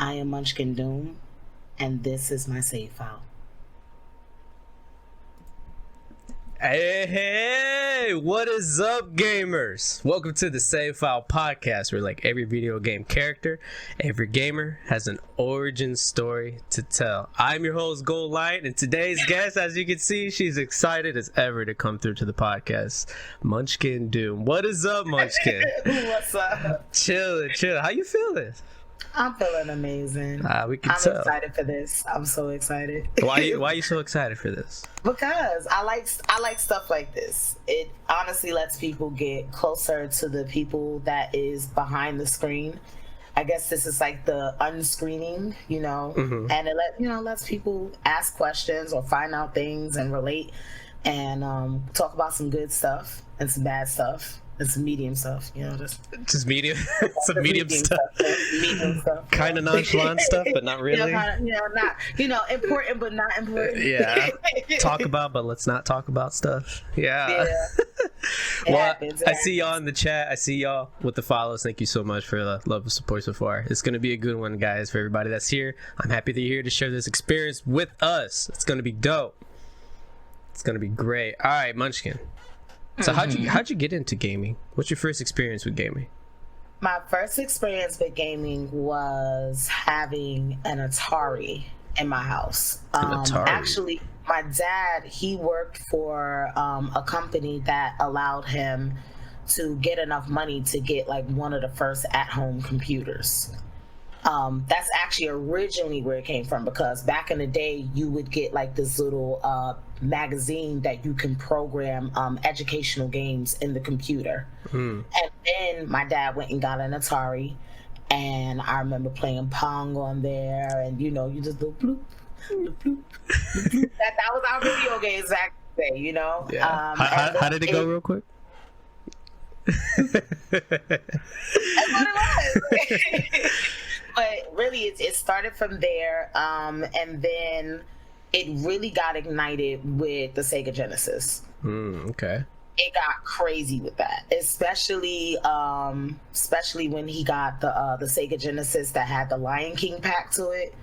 I am MunchkinDoom, and this is my save file. Hey, what is up, gamers? Welcome to the Save File Podcast, where like every video game character, every gamer has an origin story to tell. I'm your host, Gold Light, and today's guest, as you can see, she's excited as ever to come through to the podcast, MunchkinDoom. What is up, Munchkin? What's up? Chill. How you feeling? I'm feeling amazing. We can I'm tell. excited for this. I'm so excited. Why are you so excited for this? Because I like stuff like this. It honestly lets people get closer to the people that is behind the screen. I guess this is like the unscreening, and it lets people ask questions or find out things and relate and talk about some good stuff and some bad stuff. And some medium stuff, just medium. Some medium stuff. Medium stuff. Kind of nonchalant stuff, but not really. Not important, but not important. Yeah. Talk about, but let's not talk about stuff. Yeah. Well, happens. I see y'all in the chat. I see y'all with the follows. Thank you so much for the love and support so far. It's gonna be a good one, guys. For everybody that's here, I'm happy that you're here to share this experience with us. It's gonna be dope. It's gonna be great. All right, Munchkin. So how'd you get into gaming? What's your first experience with gaming? My first experience with gaming was having an Atari in my house. Atari. Actually, my dad, he worked for a company that allowed him to get enough money to get like one of the first at-home computers. That's actually originally where it came from, because back in the day you would get like this little magazine that you can program educational games in the computer. And then my dad went and got an Atari, and I remember playing Pong on there, and you just do bloop, bloop, bloop, bloop, bloop. That was our video games back in the day, Yeah. How did it go real quick? That's what it was. But really, it started from there, and then it really got ignited with the Sega Genesis. Okay. It got crazy with that, especially when he got the Sega Genesis that had the Lion King pack to it.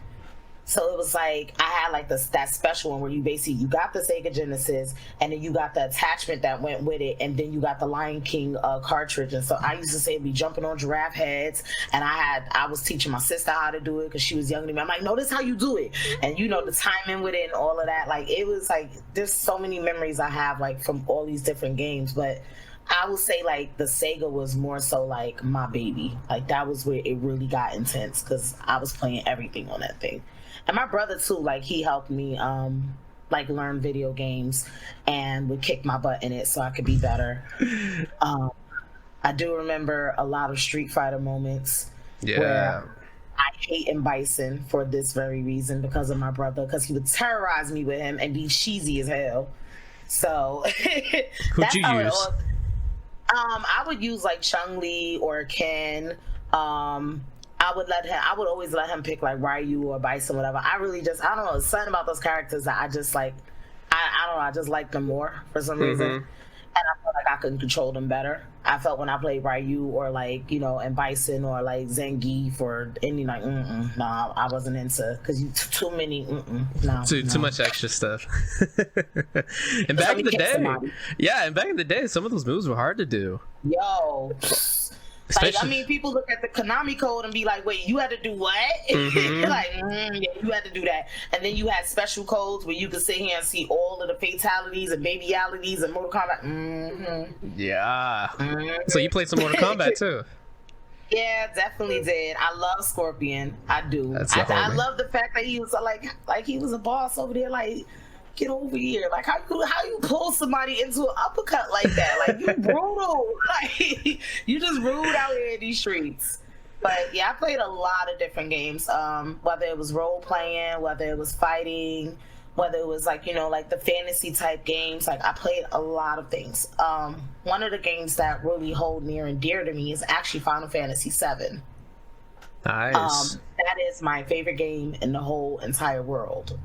So it was like I had like that special one where you got the Sega Genesis, and then you got the attachment that went with it, and then you got the Lion King cartridge. And so I used to say be jumping on giraffe heads, and I was teaching my sister how to do it because she was younger than me. I'm like, no, this is how you do it, and the timing with it and all of that. Like it was like there's so many memories I have like from all these different games, but I would say like the Sega was more so like my baby. Like that was where it really got intense because I was playing everything on that thing. And my brother too, like he helped me like learn video games and would kick my butt in it so I could be better. I do remember a lot of Street Fighter moments where I hate Bison for this very reason, because of my brother, because he would terrorize me with him and be cheesy as hell. So who'd you use? I would use like Chun-Li or Ken. I would always let him pick like Ryu or Bison, whatever. I don't know, there's something about those characters that I just like, I don't know, I just like them more for some reason. And I felt like I could control them better. I felt when I played Ryu or like, and Bison or like Zangief or any like, I wasn't into, because too many, Too much extra stuff. And back in the day, some of those moves were hard to do. Yo. Like, I mean, people look at the Konami code and be like, wait, you had to do what? Like, yeah, you had to do that. And then you had special codes where you could sit here and see all of the fatalities and babyalities and Mortal Kombat. Yeah. So you played some Mortal Kombat too? Yeah, definitely did. I love Scorpion. I do. I love the fact that he was like he was a boss over there, like, get over here. Like, how you pull somebody into an uppercut like that? Like, you brutal. Like, you just rude out here in these streets. But yeah, I played a lot of different games. Whether it was role playing, whether it was fighting, whether it was like, like the fantasy type games. Like, I played a lot of things. One of the games that really hold near and dear to me is actually Final Fantasy VII. Nice. That is my favorite game in the whole entire world.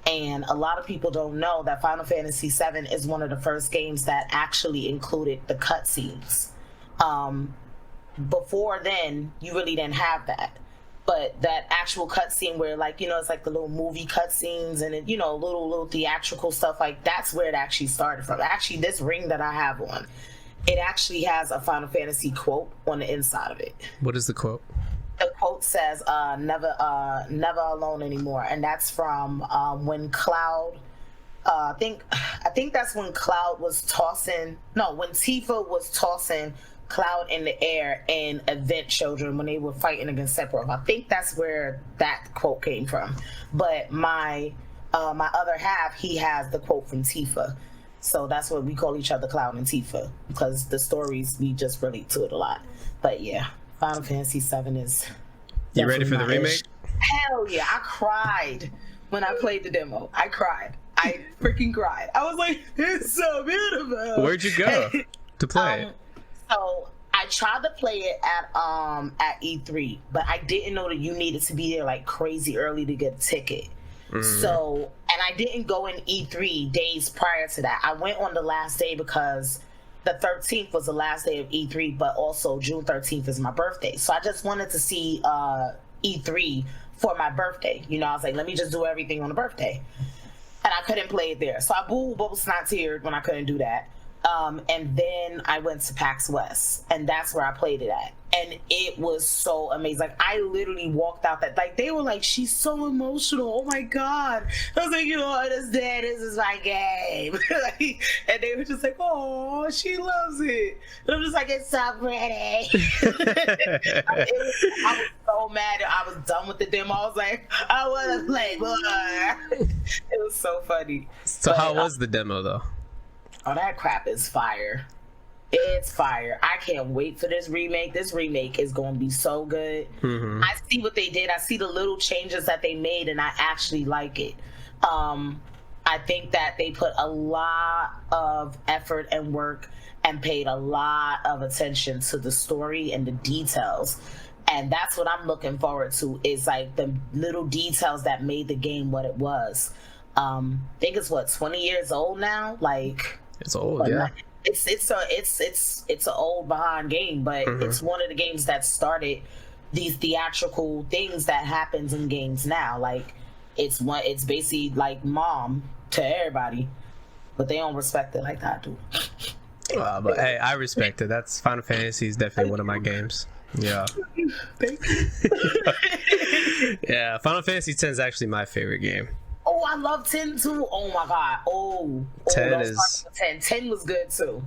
And a lot of people don't know that Final Fantasy VII is one of the first games that actually included the cutscenes. Before then, you really didn't have that. But that actual cutscene where, like, you know, it's like the little movie cutscenes and it, you know, little theatrical stuff, like that's where it actually started from. Actually, this ring that I have on, it actually has a Final Fantasy quote on the inside of it. What is the quote? The quote says, never alone anymore. And that's from when Cloud, I think that's when Cloud was tossing, no, when Tifa was tossing Cloud in the air in Event Children when they were fighting against Sephiroth. I think that's where that quote came from. But my other half, he has the quote from Tifa. So that's what we call each other, Cloud and Tifa, because the stories, we just relate to it a lot. But yeah, Final Fantasy VII is... You ready for the remake? Hell yeah, I cried when I played the demo. I cried. I freaking cried. I was like, it's so beautiful. Where'd you go to play it? So I tried to play it at E3, but I didn't know that you needed to be there like crazy early to get a ticket. So, and I didn't go in E3 days prior to that. I went on the last day because the 13th was the last day of E3, but also June 13th is my birthday. So I just wanted to see E3 for my birthday. You know, I was like, let me just do everything on the birthday. And I couldn't play it there. So I bubble snot teared when I couldn't do that. And then I went to PAX West, and that's where I played it at. And it was so amazing. Like, I literally walked out that, like, they were like, she's so emotional. Oh my God. I was like, you don't understand. This is my game. And they were just like, oh, she loves it. And I'm just like, it's so pretty. I was so mad. I was done with the demo. I was like, I want to play more. It was so funny. So how was the demo, though? Oh, that crap is fire. It's fire. I can't wait for this remake. This remake is going to be so good. I see what they did. I see the little changes that they made, and I actually like it. I think that they put a lot of effort and work and paid a lot of attention to the story and the details. And that's what I'm looking forward to, is like the little details that made the game what it was. I think it's 20 years old now? Like... It's old, yeah. It's an old behind game, but it's one of the games that started these theatrical things that happens in games now. Like it's basically like Mom to everybody, but they don't respect it like I do. But hey, I respect it. That's Final Fantasy is definitely one of my games. Yeah. Thank you. Yeah, Final Fantasy X is actually my favorite game. Oh, I love 10 too. Oh my God. 10 is 10 was good too.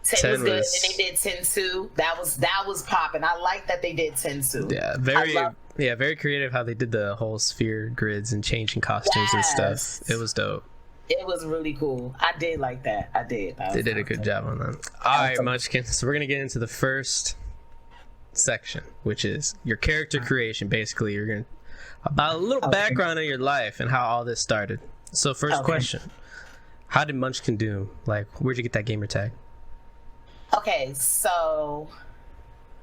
10 was good, and they did 10 too. That was popping. I like that they did 10 too. Yeah, very creative how they did the whole sphere grids and changing costumes and stuff. It was dope. It was really cool. I did like that. I did. They did a good job on that. All right, Munchkin. So we're gonna get into the first section, which is your character creation. Basically, you're gonna about a little background on your life and how all this started. So first question, how did MunchkinDoom, like, where'd you get that gamer tag? Okay, so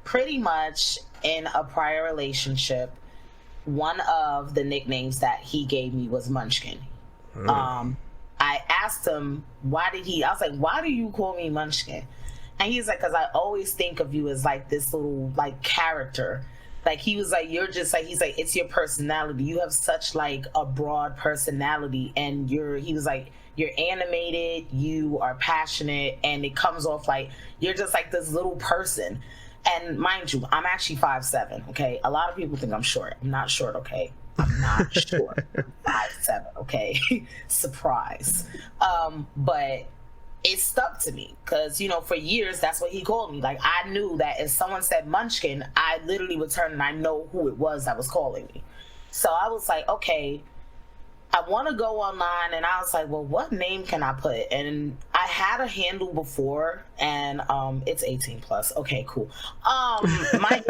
pretty much in a prior relationship, one of the nicknames that he gave me was Munchkin. I asked him, I was like, why do you call me Munchkin? And he's like, because I always think of you as like this little like character. Like, he was like, you're just like, he's like, it's your personality. You have such like a broad personality, and he was like, you're animated, you are passionate, and it comes off like you're just like this little person. And mind you, I'm actually 5'7", okay? A lot of people think I'm short. I'm not short, okay? I'm not short. I'm 5'7", okay? Surprise. But it stuck to me because, you know, for years, that's what he called me. Like, I knew that if someone said Munchkin, I literally would turn and I know who it was that was calling me. So I was like, okay, I want to go online, and I was like, well, what name can I put? And I had a handle before, and it's 18 plus. Okay, cool. My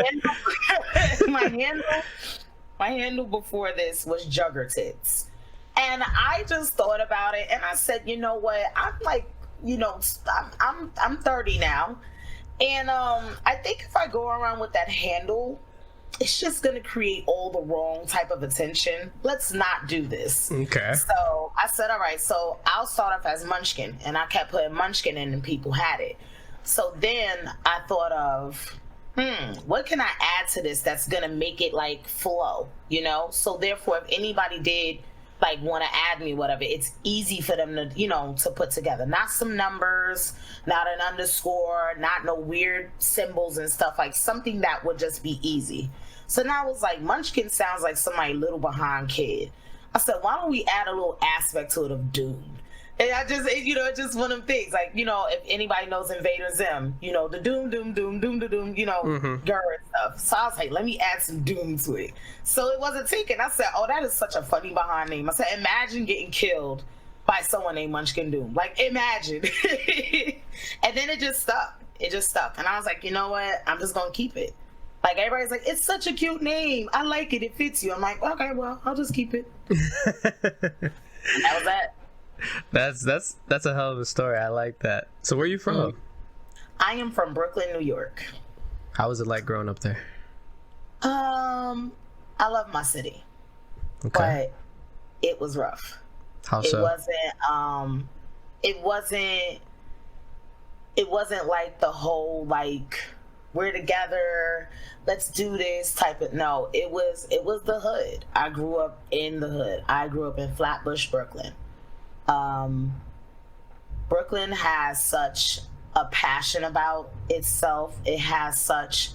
handle before this was Juggertits. And I just thought about it, and I said, you know what? I'm like, you know, I'm 30 now, and I think if I go around with that handle, it's just gonna create all the wrong type of attention. Let's not do this. Okay. So I said, all right, so I'll start off as Munchkin, and I kept putting Munchkin in, and people had it. So then I thought of What can I add to this that's gonna make it like flow, you know? So therefore, if anybody did like want to add me, whatever, it's easy for them to, you know, to put together. Not some numbers, not an underscore, not no weird symbols and stuff, like something that would just be easy. So now I was like, Munchkin sounds like somebody little behind kid. I said, why don't we add a little aspect to it of Doom? And I just, you know, it's just one of them things. Like, you know, if anybody knows Invader Zim, you know, the doom, you know, girl and stuff. So I was like, let me add some doom to it. So it wasn't taken. I said, oh, that is such a funny behind name. I said, imagine getting killed by someone named MunchkinDoom. Like, imagine. And then it just stuck. It just stuck. And I was like, you know what? I'm just going to keep it. Like, everybody's like, it's such a cute name. I like it. It fits you. I'm like, okay, well, I'll just keep it. And that was that. That's a hell of a story. I like that. So where are you from? I am from Brooklyn, New York. How was it like growing up there? I love my city. Okay. But it was rough. How so? It wasn't like the whole like we're together, let's do this type of, no, it was the hood. I grew up in the hood. I grew up in Flatbush, Brooklyn. Brooklyn has such a passion about itself. It has such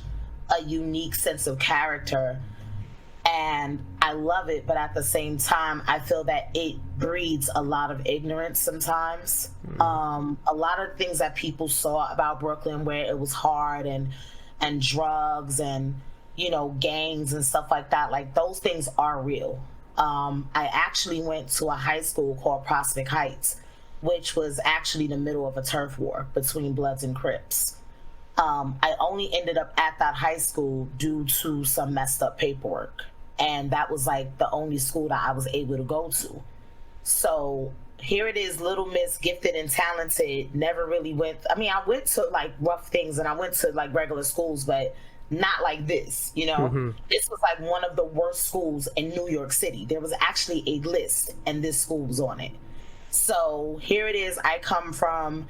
a unique sense of character, and I love it, but at the same time I feel that it breeds a lot of ignorance sometimes. A lot of things that people saw about Brooklyn where it was hard and drugs and, you know, gangs and stuff like that, like those things are real. I actually went to a high school called Prospect Heights, which was actually the middle of a turf war between Bloods and Crips. I only ended up at that high school due to some messed up paperwork. And that was like the only school that I was able to go to. So here it is, little miss, gifted and talented, never really went, I mean, I went to like rough things and I went to like regular schools, but not like this, you know. This was like one of the worst schools in New York City. There was actually a list and this school was on it. So here it is, I come from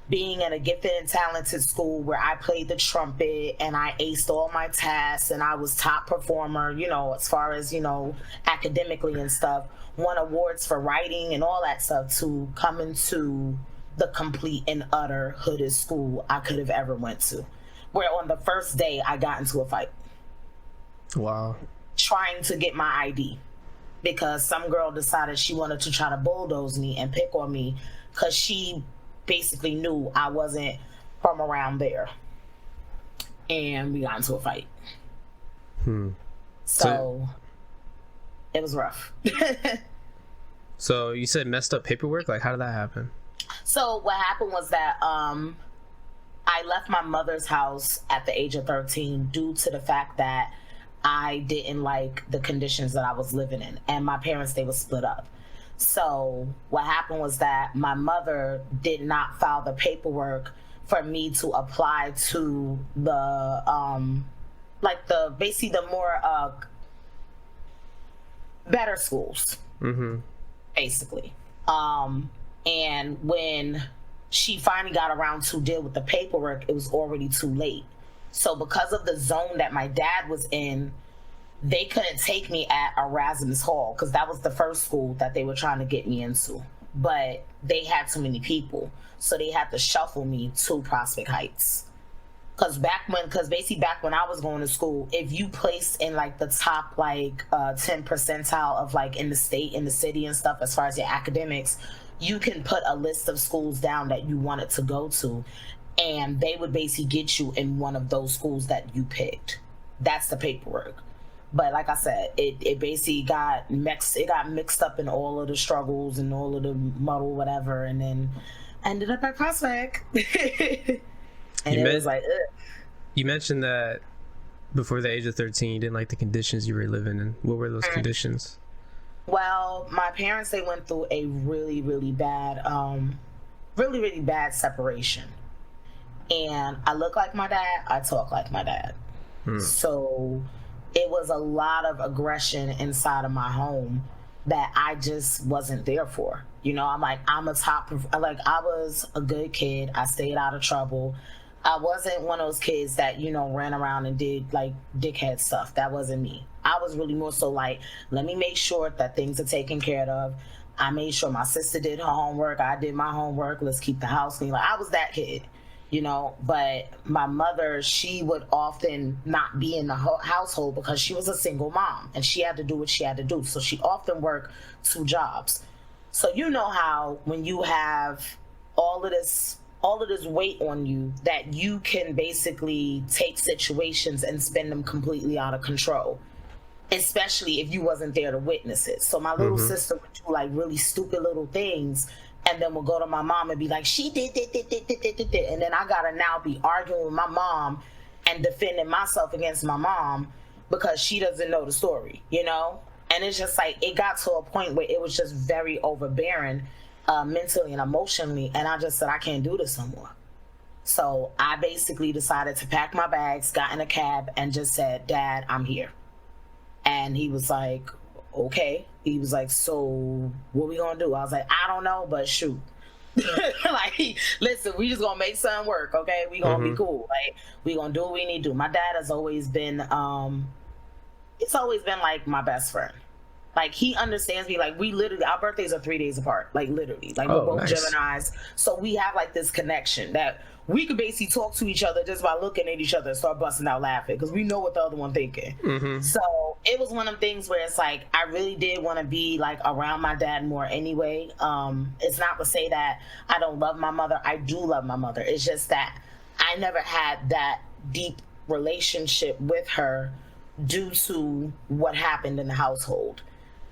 being in a gifted and talented school where I played the trumpet and I aced all my tests and I was top performer, you know, as far as, you know, academically and stuff, won awards for writing and all that stuff, to come into the complete and utter hoodest school I could have ever went to, where on the first day I got into a fight. Wow. Trying to get my ID because some girl decided she wanted to try to bulldoze me and pick on me because she basically knew I wasn't from around there. And we got into a fight. So it was rough. So you said messed up paperwork? Like, how did that happen? So what happened was that I left my mother's house at the age of 13 due to the fact that I didn't like the conditions that I was living in. And my parents, they were split up. So what happened was that my mother did not file the paperwork for me to apply to the, like the, basically the more better schools, basically. And when she finally got around to deal with the paperwork, it was already too late. So because of the zone that my dad was in, they couldn't take me at Erasmus Hall because that was the first school that they were trying to get me into. But they had too many people, so they had to shuffle me to Prospect Heights. Because basically back when I was going to school, if you placed in like the top like 10 percentile of like in the state, in the city and stuff, as far as your academics, you can put a list of schools down that you wanted to go to, and they would basically get you in one of those schools that you picked. That's the paperwork. But like I said, it basically got mixed up in all of the struggles and all of the muddle, whatever, and then ended up at Prospect. And it was like, ugh. You mentioned that before the age of 13, you didn't like the conditions you were living in. What were those conditions? Well, my parents, they went through a really, really bad separation. And I look like my dad, I talk like my dad. So it was a lot of aggression inside of my home that I just wasn't there for. You know, I was a good kid. I stayed out of trouble. I wasn't one of those kids that, ran around and did like dickhead stuff. That wasn't me. I was really more so like, let me make sure that things are taken care of. I made sure my sister did her homework. I did my homework. Let's keep the house clean. Like, I was that kid, but my mother, she would often not be in the household because she was a single mom and she had to do what she had to do. So she often worked 2 jobs. So you know how when you have all of this weight on you, that you can basically take situations and spin them completely out of control, especially if you wasn't there to witness it. So my little sister would do like really stupid little things and then we'll go to my mom and be like, she did. And then I gotta now be arguing with my mom and defending myself against my mom because she doesn't know the story, And it's just like, it got to a point where it was just very overbearing, mentally and emotionally. And I just said, I can't do this no more. So I basically decided to pack my bags, got in a cab and just said, Dad, I'm here. And he was like, okay. He was like, so what we gonna do? I was like, I don't know, but shoot. Like, listen, we just gonna make something work, okay? We gonna be cool. Like, we gonna do what we need to do. My dad has always been, it's always been like my best friend. Like, he understands me. Like, we literally, our birthdays are 3 days apart. Like, literally. Like, we're both Geminis. So we have like this connection that we could basically talk to each other just by looking at each other and start busting out laughing because we know what the other one thinking. So it was one of them things where it's like, I really did want to be like around my dad more anyway. It's not to say that I don't love my mother. I do love my mother. It's just that I never had that deep relationship with her due to what happened in the household.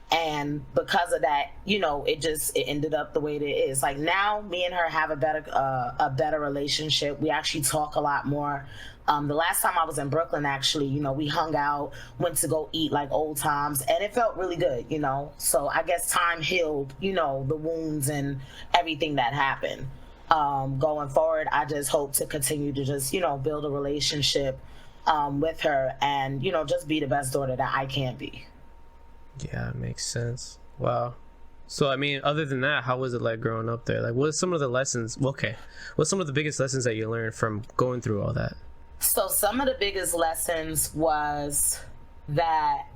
And because of that, it ended up the way it is. Like, now me and her have a better relationship. We actually talk a lot more. The last time I was in Brooklyn, actually, we hung out, went to go eat like old times, and it felt really good, So I guess time healed, the wounds and everything that happened. Going forward, I just hope to continue to just, build a relationship with her and, just be the best daughter that I can be. Yeah, it makes sense. Wow. So, I mean, other than that, how was it like growing up there? Like, what's some of the lessons? Okay. What's some of the biggest lessons that you learned from going through all that? So some of the biggest lessons was that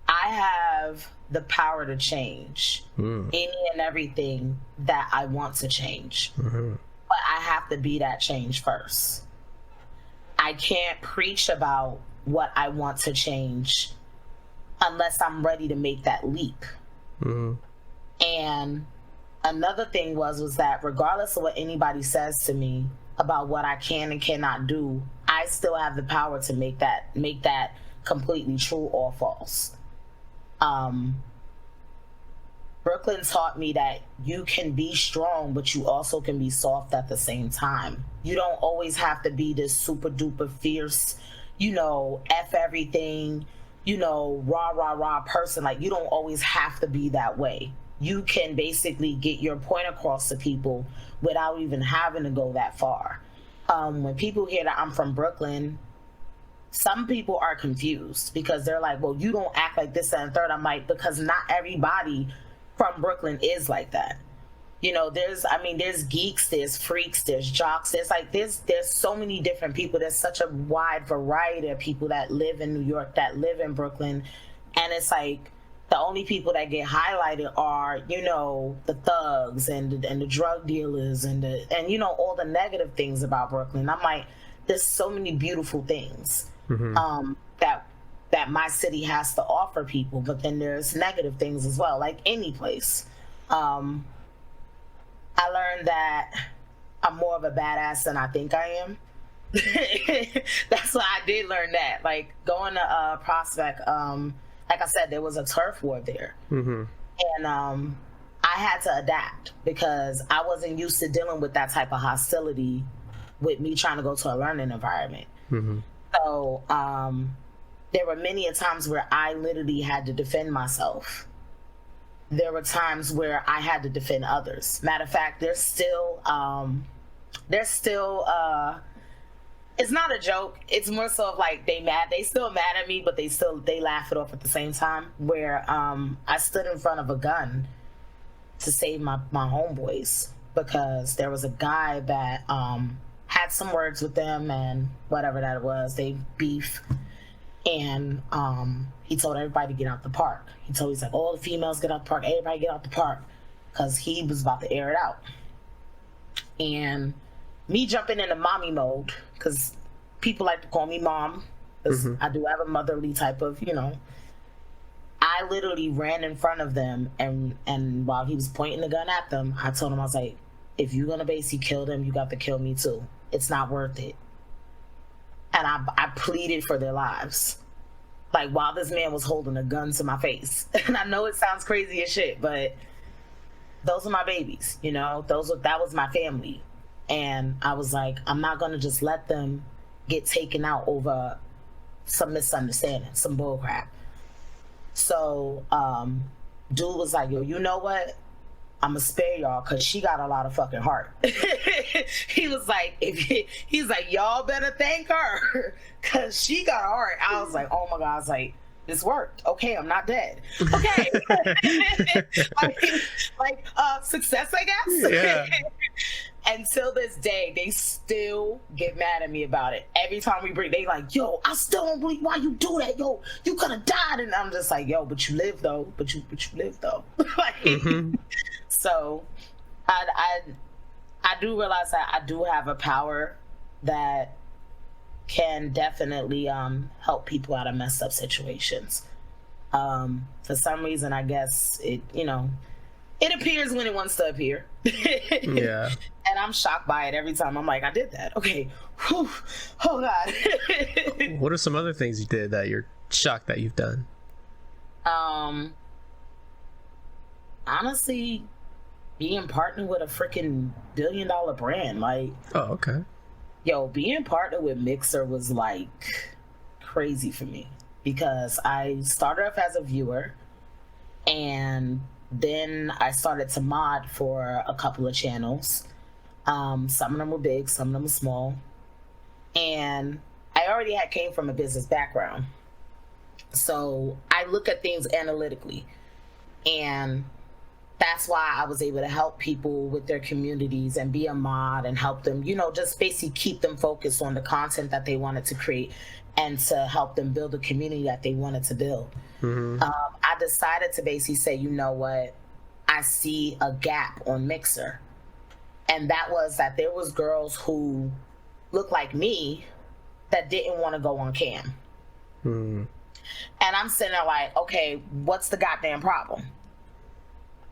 I have the power to change any and everything that I want to change. But I have to be that change first. I can't preach about what I want to change unless I'm ready to make that leap. And another thing was that regardless of what anybody says to me about what I can and cannot do, I still have the power to make that completely true or false. Brooklyn taught me that you can be strong, but you also can be soft at the same time. You don't always have to be this super duper fierce, F everything, rah person. Like, you don't always have to be that way. You can basically get your point across to people without even having to go that far. When people hear that I'm from Brooklyn, some people are confused because they're like, well, you don't act like this and third. I'm like, because not everybody from Brooklyn is like that. There's geeks, there's freaks, there's jocks, there's so many different people. There's such a wide variety of people that live in New York, that live in Brooklyn. And it's like, the only people that get highlighted are, the thugs and the drug dealers and all the negative things about Brooklyn. I'm like, there's so many beautiful things that my city has to offer people, but then there's negative things as well, like any place. I learned that I'm more of a badass than I think I am. That's why I did learn that. Like, going to Prospect, like I said, there was a turf war there. And I had to adapt because I wasn't used to dealing with that type of hostility with me trying to go to a learning environment. So there were many times where I literally had to defend myself. There were times where I had to defend others. Matter of fact, there's still it's not a joke. It's more so of like, they still mad at me, but they laugh it off at the same time, where I stood in front of a gun to save my homeboys because there was a guy that had some words with them and whatever that was, they beef. And he told everybody to get out the park. He's like, all the females get out the park, everybody get out the park, because he was about to air it out. And me jumping into mommy mode, because people like to call me mom, because I do have a motherly type of, I literally ran in front of them, and while he was pointing the gun at them, I told him, I was like, if you're gonna basically kill them, you got to kill me too. It's not worth it. And I pleaded for their lives, like, while this man was holding a gun to my face. And I know it sounds crazy as shit, but those are my babies, that was my family. And I was like, I'm not gonna just let them get taken out over some misunderstanding, some bullcrap. So dude was like, yo, you know what, I'm gonna spare y'all because she got a lot of fucking heart. He was like, he's like, y'all better thank her because she got a heart. I was like, oh my God. I was like, this worked. Okay, I'm not dead. Okay. Success, I guess. Yeah. Until this day, they still get mad at me about it. Every time we bring, they like, yo, I still don't believe why you do that. Yo, you could have died. And I'm just like, yo, but you live though. But you live though. So I do realize that I do have a power that can definitely help people out of messed up situations. For some reason, I guess it appears when it wants to appear. Yeah. And I'm shocked by it every time. I'm like, I did that. Okay. Whew. Oh God. What are some other things you did that you're shocked that you've done? Honestly, being partnered with a freaking $1 billion brand, like. Oh, okay. Yo, being partnered with Mixer was like crazy for me because I started off as a viewer, and then I started to mod for a couple of channels. Some of them were big, some of them were small, and I already came from a business background, so I look at things analytically, and that's why I was able to help people with their communities and be a mod and help them, just basically keep them focused on the content that they wanted to create and to help them build a community that they wanted to build. I decided to basically say, you know what, I see a gap on Mixer. And that was that there was girls who looked like me that didn't want to go on cam. And I'm sitting there like, okay, what's the goddamn problem?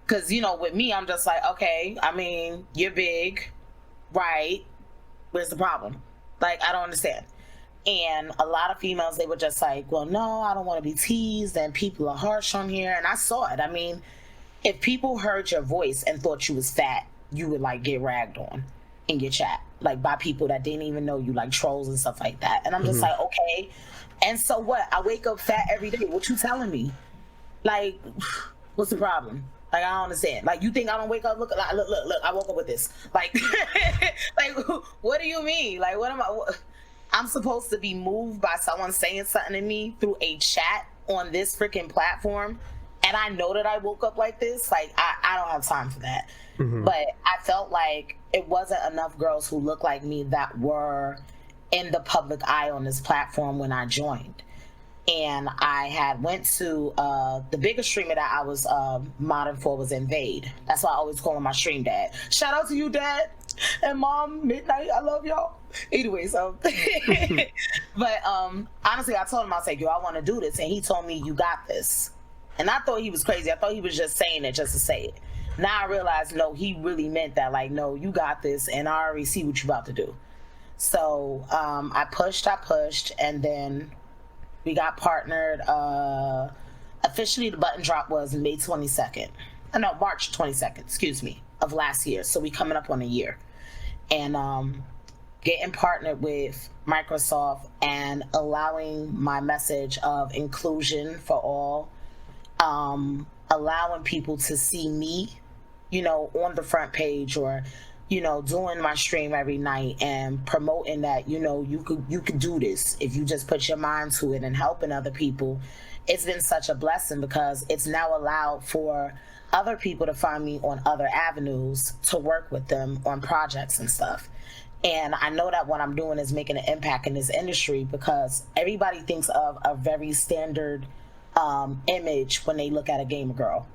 Because, with me, I'm just like, okay, I mean, you're big, right? Where's the problem? Like, I don't understand. And a lot of females, they were just like, well, no, I don't want to be teased, and people are harsh on here. And I saw it. I mean, if people heard your voice and thought you was fat, you would, like, get ragged on in your chat, like, by people that didn't even know you, like trolls and stuff like that. And I'm just like, okay. And so what? I wake up fat every day. What you telling me? Like, what's the problem? Like, I don't understand. Like, you think I don't wake up? Look, I woke up with this. Like, like, what do you mean? Like, what am I? I'm supposed to be moved by someone saying something to me through a chat on this freaking platform, and I know that I woke up like this? Like, I don't have time for that. But I felt like it wasn't enough girls who looked like me that were in the public eye on this platform when I joined. And I had went to the biggest streamer that I was modding for was Invade. That's why I always call him my stream dad. Shout out to you, Dad and Mom, Midnight. I love y'all. Anyway, so but honestly, I told him, I was like, yo, I want to do this, and he told me, you got this. And I thought he was crazy. I thought he was just saying it just to say it. Now I realize, no, he really meant that. Like, no, you got this, and I already see what you're about to do. So I pushed, and then we got partnered. Officially, the button drop was May 22nd. No, March 22nd, excuse me, of last year. So we coming up on a year. And getting partnered with Microsoft and allowing my message of inclusion for all, allowing people to see me, on the front page, or doing my stream every night and promoting that, you could do this if you just put your mind to it, and helping other people. It's been such a blessing because it's now allowed for other people to find me on other avenues to work with them on projects and stuff. And I know that what I'm doing is making an impact in this industry, because everybody thinks of a very standard image when they look at a gamer girl.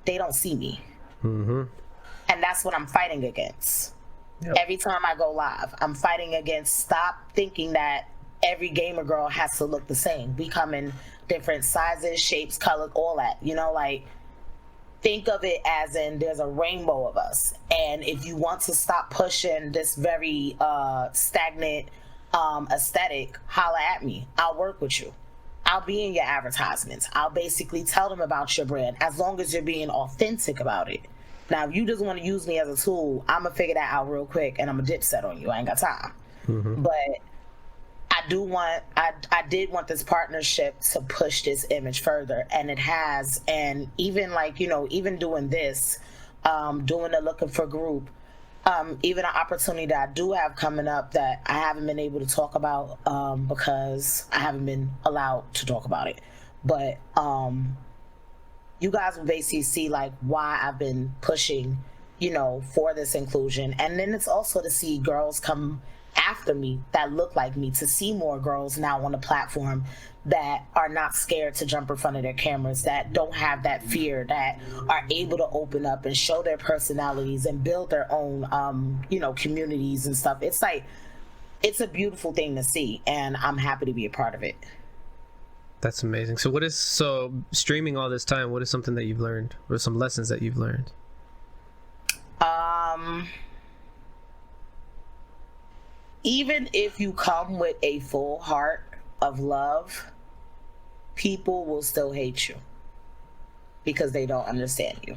They don't see me. Mm-hmm. And that's what I'm fighting against. Yep. Every time I go live, I'm fighting against, stop thinking that every gamer girl has to look the same. We come in different sizes, shapes, colors, all that. You know, like, think of it as in there's a rainbow of us. And if you want to stop pushing this very stagnant aesthetic, holla at me. I'll work with you. I'll be in your advertisements. I'll basically tell them about your brand, as long as you're being authentic about it. Now, if you just want to use me as a tool, I'm going to figure that out real quick, and I'm going to dip set on you. I ain't got time. Mm-hmm. But I did want this partnership to push this image further, and it has. And even like, you know, even doing this, doing the Looking for group, even an opportunity that I do have coming up that I haven't been able to talk about because I haven't been allowed to talk about it. But you guys will basically see like why I've been pushing, you know, for this inclusion. And then it's also to see girls come after me that look like me, to see more girls now on the platform that are not scared to jump in front of their cameras, that don't have that fear, that are able to open up and show their personalities and build their own you know, communities and stuff. It's like, it's a beautiful thing to see, and I'm happy to be a part of it. That's amazing. So streaming all this time, what is something that you've learned, or some lessons that you've learned? Even if you come with a full heart of love, people will still hate you because they don't understand you,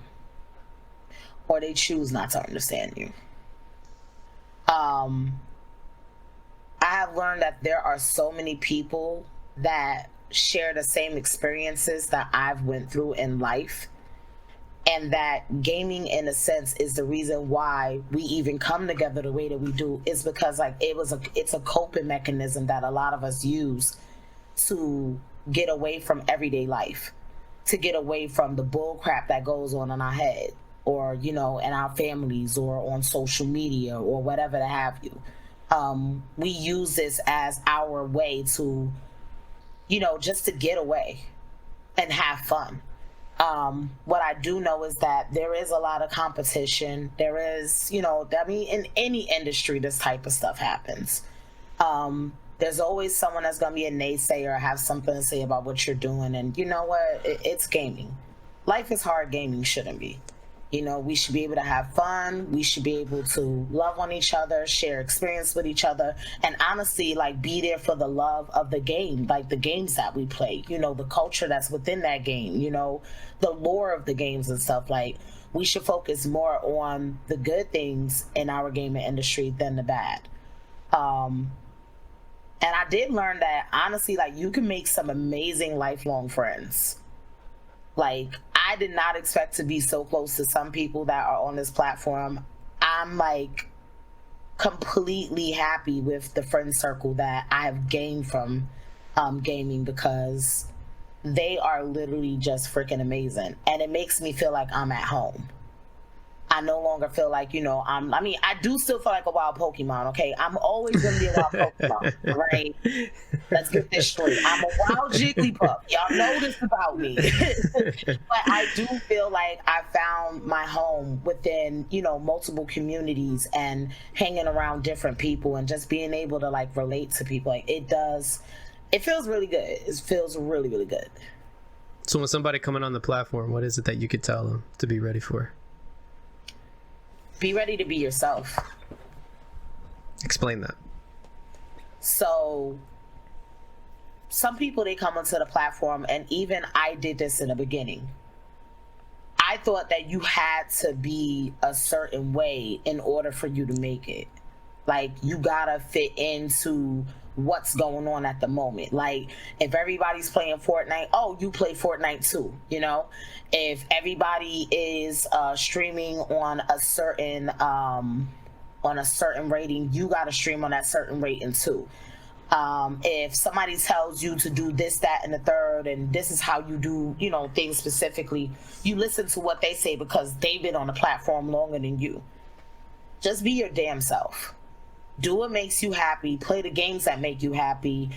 or they choose not to understand you. I have learned that there are so many people that share the same experiences that I've went through in life, and that gaming, in a sense, is the reason why we even come together the way that we do, is because like it's a coping mechanism that a lot of us use to get away from everyday life, to get away from the bull crap that goes on in our head, or, you know, in our families, or on social media, or whatever to have you. We use this as our way to, you know, just to get away and have fun. What I do know is that there is a lot of competition. There is, you know, I mean, in any industry, this type of stuff happens. There's always someone that's going to be a naysayer or have something to say about what you're doing. And you know what? It's gaming. Life is hard. Gaming shouldn't be. You know, we should be able to have fun. We should be able to love on each other, share experience with each other, and honestly, like, be there for the love of the game, like the games that we play, you know, the culture that's within that game, you know, the lore of the games and stuff. Like, we should focus more on the good things in our gaming industry than the bad. And I did learn that, honestly, like, you can make some amazing lifelong friends. Like, I did not expect to be so close to some people that are on this platform. I'm like completely happy with the friend circle that I have gained from gaming, because they are literally just freaking amazing. And it makes me feel like I'm at home. I no longer feel like, you know, I mean, I do still feel like a wild Pokemon, okay? I'm always going to be a wild Pokemon, right? Let's get this straight. I'm a wild Jigglypuff. Y'all know this about me. But I do feel like I found my home within, you know, multiple communities and hanging around different people and just being able to, like, relate to people. Like, it feels really good. It feels really, really good. So when somebody coming on the platform, what is it that you could tell them to be ready for? Be ready to be yourself. Explain that. So some people, they come onto the platform, and even I did this in the beginning. I thought that you had to be a certain way in order for you to make it. Like, you gotta fit into what's going on at the moment. Like, if everybody's playing Fortnite, oh, you play Fortnite too, you know? If everybody is streaming on a certain rating, you gotta stream on that certain rating too. If somebody tells you to do this, that, and the third, and this is how you do, you know, things specifically, you listen to what they say because they've been on the platform longer than you. Just be your damn self. Do what makes you happy, play the games that make you happy,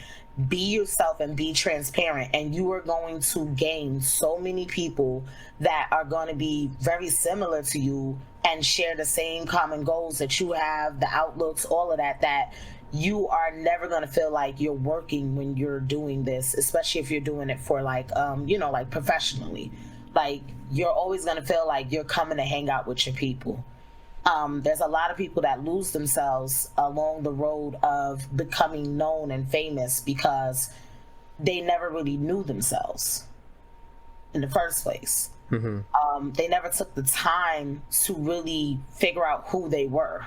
be yourself and be transparent, and you are going to gain so many people that are going to be very similar to you and share the same common goals that you have, the outlooks, all of that, that you are never going to feel like you're working when you're doing this, especially if you're doing it for like like professionally. Like, you're always going to feel like you're coming to hang out with your people. There's a lot of people that lose themselves along the road of becoming known and famous because they never really knew themselves in the first place. They never took the time to really figure out who they were.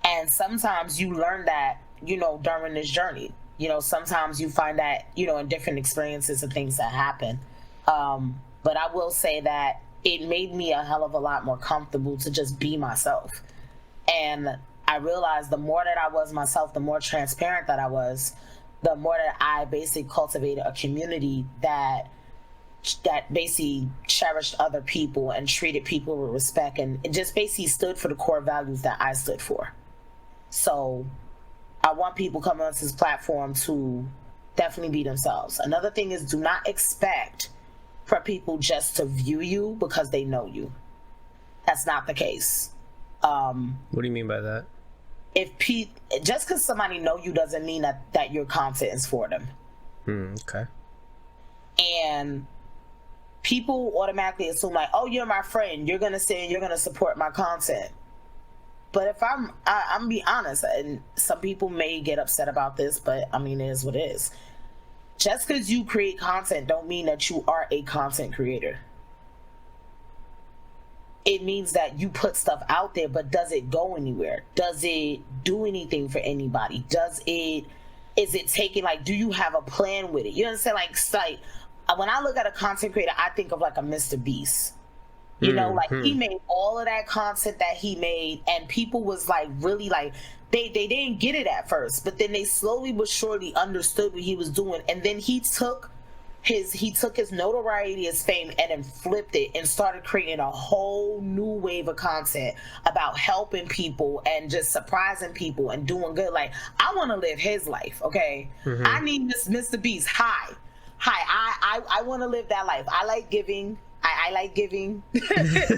And sometimes you learn that, during this journey. Sometimes you find that, in different experiences and things that happen. But I will say that it made me a hell of a lot more comfortable to just be myself. And I realized the more that I was myself, the more transparent that I was, the more that I basically cultivated a community that basically cherished other people and treated people with respect, and it just basically stood for the core values that I stood for. So I want people coming onto this platform to definitely be themselves. Another thing is, do not expect for people just to view you because they know you. That's not the case. What do you mean by that? Just because somebody know you doesn't mean that your content is for them. Okay. And people automatically assume like, oh, you're my friend, you're gonna say you're gonna support my content. But if I'm be honest, and some people may get upset about this, but I mean, it is what it is. Just because you create content don't mean that you are a content creator. It means that you put stuff out there, but does it go anywhere? Does it do anything for anybody? Is it taking, like, do you have a plan with it? You understand? Like when I look at a content creator, I think of like a Mr. Beast. He made all of that content that he made, and people was like, really, like, they didn't get it at first, but then they slowly but surely understood what he was doing. And then he took his notoriety, his fame, and then flipped it and started creating a whole new wave of content about helping people and just surprising people and doing good. Like, I want to live his life. Okay. I need this Mr. Beast. Hi, I want to live that life. I like giving. I like giving.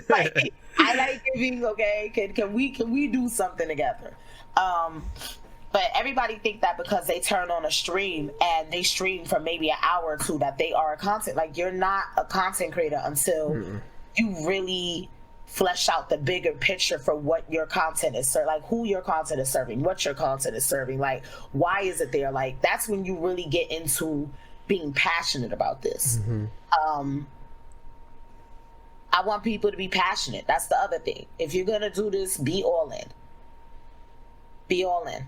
Like, I like giving. Okay, can we do something together? But everybody think that because they turn on a stream and they stream for maybe an hour or two that they are a content. Like, you're not a content creator until you really flesh out the bigger picture for what your content is serving, like who your content is serving, what your content is serving, like why is it there. Like, that's when you really get into being passionate about this. I want people to be passionate. That's the other thing. If you're gonna do this, be all in. Be all in.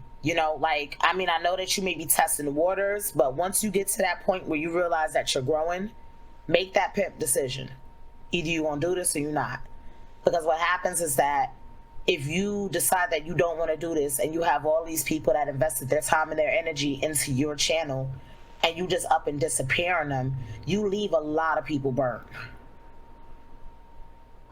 Like, I mean, I know that you may be testing the waters, but once you get to that point where you realize that you're growing, make that pimp decision. Either you gonna do this or you're not. Because what happens is that if you decide that you don't want to do this and you have all these people that invested their time and their energy into your channel and you just up and disappear on them, you leave a lot of people burnt.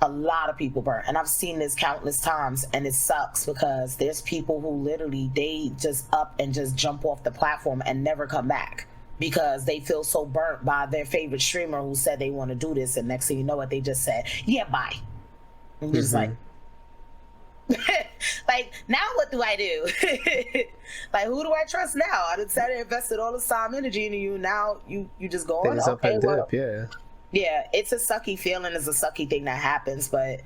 A lot of people burnt. And I've seen this countless times, and it sucks because there's people who literally, they just up and just jump off the platform and never come back because they feel so burnt by their favorite streamer who said they want to do this, and next thing you know what, they just said, yeah, bye. And you're just like, like, now what do I do? Like, who do I trust now? I decided to invested all this time, energy into you. Now you just go on. Okay, well, yeah, it's a sucky feeling. It's a sucky thing that happens. But,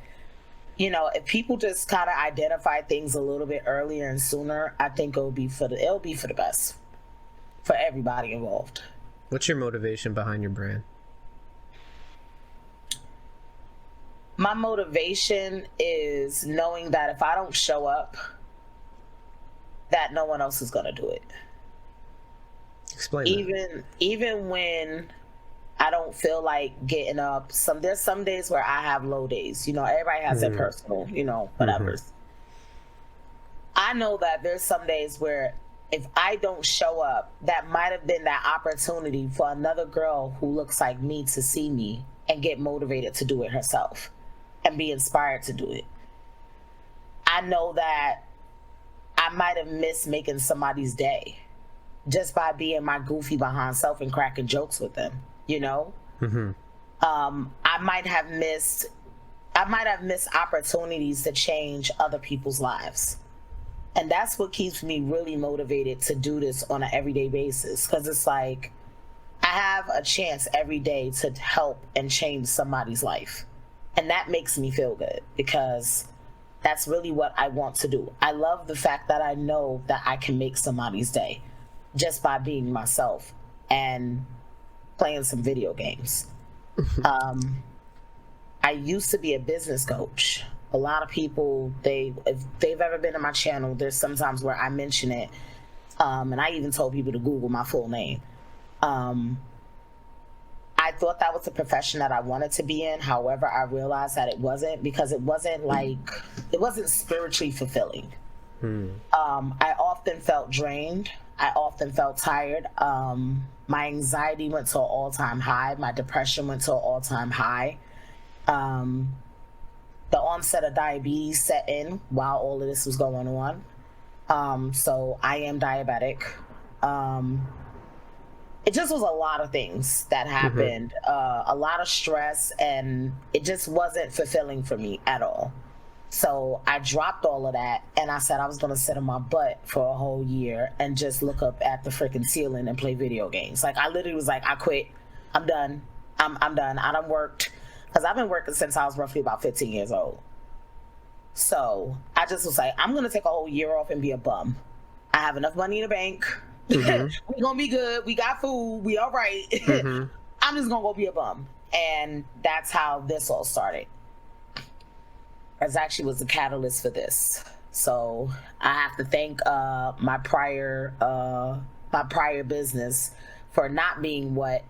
if people just kind of identify things a little bit earlier and sooner, I think it'll be for the best for everybody involved. What's your motivation behind your brand? My motivation is knowing that if I don't show up, that no one else is going to do it. Explain that. Even when I don't feel like getting up. There's some days where I have low days. Everybody has their personal, whatever. I know that there's some days where if I don't show up, that might have been that opportunity for another girl who looks like me to see me and get motivated to do it herself and be inspired to do it. I know that I might have missed making somebody's day just by being my goofy behind self and cracking jokes with them, you know? Mm-hmm. I might have missed opportunities to change other people's lives. And that's what keeps me really motivated to do this on an everyday basis. Because it's like, I have a chance every day to help and change somebody's life. And that makes me feel good because that's really what I want to do. I love the fact that I know that I can make somebody's day just by being myself and playing some video games. I used to be a business coach. A lot of people, if they've ever been on my channel, there's sometimes where I mention it. And I even told people to Google my full name. I thought that was the profession that I wanted to be in. However, I realized that it wasn't, because it wasn't spiritually fulfilling. I often felt drained. I often felt tired. My anxiety went to an all-time high. My depression went to an all-time high. The onset of diabetes set in while all of this was going on. So I am diabetic. It just was a lot of things that happened, a lot of stress, and it just wasn't fulfilling for me at all. So I dropped all of that, and I said I was going to sit on my butt for a whole year and just look up at the freaking ceiling and play video games. Like, I literally was like, I quit. I'm done. I'm done. I done worked, because I've been working since I was roughly about 15 years old. So I just was like, I'm going to take a whole year off and be a bum. I have enough money in the bank. We're gonna be good. We got food. We all right. I'm just gonna go be a bum. And that's how this all started. It actually was the catalyst for this. So I have to thank my prior business for not being what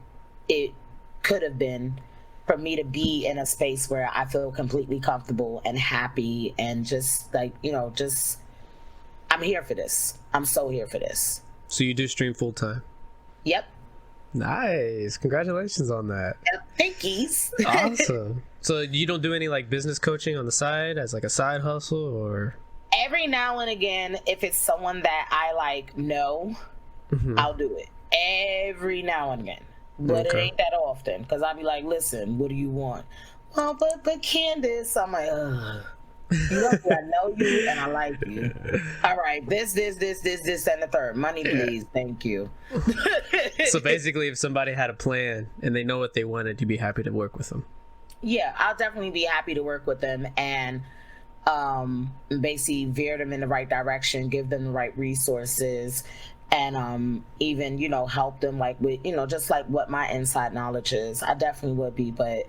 it could have been, for me to be in a space where I feel completely comfortable and happy, and just like, I'm here for this. I'm so here for this. So you do stream full time? Yep. Nice. Congratulations on that. Yep. Thankies. Awesome. So you don't do any like business coaching on the side as like a side hustle, or? Every now and again, if it's someone that I know, I'll do it. Every now and again. But It ain't that often, because I'll be like, listen, what do you want? Well, but Candace, I'm like, ugh. Look, I know you and I like you. All right, this, and the third. Money, please. Thank you. So basically, if somebody had a plan and they know what they wanted, you'd be happy to work with them. Yeah, I'll definitely be happy to work with them and basically veer them in the right direction, give them the right resources, and even, help them with, just like what my inside knowledge is. I definitely would be, but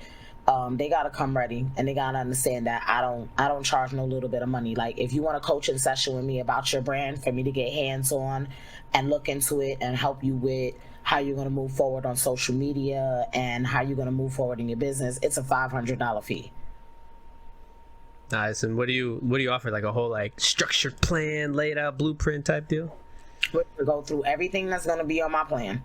they gotta come ready, and they gotta understand that I don't charge no little bit of money. Like, if you want a coaching session with me about your brand, for me to get hands on and look into it and help you with how you're gonna move forward on social media and how you're gonna move forward in your business, it's a $500 fee. Nice. And what do you offer? Like a whole structured plan, laid out blueprint type deal? We're gonna go through everything that's gonna be on my plan.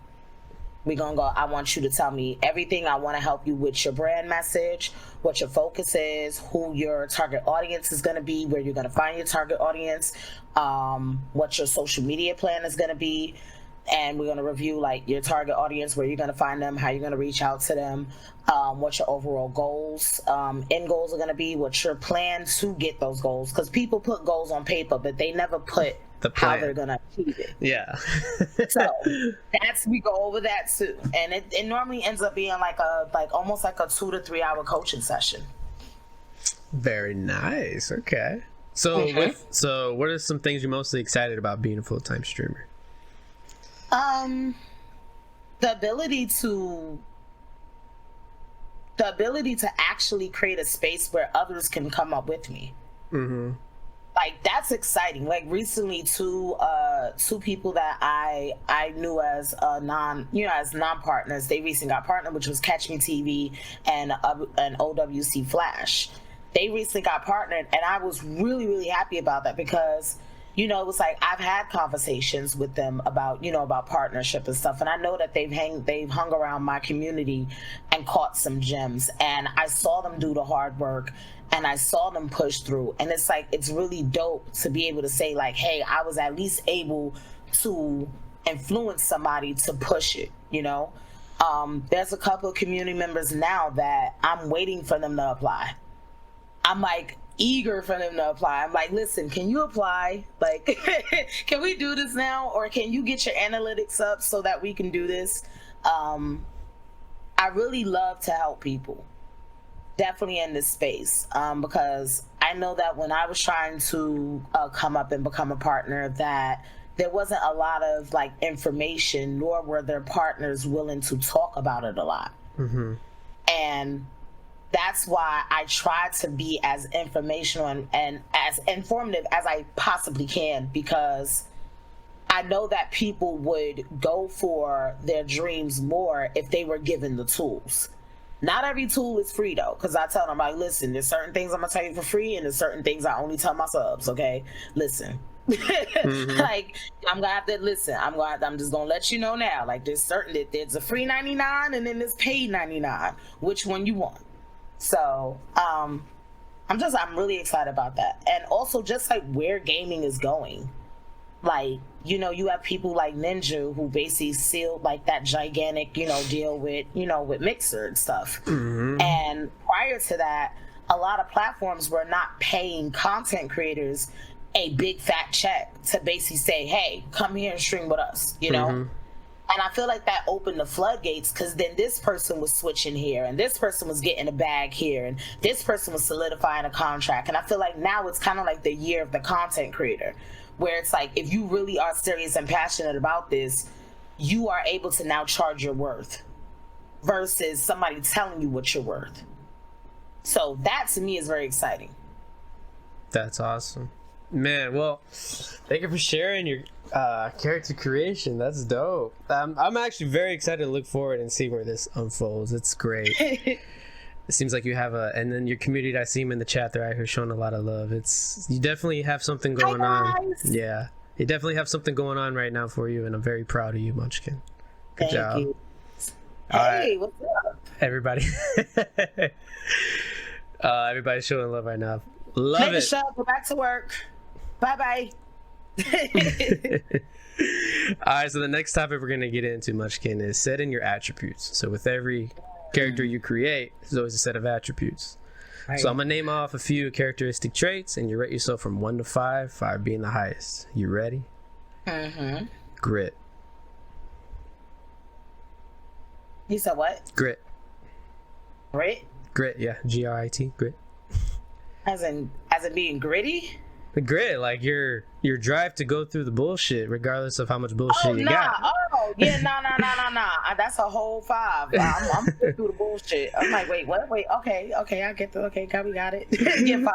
We're gonna go, I want you to tell me everything. I want to help you with your brand message, what your focus is, who your target audience is gonna be, where you're gonna find your target audience, what your social media plan is gonna be, and we're gonna review your target audience, where you're gonna find them, how you're gonna reach out to them, what your overall goals, end goals are gonna be, what your plan to get those goals, because people put goals on paper, but they never put how they're gonna achieve it. Yeah. So we go over that too, and it normally ends up being almost like a 2 to 3 hour coaching session. Very nice. Okay. So so what are some things you're mostly excited about being a full-time streamer? The ability to actually create a space where others can come up with me. That's exciting. Recently, two people that I knew as non-partners, they recently got partnered, which was Catch Me TV and OWC Flash. They recently got partnered, and I was really, really happy about that, because it was like I've had conversations with them about, about partnership and stuff. And I know that they've hung around my community and caught some gems. And I saw them do the hard work and I saw them push through. And it's like, it's really dope to be able to say like, hey, I was at least able to influence somebody to push it, There's a couple of community members now that I'm waiting for them to apply. I'm like eager for them to apply. I'm like, listen, can you apply? Like, can we do this now? Or can you get your analytics up so that we can do this? I really love to help people, definitely in this space, because I know that when I was trying to come up and become a partner, that there wasn't a lot of like information, nor were their partners willing to talk about it a lot. Mm-hmm. And that's why I try to be as informational and as informative as I possibly can, because I know that people would go for their dreams more if they were given the tools. Not every tool is free though, because I tell them like, listen, there's certain things I'm gonna tell you for free, and there's certain things I only tell my subs. Okay, listen. Mm-hmm. Like I'm gonna have to listen. I'm just gonna let you know now. Like there's a free 99 and then there's paid 99. Which one you want? So I'm really excited about that. And also just like where gaming is going. Like, you have people like Ninja who basically sealed like that gigantic, deal with, with Mixer and stuff. Mm-hmm. And prior to that, a lot of platforms were not paying content creators a big fat check to basically say, hey, come here and stream with us, Mm-hmm. And I feel like that opened the floodgates, because then this person was switching here and this person was getting a bag here and this person was solidifying a contract. And I feel like now it's kind of like the year of the content creator, where it's like, if you really are serious and passionate about this, you are able to now charge your worth versus somebody telling you what you're worth. So that to me is very exciting. That's awesome. Man, well, thank you for sharing your character creation. That's dope. I'm actually very excited to look forward and see where this unfolds. It's great. It seems like you have and then your community, I see them in the chat, they're out here showing a lot of love. You definitely have something going on. Yeah, you definitely have something going on right now for you, and I'm very proud of you, Munchkin. Good job. Thank you. Hey, what's up? Everybody. Everybody's showing love right now. Love Make it. a show, go back to work. Bye-bye. All right, so the next topic we're going to get into, Munchkin, is setting your attributes. So with every character you create, there's always a set of attributes. Right. So I'm going to name off a few characteristic traits, and you rate yourself from 1 to 5, 5 being the highest. You ready? Mm-hmm. Grit. You said what? Grit. Grit? Grit, yeah. Grit. Grit. As in being gritty? The grit, like your drive to go through the bullshit, regardless of how much bullshit you got. Oh, yeah, nah. That's a whole 5. I'm going through the bullshit. I'm like, wait, what? Wait, okay, I get the, okay, we got it. Yeah, 5, nah.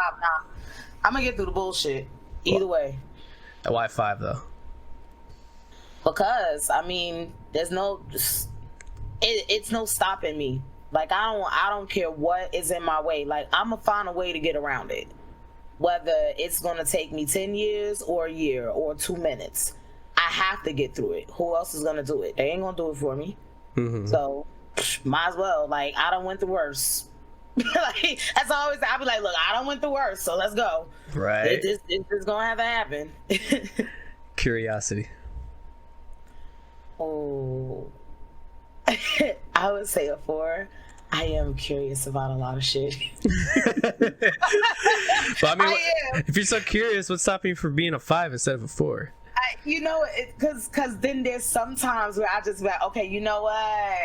I'm gonna get through the bullshit. Either way. Why 5, though? Because, I mean, there's it's no stopping me. Like, I don't care what is in my way. Like, I'm gonna find a way to get around it. Whether it's gonna take me 10 years or a year or 2 minutes, I have to get through it. Who else is gonna do it? They ain't gonna do it for me. Mm-hmm. So, might as well. Like, I done went the worst. Like, that's always, I'll be like, look, I done went the worst, so let's go. Right. It's gonna have to happen. Curiosity. Oh. I would say a 4. I am curious about a lot of shit. But I mean, if you're so curious, what's stopping you from being a 5 instead of a 4? Because then there's sometimes where I just be like, okay, you know what?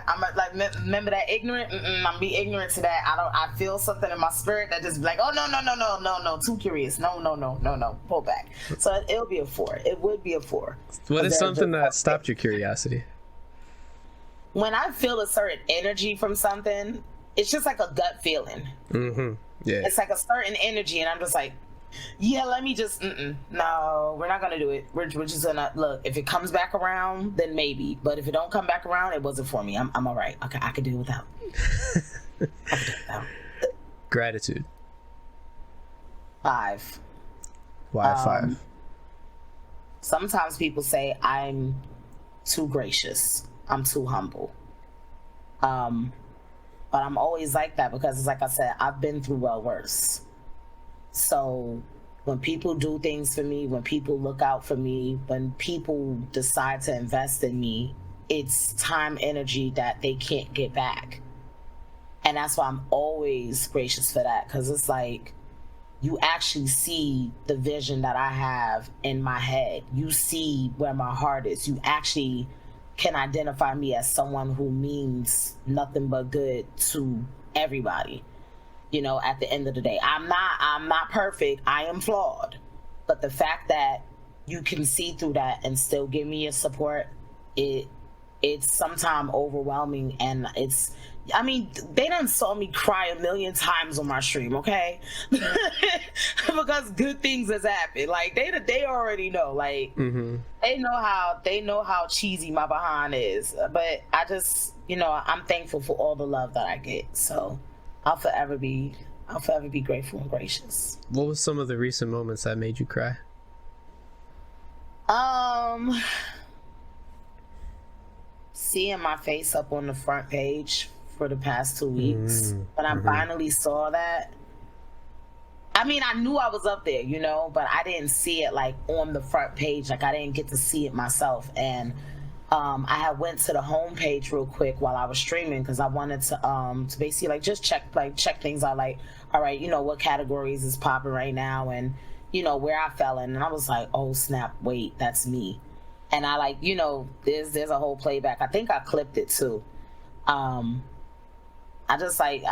I'm like, remember that ignorant? I'm be ignorant to that. I feel something in my spirit that just be like, oh no, too curious. No, pull back. So it'll be a 4. It would be a 4. What is something that stopped your curiosity? When I feel a certain energy from something, it's just like a gut feeling. Mm-hmm. Yeah. It's like a certain energy, and I'm just like, yeah, let me just, no, we're not gonna do it. We're just gonna, look, if it comes back around, then maybe. But if it don't come back around, it wasn't for me. I'm all right. Okay, I could do without. Gratitude. 5. Why 5? Sometimes people say I'm too gracious, I'm too humble. But I'm always like that because it's like I said, I've been through well worse. So when people do things for me, when people look out for me, when people decide to invest in me, it's time, energy that they can't get back. And that's why I'm always gracious for that, because it's like you actually see the vision that I have in my head. You see where my heart is. You actually can identify me as someone who means nothing but good to everybody. You know, at the end of the day, I'm not perfect. I am flawed. But the fact that you can see through that and still give me your support, it's sometimes overwhelming. And I mean, they done saw me cry a million times on my stream, okay? Because good things has happened. Like they already know. Like they know how cheesy my behind is. But I just, you know, I'm thankful for all the love that I get. So I'll forever be grateful and gracious. What was some of the recent moments that made you cry? Seeing my face up on the front page for the past 2 weeks. When I finally saw that, I mean, I knew I was up there, you know, but I didn't see it like on the front page. Like I didn't get to see it myself. And I had went to the homepage real quick while I was streaming because I wanted to basically like just check things out, like, all right, you know, what categories is popping right now and, you know, where I fell in. And I was like, oh snap, wait, that's me. And I like, you know, there's a whole playback. I think I clipped it too. I just like,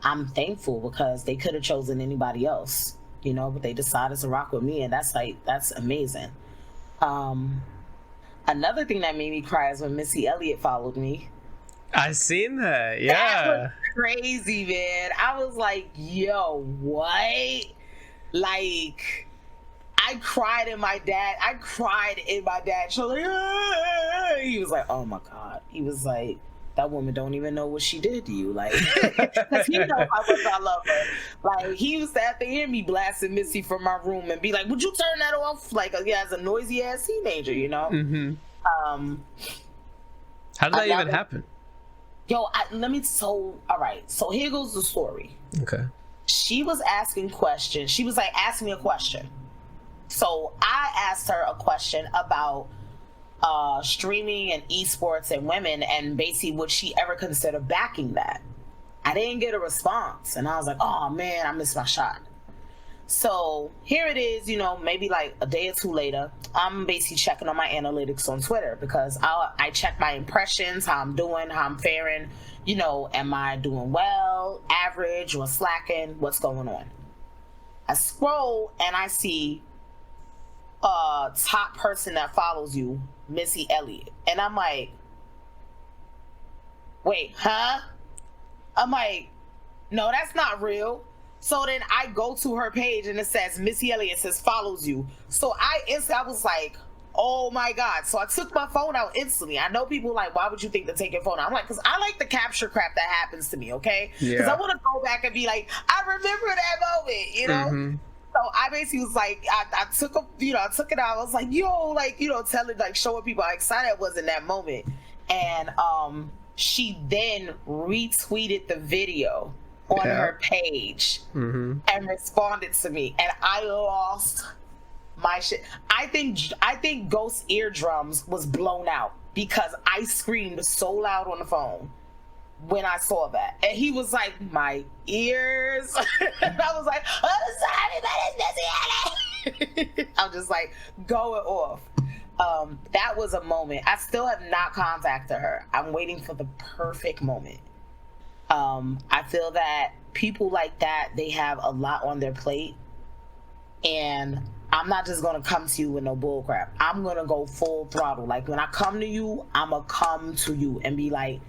I'm thankful because they could have chosen anybody else, you know, but they decided to rock with me. And that's amazing. Another thing that made me cry is when Missy Elliott followed me. I seen that, yeah. That was crazy, man. I was like, yo, what? Like, I cried in my dad show. Like, ah! He was like, oh my God. He was like, that woman don't even know what she did to you. Like, because he knows how much I love her. Like, he used to have to hear me blasting Missy from my room and be like, would you turn that off? Like, yeah, as a noisy ass teenager, you know? How did that even happen? Yo, all right. So here goes the story. Okay. She was asking questions. She was like, ask me a question. So I asked her a question about streaming and esports and women, and basically would she ever consider backing that? I didn't get a response, and I was like, oh man, I missed my shot. So here it is, you know, maybe like a day or two later, I'm basically checking on my analytics on Twitter because I check my impressions, how I'm doing, how I'm faring, you know, am I doing well, average, or slacking, what's going on? I scroll and I see top person that follows you, Missy Elliott. And I'm like, wait, huh? I'm like, no, that's not real. So then I go to her page and it says Missy Elliott says follows you. So I was like, oh my God. So I took my phone out instantly. I know people like, why would you think to take your phone out? I'm like, because I like the capture crap that happens to me, okay? Because I want to go back and be like, I remember that moment, you know? So I basically was like, I took it out. I was like, yo, like, you know, showing people how excited I was in that moment. And she then retweeted the video on her page and responded to me, and I lost my shit. I think Ghost's eardrums was blown out because I screamed so loud on the phone when I saw that, and he was like, my ears. And I was like, oh, sorry, but it's Missy. I'm just like going off. That was a moment. I still have not contacted her. I'm waiting for the perfect moment. I feel that people like that, they have a lot on their plate, and I'm not just gonna come to you with no bull crap. I'm gonna go full throttle. Like when I come to you, I'm gonna come to you and be like,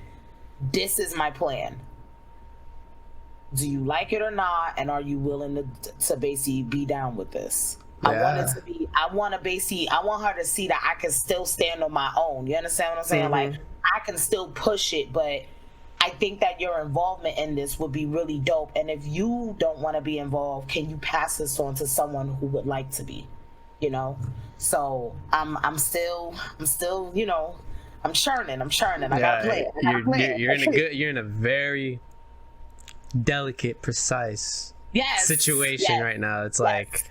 this is my plan. Do you like it or not? And are you willing to basically be down with this? Yeah. I want her to see that I can still stand on my own. You understand what I'm saying? Like I can still push it, but I think that your involvement in this would be really dope. And if you don't want to be involved, can you pass this on to someone who would like to be? you know. So I'm still, you know, I'm churning. I gotta play it. You're in a very delicate, precise situation right now. It's like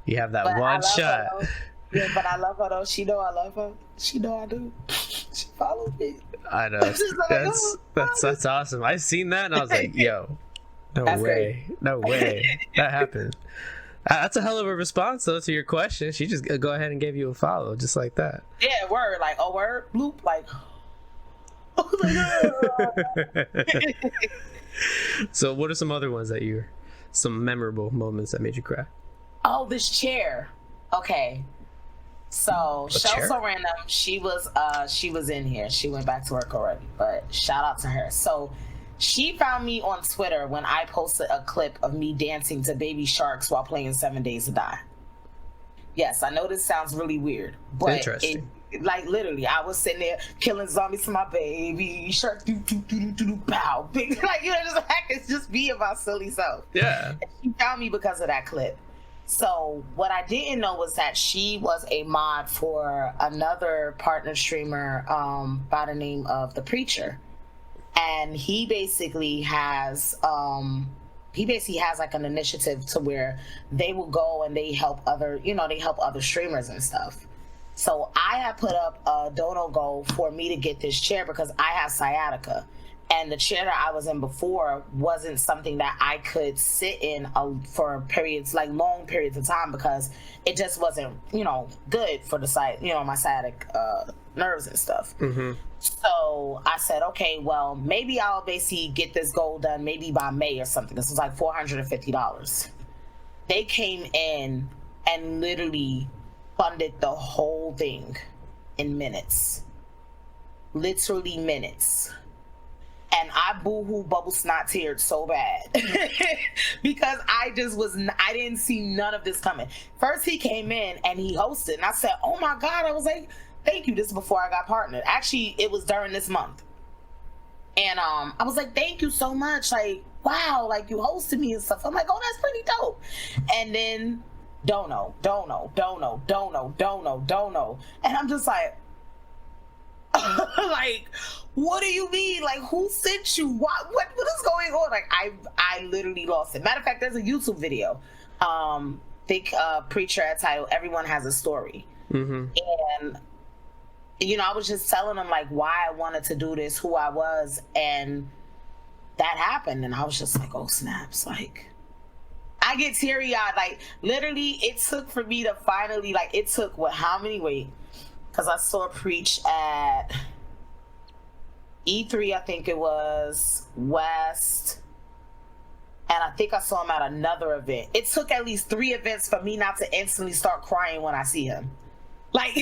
you have that but one shot. Yeah, but I love her though. She know I love her. She know I do. She follows me. I know. That's awesome. I seen that and I was like, yo, no way that happened. That's a hell of a response though to your question. She just go ahead and gave you a follow just like that. Yeah, word. Like, oh, word, bloop, like. So what are some other ones that some memorable moments that made you cry? Oh, this chair. Okay. So so random. She was in here. She went back to work already, but shout out to her. So she found me on Twitter when I posted a clip of me dancing to Baby Sharks while playing 7 Days to Die. Yes, I know this sounds really weird, but interesting. Like literally, I was sitting there killing zombies for my baby shark, pow, big, like, you know, just being my silly self. Yeah. And she found me because of that clip. So what I didn't know was that she was a mod for another partner streamer by the name of The Preacher. And he basically has like an initiative to where they will go and they help other streamers and stuff. So I had put up a dono goal for me to get this chair because I have sciatica. And the chair that I was in before wasn't something that I could sit in for periods, like long periods of time, because it just wasn't, you know, good for my sciatic nerves and stuff. Mm-hmm. So I said, okay, well, maybe I'll basically get this goal done maybe by May or something. This was like $450. They came in and literally funded the whole thing in minutes. Literally minutes. And I boo-hoo bubble snot teared so bad because I didn't see none of this coming. First he came in and he hosted and I said, oh my God, I was like, thank you. This is before I got partnered. Actually, it was during this month. And I was like, thank you so much. Like, wow, like you hosted me and stuff. I'm like, oh, that's pretty dope. And then dono. And I'm just like, like, what do you mean? Like, who sent you? What is going on? Like, I literally lost it. Matter of fact, there's a YouTube video. Preacher at title, Everyone Has a Story. Mm-hmm. And, you know, I was just telling them, like, why I wanted to do this, who I was, and that happened. And I was just like, oh, snaps. Like, I get teary-eyed. Like, literally, it took for me to finally, like, it took, because I saw Preach at E3, I think it was, West, and I think I saw him at another event. It took at least 3 events for me not to instantly start crying when I see him. Like,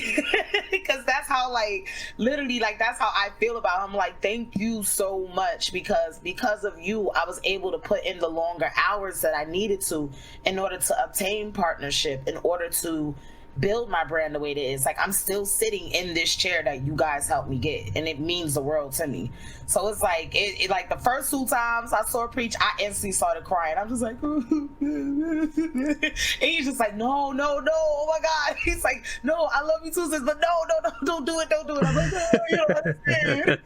because that's how, like, literally, like, that's how I feel about him. Like, thank you so much, because of you, I was able to put in the longer hours that I needed to in order to obtain partnership, in order to build my brand the way it is. Like, I'm still sitting in this chair that you guys helped me get, and it means the world to me. So it's like, it like the first 2 times I saw Preach, I instantly started crying. I'm just like, and he's just like, no, oh my God. He's like, no, I love you too, sis, but no, don't do it. I'm like, oh, you don't understand.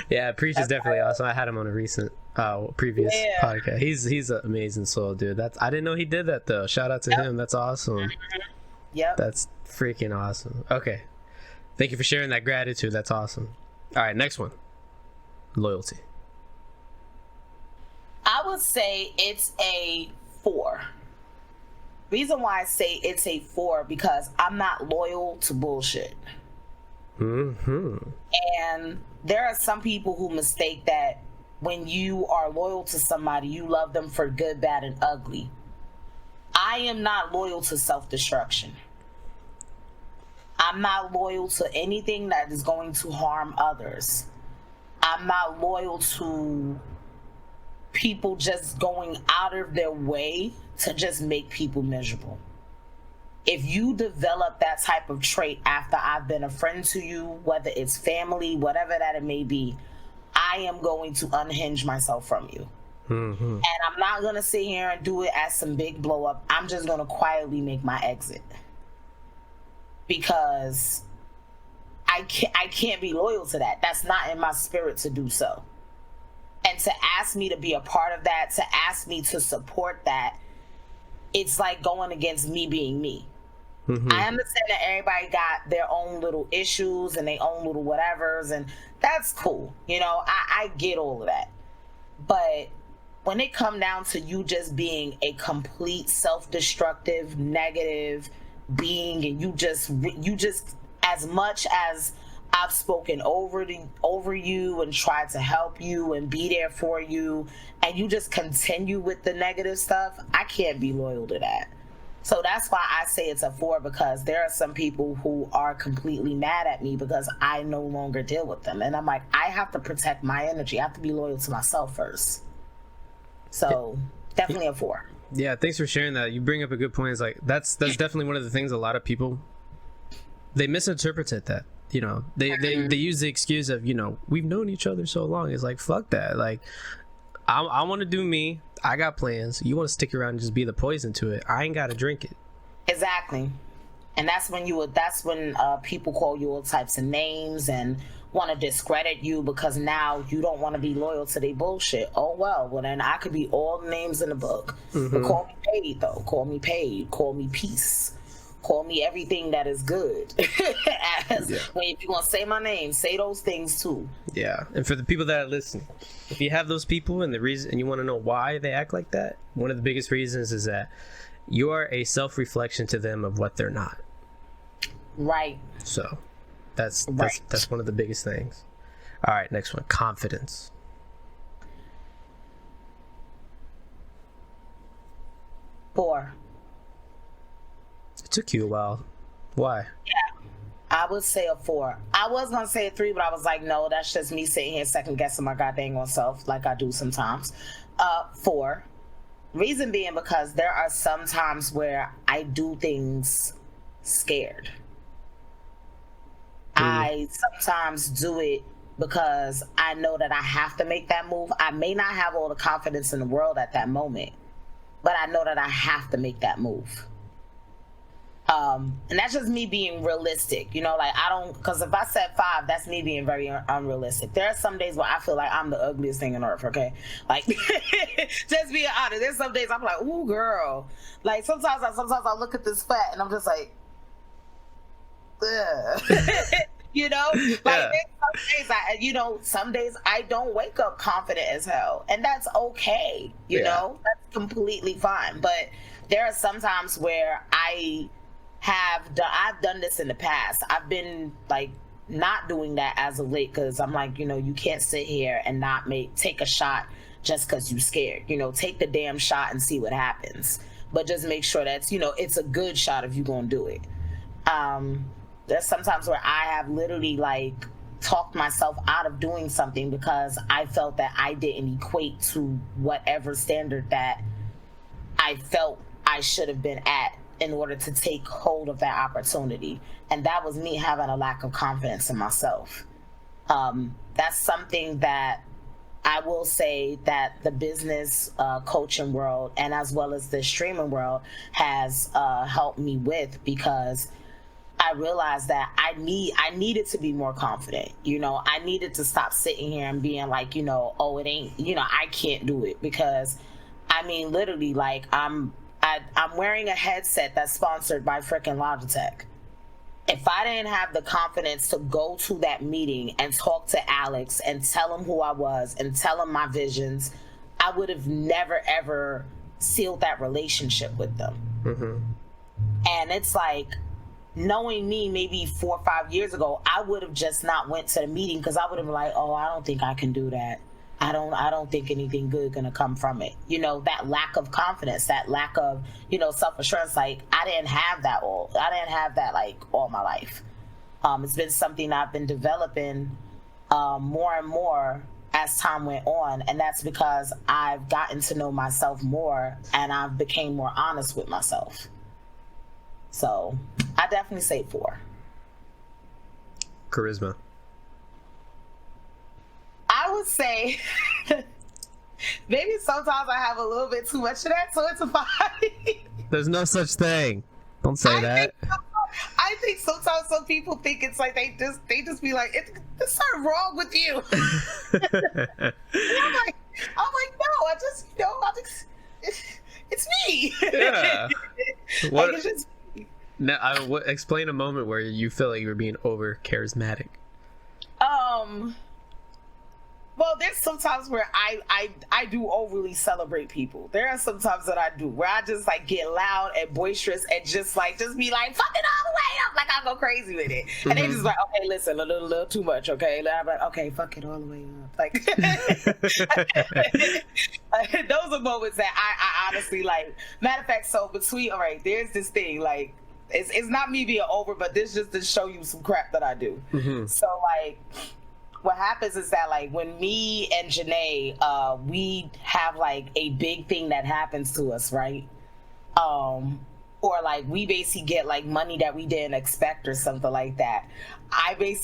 Yeah, Preach is definitely awesome. I had him on a recent previous podcast. He's an amazing soul, dude. I didn't know he did that though. Shout out to him. That's awesome. Yep. That's freaking awesome. Okay. Thank you for sharing that gratitude. That's awesome. All right, next one. Loyalty. I would say it's a 4. Reason why I say it's a 4 because I'm not loyal to bullshit. Mm-hmm. And there are some people who mistake that when you are loyal to somebody, you love them for good, bad, and ugly. I am not loyal to self-destruction. I'm not loyal to anything that is going to harm others. I'm not loyal to people just going out of their way to just make people miserable. If you develop that type of trait after I've been a friend to you, whether it's family, whatever that it may be, I am going to unhinge myself from you. Mm-hmm. And I'm not gonna sit here and do it as some big blow up. I'm just gonna quietly make my exit because I can't be loyal to that. That's not in my spirit to do so. And to ask me to be a part of that, to ask me to support that, it's like going against me being me. Mm-hmm. I understand that everybody got their own little issues and their own little whatevers, and that's cool. You know, I get all of that. But when it come down to you just being a complete self-destructive, negative being, and you just as much as I've spoken over you and tried to help you and be there for you, and you just continue with the negative stuff, I can't be loyal to that. So that's why I say it's a 4, because there are some people who are completely mad at me because I no longer deal with them. And I'm like, I have to protect my energy. I have to be loyal to myself first. So definitely a 4. Yeah, thanks for sharing that. You bring up a good point. It's like that's definitely one of the things a lot of people, they misinterpreted that. You know, they use the excuse of, you know, we've known each other so long. It's like, fuck that. Like, I want to do me. I got plans. You want to stick around and just be the poison to it. I ain't got to drink it. Exactly. And that's when people call you all types of names and want to discredit you because now you don't want to be loyal to their bullshit. Oh, well, then I could be all the names in the book. Mm-hmm. But call me paid, though. Call me paid. Call me peace. Call me everything that is good. If you're going to say my name, say those things too. Yeah. And for the people that are listening, if you have those people and you want to know why they act like that, one of the biggest reasons is that you are a self-reflection to them of what they're not. Right. So that's one of the biggest things. All right, next one, confidence. Four. It took you a while. Why? Yeah, I would say a 4. I was gonna say a 3, but I was like, no, that's just me sitting here second guessing my goddamn own self, like I do sometimes. 4. Reason being because there are some times where I do things scared. I sometimes do it because I know that I have to make that move. I may not have all the confidence in the world at that moment, but I know that I have to make that move. And that's just me being realistic, you know, like because if I said 5, that's me being very unrealistic. There are some days where I feel like I'm the ugliest thing on earth, okay? Like, just being honest, there's some days I'm like, ooh, girl. Like, sometimes I look at this fat and I'm just like, ugh. You know? Like, some days I don't wake up confident as hell. And that's okay, you know? That's completely fine. But there are some times where I've done this in the past. I've been like not doing that as of late because I'm like, you know, you can't sit here and not take a shot just because you're scared. You know, take the damn shot and see what happens. But just make sure that's, you know, it's a good shot if you're gonna do it. There's sometimes where I have literally like talked myself out of doing something because I felt that I didn't equate to whatever standard that I felt I should have been at in order to take hold of that opportunity. And that was me having a lack of confidence in myself. That's something that I will say that the business coaching world and as well as the streaming world has helped me with, because I realized that I needed to be more confident. You know, I needed to stop sitting here and being like, you know, oh, it ain't, you know, I can't do it. Because I mean, literally, like I'm wearing a headset that's sponsored by freaking Logitech. If I didn't have the confidence to go to that meeting and talk to Alex and tell him who I was and tell him my visions, I would have never, ever sealed that relationship with them. Mm-hmm. And it's like, knowing me maybe 4 or 5 years ago, I would have just not went to the meeting because I would have been like, oh, I don't think I can do that. I don't think anything good gonna come from it. You know, that lack of confidence, that lack of, you know, self-assurance. Like I didn't have that like all my life. It's been something I've been developing more and more as time went on, and that's because I've gotten to know myself more and I've became more honest with myself. So I definitely say 4. Charisma. I would say Maybe sometimes I have a little bit too much of that, so it's a fine. There's no such thing. Don't say that. I think sometimes some people think it's like they just be like, there's something wrong with you. And I'm like, no, I just, it's me. Yeah. What? Like, it's just Now, explain a moment where you feel like you were being over charismatic. Well, there's sometimes where I do overly celebrate people. There are some times that I do where I just like get loud and boisterous and just be like, fuck it all the way up. Like I go crazy with it. And they just like, okay, listen, a little too much, okay? And I'm like, okay, fuck it all the way up. Like those are moments that I honestly like. Matter of fact, so between, all right, there's this thing, like, it's not me being over, but this just to show you some crap that I do. Mm-hmm. So like, what happens is that like when me and Janae, we have like a big thing that happens to us, right? Or like we basically get like money that we didn't expect or something like that. We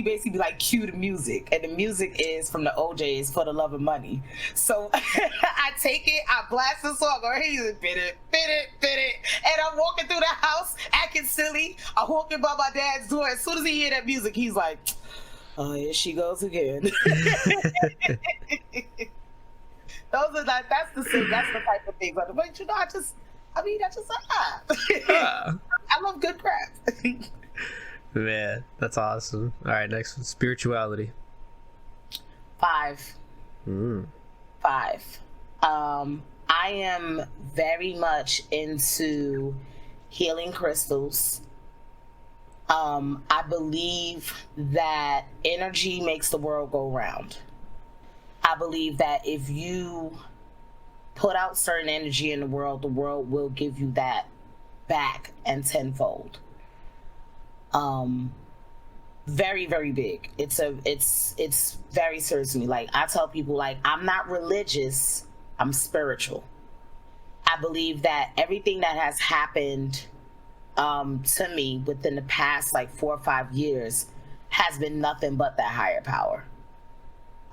basically be like, cue the music, and the music is from the OJs, For the Love of Money. So I take it, I blast the song, or he's bit it, and I'm walking through the house acting silly. I'm walking by my dad's door. As soon as he hear that music, he's like, oh, here she goes again. Those are like, that's the type of thing. But you know, I just I love good crap. Man, that's awesome. All right, next one, spirituality. 5. 5. I am very much into healing crystals. I believe that energy makes the world go round. I believe that if you put out certain energy in the world will give you that back and tenfold. Very, very big. It's very serious to me. Like I tell people, like, I'm not religious, I'm spiritual. I believe that everything that has happened to me within the past like 4 or 5 years has been nothing but that higher power.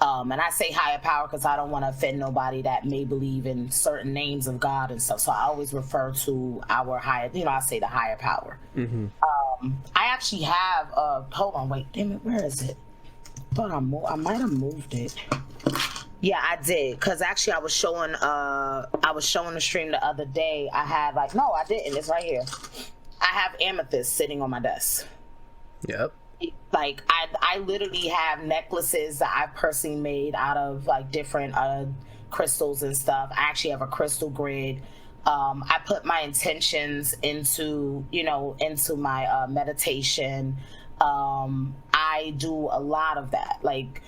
And I say higher power because I don't want to offend nobody that may believe in certain names of God and stuff. So I always refer to our higher, I say the higher power. Mm-hmm. I actually have, hold on, wait, damn it, where is it? I thought I might have moved it. Yeah, I did. Cause actually I was showing the stream the other day. I had like, no, I didn't. It's right here. I have amethyst sitting on my desk. Yep. Like I literally have necklaces that I personally made out of like different crystals and stuff. I actually have a crystal grid. I put my intentions into my meditation. I do a lot of that. Like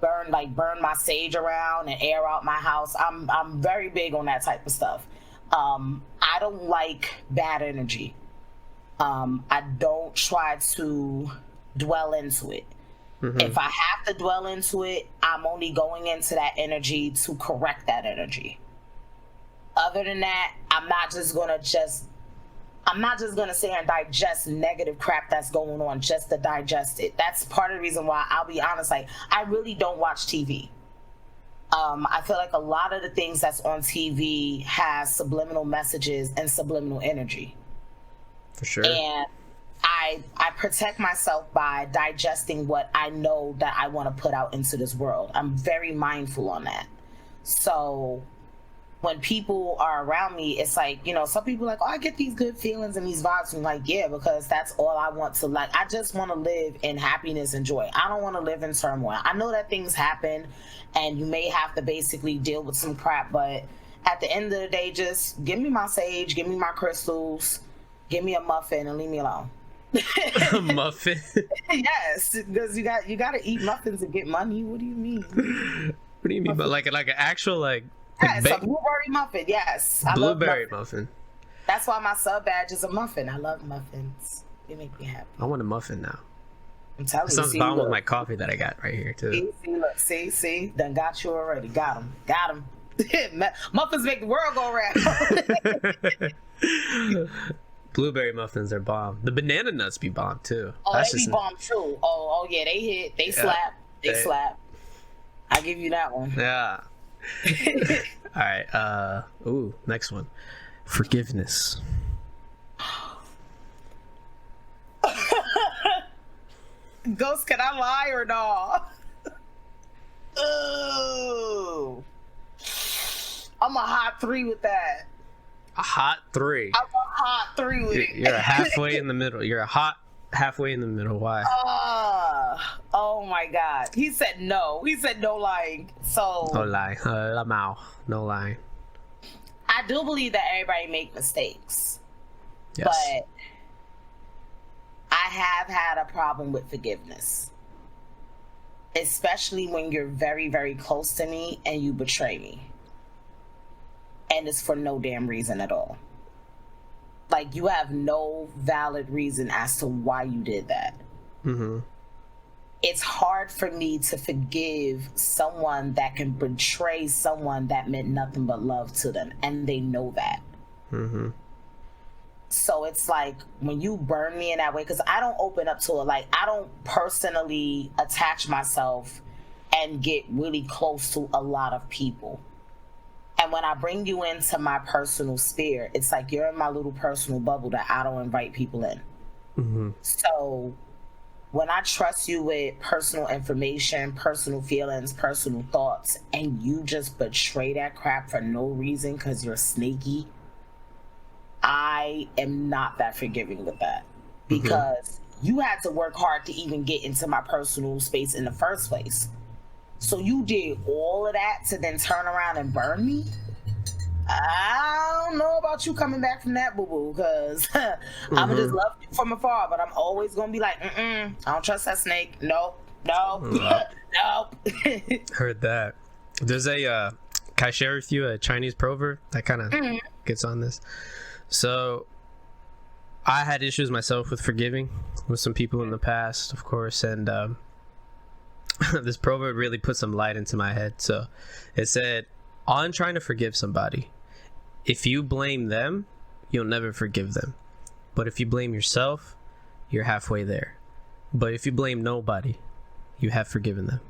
burn my sage around and air out my house. I'm very big on that type of stuff. I don't like bad energy. I don't try to dwell into it. Mm-hmm. If I have to dwell into it, I'm only going into that energy to correct that energy. Other than that, I'm not just gonna sit here and digest negative crap that's going on just to digest it. That's part of the reason why, I'll be honest, like I really don't watch TV. I feel like a lot of the things that's on TV has subliminal messages and subliminal energy. For sure. And I protect myself by digesting what I know that I want to put out into this world. I'm very mindful on that. So when people are around me, it's like, some people are like, oh, I get these good feelings and these vibes. I'm like, yeah, because that's all I want to, like, I just want to live in happiness and joy. I don't want to live in turmoil. I know that things happen and you may have to basically deal with some crap, but at the end of the day, just give me my sage, give me my crystals, give me a muffin and leave me alone. A muffin? Yes, because you got to eat muffins to get money. What do you mean? What do you mean? But like an actual like yes, a blueberry muffin. Yes, blueberry muffin. That's why my sub badge is a muffin. I love muffins. They make me happy. I want a muffin now. I'm telling you. Sounds bomb with my coffee that I got right here too. See, done got you already. Got him. Muffins make the world go round. Blueberry muffins are bomb. The banana nuts be bomb too. Oh, they be bomb too. Oh yeah, they hit. They slap. They slap. I give you that one. Yeah. All right. Next one. Forgiveness. Ghost, can I lie or no? Ooh. I'm a hot 3 with that. A hot 3. I'm a hot 3 with it. You're halfway in the middle. You're a hot halfway in the middle. Why? Oh my God. He said no. He said no lying. So No lie. No lying. I do believe that everybody make mistakes. Yes. But I have had a problem with forgiveness. Especially when you're very, very close to me and you betray me. And it's for no damn reason at all. Like, you have no valid reason as to why you did that. Mm-hmm. It's hard for me to forgive someone that can betray someone that meant nothing but love to them, and they know that. Mm-hmm. So it's like, when you burn me in that way, because I don't open up to it. Like, I don't personally attach myself and get really close to a lot of people. And when I bring you into my personal sphere, it's like you're in my little personal bubble that I don't invite people in. Mm-hmm. So when I trust you with personal information, personal feelings, personal thoughts, and you just betray that crap for no reason because you're sneaky, I am not that forgiving with that. Because you had to work hard to even get into my personal space in the first place. So you did all of that to then turn around and burn me? I don't know about you coming back from that, boo-boo, because I'm going to just love you from afar, but I'm always going to be like, I don't trust that snake. Nope. Nope. Heard that. There's a, can I share with you a Chinese proverb that kind of gets on this? So, I had issues myself with forgiving with some people in the past, of course, and this proverb really put some light into my head. So it said, on trying to forgive somebody, if you blame them, you'll never forgive them. But if you blame yourself, you're halfway there. But if you blame nobody, you have forgiven them.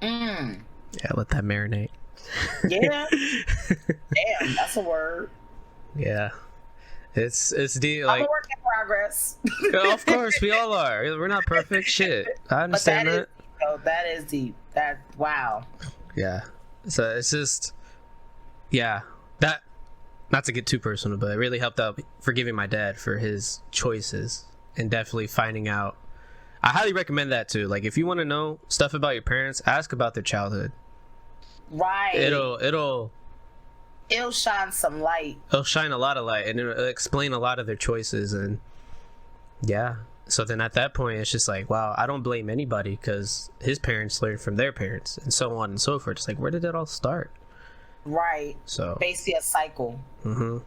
Yeah, let that marinate. Yeah. Damn, that's a word. Yeah. It's deep. Like, I'm a work in progress. Of course, we all are. We're not perfect. Shit, I understand that. That is deep. That, wow. Yeah. So it's just, yeah. That, not to get too personal, but it really helped out forgiving my dad for his choices and definitely finding out. I highly recommend that too. Like, if you want to know stuff about your parents, ask about their childhood. Right. It'll shine some light. It'll shine a lot of light, and it'll explain a lot of their choices. And yeah, so then at that point, it's just like, wow, I don't blame anybody because his parents learned from their parents, and so on and so forth. It's like, where did it all start? Right. So basically a cycle. All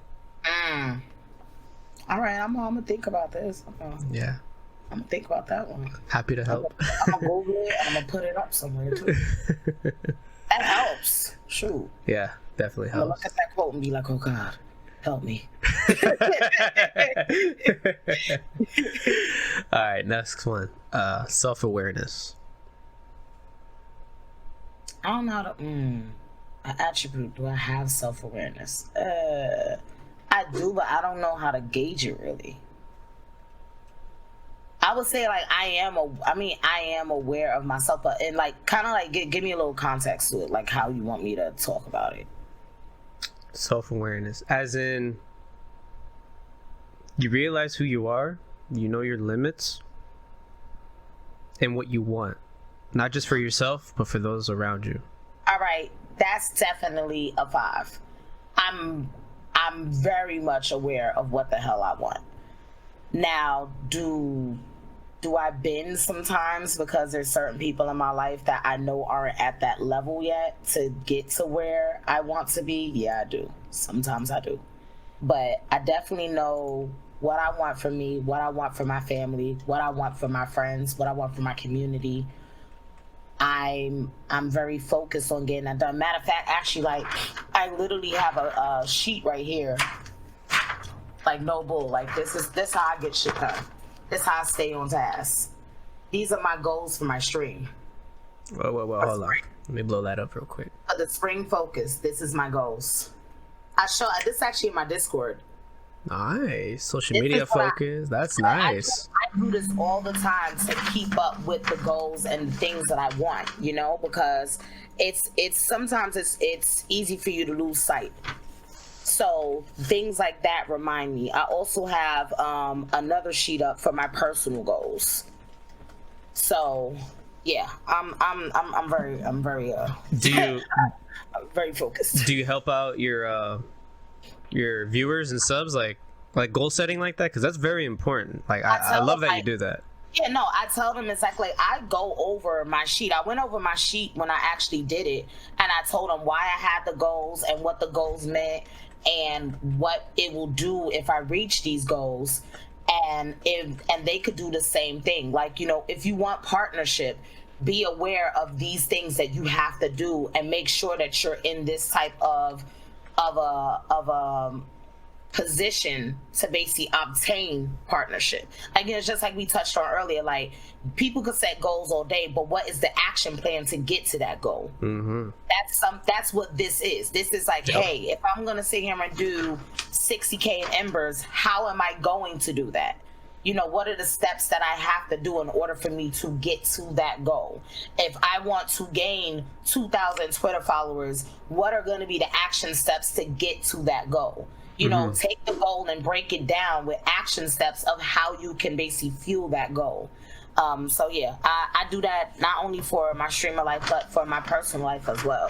right, I'm gonna think about this. Yeah, I'm gonna think about that one. happy to help. I'm gonna Google it and I'm gonna put it up somewhere too. That helps. Shoot. Yeah, definitely I'm gonna helps. look at that quote and be like, oh God, help me. All right, next one. Self-awareness. I don't know how to. An attribute. Do I have self-awareness? I do, but I don't know how to gauge it really. I would say like I am aware of myself, but and like kind of like give me a little context to it, like how you want me to talk about it. Self-awareness, as in you realize who you are, you know your limits, and what you want, not just for yourself, but for those around you. All right, that's definitely a 5. I'm very much aware of what the hell I want. Now, do I bend sometimes because there's certain people in my life that I know aren't at that level yet to get to where I want to be? Yeah, I do. Sometimes I do. But I definitely know what I want for me, what I want for my family, what I want for my friends, what I want for my community. I'm very focused on getting that done. Matter of fact, actually, like, I literally have a sheet right here. Like, no bull. Like, this how I get shit done. This how I stay on task. these are my goals for my stream. Whoa, hold on. Let me blow that up real quick. The spring focus. This is my goals. I show this actually in my Discord. Nice. Social media focus. That's nice. I do this all the time to keep up with the goals and things that I want, you know, because it's sometimes it's easy for you to lose sight. So things like that remind me. I also have another sheet up for my personal goals. So yeah, I'm very do you I'm very focused. Do you help out your viewers and subs like goal setting like that? Because that's very important. Like I love that you do that. Yeah, no, I tell them exactly. I go over my sheet. I went over my sheet when I actually did it, and I told them why I had the goals and what the goals meant and what it will do if I reach these goals. And they could do the same thing. Like, you know, if you want partnership, be aware of these things that you have to do and make sure that you're in this type of a position to basically obtain partnership. Again, it's just like we touched on earlier, like people could set goals all day, but what is the action plan to get to that goal? Mm-hmm. That's what this is. This is like, yep. Hey, if I'm gonna sit here and do 60K in embers, how am I going to do that? You know, what are the steps that I have to do in order for me to get to that goal? If I want to gain 2,000 Twitter followers, what are going to be the action steps to get to that goal? You know, take the goal and break it down with action steps of how you can basically fuel that goal. So yeah, I do that not only for my streamer life, but for my personal life as well.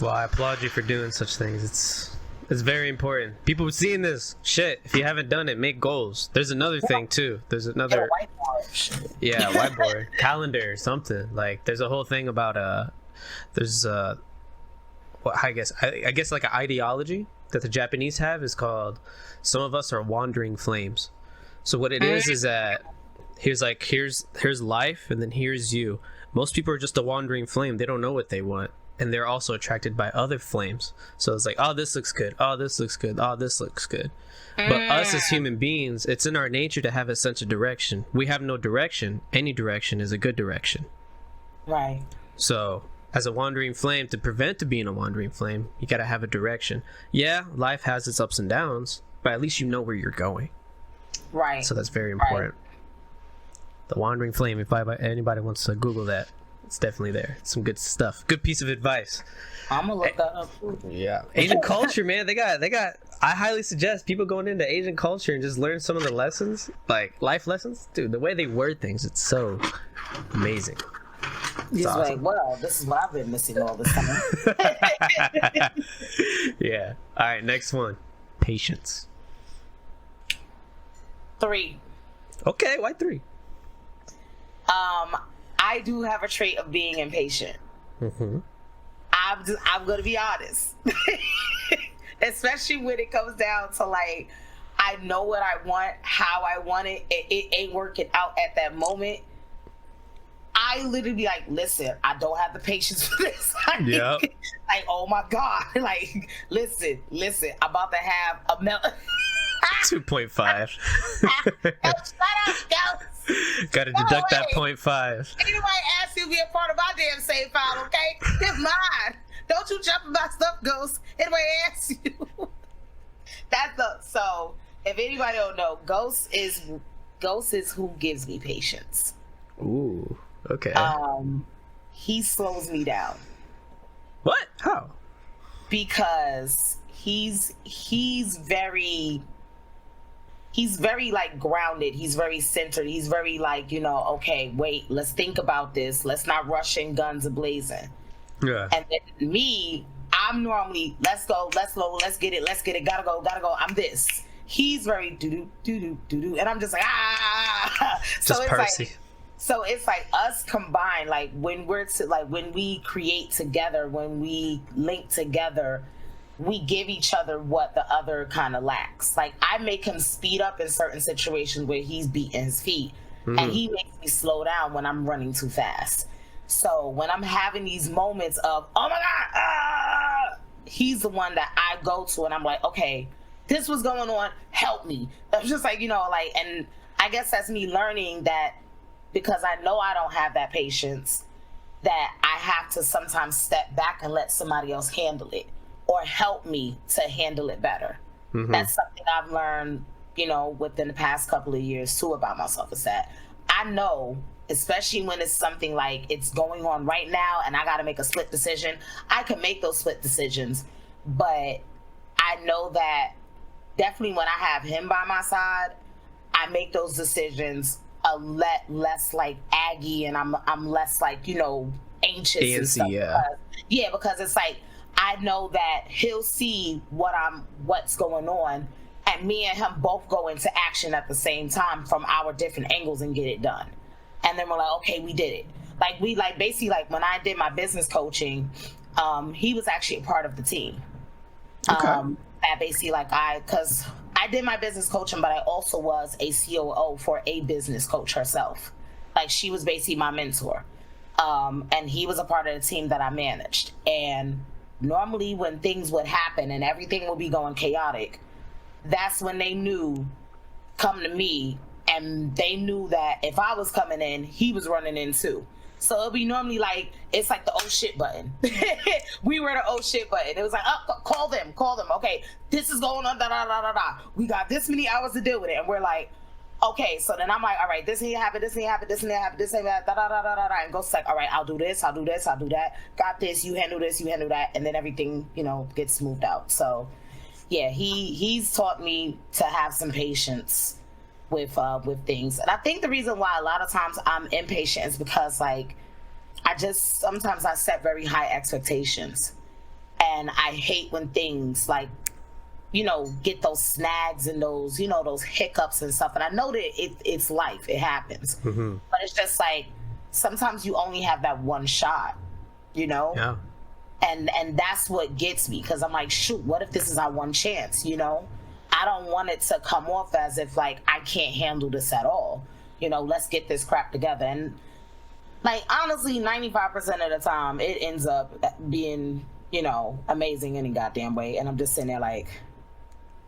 Well, I applaud you for doing such things. It's very important. People seeing this shit. If you haven't done it, make goals. There's another thing too. There's another whiteboard. Yeah, whiteboard, calendar, something. Like there's a whole thing about there's well, I guess like an ideology that the Japanese have is called some of us are wandering flames. So what it is that here's life and then here's you. Most people are just a wandering flame. They don't know what they want. And they're also attracted by other flames. So it's like, oh, this looks good. Oh, this looks good. Oh, this looks good. But us as human beings, it's in our nature to have a sense of direction. We have no direction. Any direction is a good direction. Right. So as a wandering flame, to prevent to being a wandering flame, you got to have a direction. Yeah, life has its ups and downs, but at least you know where you're going. Right. So that's very important. Right. The wandering flame, if anybody wants to Google that, it's definitely there. Some good stuff. Good piece of advice. I'm gonna look that up. Yeah. Asian culture, man. They got I highly suggest people going into Asian culture and just learn some of the lessons, like life lessons. Dude, the way they word things, it's so amazing. It's awesome. Like, well, this is what I've been missing all this time. Yeah. All right, next one. Patience. 3. Okay, why 3? I do have a trait of being impatient. I'm gonna be honest. Especially when it comes down to like, I know what I want, how I want it. It ain't working out at that moment. I literally be like, listen, I don't have the patience for this. Yep. Like, oh my God. Like, listen, I'm about to have a melt. 2.5. Shut up, Ghost. Gotta deduct that 0.5. Anybody ask you to be a part of my damn save file, okay? It's mine. Don't you jump in my stuff, Ghost. Anybody ask you. So if anybody don't know, Ghost is who gives me patience. Ooh, okay. He slows me down. What? How? Because he's very like grounded. He's very centered. He's very like, you know, okay, wait, let's think about this. Let's not rush in guns a-blazing. Yeah. And then me, I'm normally, let's go, let's get it, gotta go. I'm this. He's very do-do, and I'm just like, ah. Just Percy. So it's like us combined, like when we create together, when we link together, we give each other what the other kind of lacks. Like I make him speed up in certain situations where he's beating his feet, and he makes me slow down when I'm running too fast. So when I'm having these moments of, oh my God, he's the one that I go to, and I'm like, okay, this was going on, help me. I'm just like, you know, like, and I guess that's me learning that because I know I don't have that patience, that I have to sometimes step back and let somebody else handle it or help me to handle it better. That's something I've learned, within the past couple of years too about myself, is that I know, especially when it's something like it's going on right now and I got to make a split decision, I can make those split decisions. But I know that definitely when I have him by my side, I make those decisions a less like aggy, and I'm less like, anxious and stuff. Because it's like, I know that he'll see what's going on, and me and him both go into action at the same time from our different angles and get it done. And then we're like, okay, we did it. Like, we basically, when I did my business coaching, he was actually a part of the team. Okay. That basically, because I did my business coaching, but I also was a COO for a business coach herself. Like, she was basically my mentor. And he was a part of the team that I managed. And normally when things would happen and everything would be going chaotic, that's when they knew, come to me, and they knew that if I was coming in, he was running in too. So it'll be normally it's like the oh shit button. We were the oh shit button. It was like, oh, call them. Okay, this is going on, da da da da da. We got this many hours to deal with it. And we're like, okay, so then I'm like, all right, this need to happen, this need to happen, this need to happen, this need to happen, da da da da da da. And Ghost's like, all right, I'll do this, I'll do that. Got this, you handle this, you handle that. And then everything, gets smoothed out. So yeah, he's taught me to have some patience with things. And I think the reason why a lot of times I'm impatient is because sometimes I set very high expectations, and I hate when things get those snags and those those hiccups and stuff. And I know that it's life, it happens. But it's just sometimes you only have that one shot, Yeah. And that's what gets me, because I'm like, shoot, what if this is our one chance? I don't want it to come off as if I can't handle this at all. Let's get this crap together. And honestly, 95% of the time it ends up being, amazing any goddamn way. And I'm just sitting there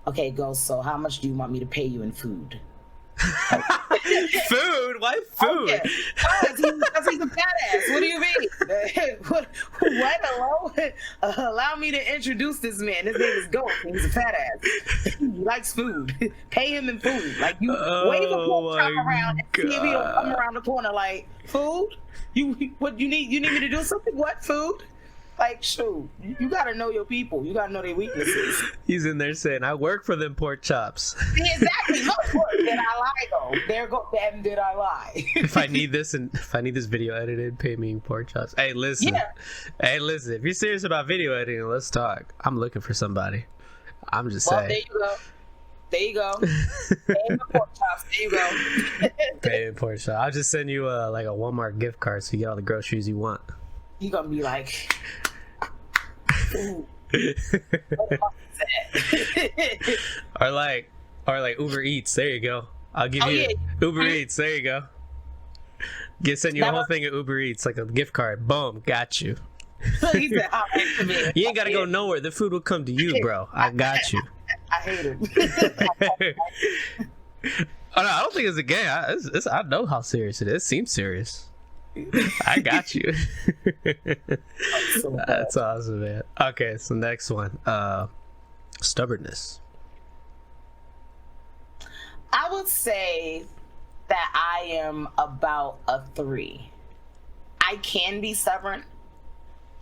okay, Ghost, so how much do you want me to pay you in food? Food? Why food? Okay. Because he's a fat ass. What do you mean? What? Hello? Allow me to introduce this man. His name is Ghost. He's a fat ass. He likes food. Pay him in food. You wave a pork chop around and see if he'll come around the corner food? What you need? You need me to do something? What? Food? Shoot, you gotta know your people. You gotta know their weaknesses. He's in there saying, I work for them pork chops. Exactly. Look, did I lie though? Did I lie? if I need this video edited, pay me pork chops. Hey, listen. Yeah. Hey, listen. If you're serious about video editing, let's talk. I'm looking for somebody. I'm just saying. There you go. Pay me pork chops. There you go. Pay me pork chops. I'll just send you a Walmart gift card so you get all the groceries you want. You're gonna be like, ooh. or like Uber Eats. There you go. I'll give you Uber Eats. There you go. Send you a whole thing of Uber Eats, like a gift card. Boom, got you. You ain't gotta go nowhere. The food will come to you, bro. I got you. I hate it. Oh no, I don't think it's a game. I know how serious it is. It seems serious. I got you. That's awesome, man. Okay, so next one, stubbornness. I would say that I am about a 3. I can be stubborn,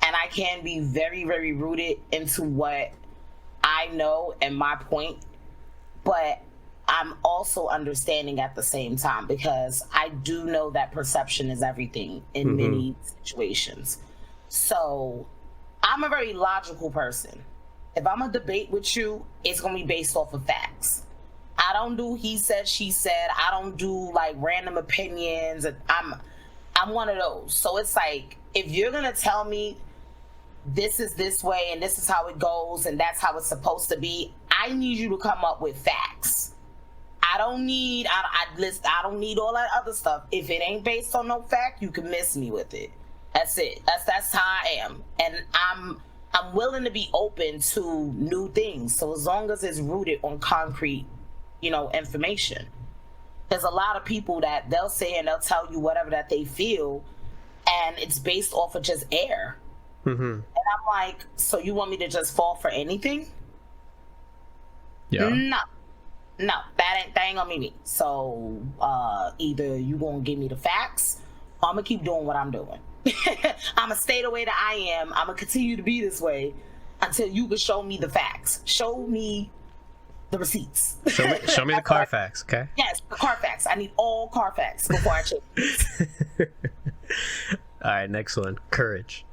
and I can be very, very rooted into what I know and my point, but I'm also understanding at the same time, because I do know that perception is everything in many situations. So I'm a very logical person. If I'm a debate with you, it's going to be based off of facts. I don't do he said, she said. I don't do random opinions. I'm one of those. So it's if you're going to tell me this is this way and this is how it goes and that's how it's supposed to be, I need you to come up with facts. I don't need all that other stuff. If it ain't based on no fact, you can miss me with it. That's it. That's how I am. And I'm willing to be open to new things. So as long as it's rooted on concrete, information. There's a lot of people that they'll sit here and they'll tell you whatever that they feel, and it's based off of just air. And I'm like, so you want me to just fall for anything? Yeah. No, that ain't gonna be me. So either you gonna give me the facts, or I'm gonna keep doing what I'm doing. I'm gonna stay the way that I am. I'm gonna continue to be this way until you can show me the facts. Show me the receipts. Show me the Carfax, okay? Yes, the Carfax. I need all Carfax before I change. All right, next one. Courage.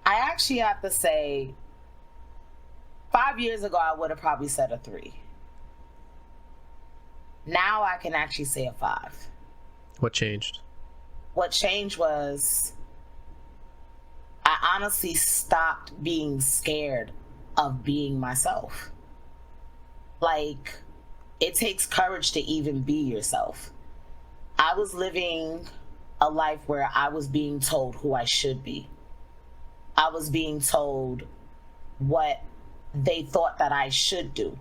I actually have to say, 5 years ago, I would have probably said a 3. Now I can actually say a 5. What changed? What changed was I honestly stopped being scared of being myself. Like, it takes courage to even be yourself. I was living a life where I was being told who I should be. I was being told what they thought that I should do,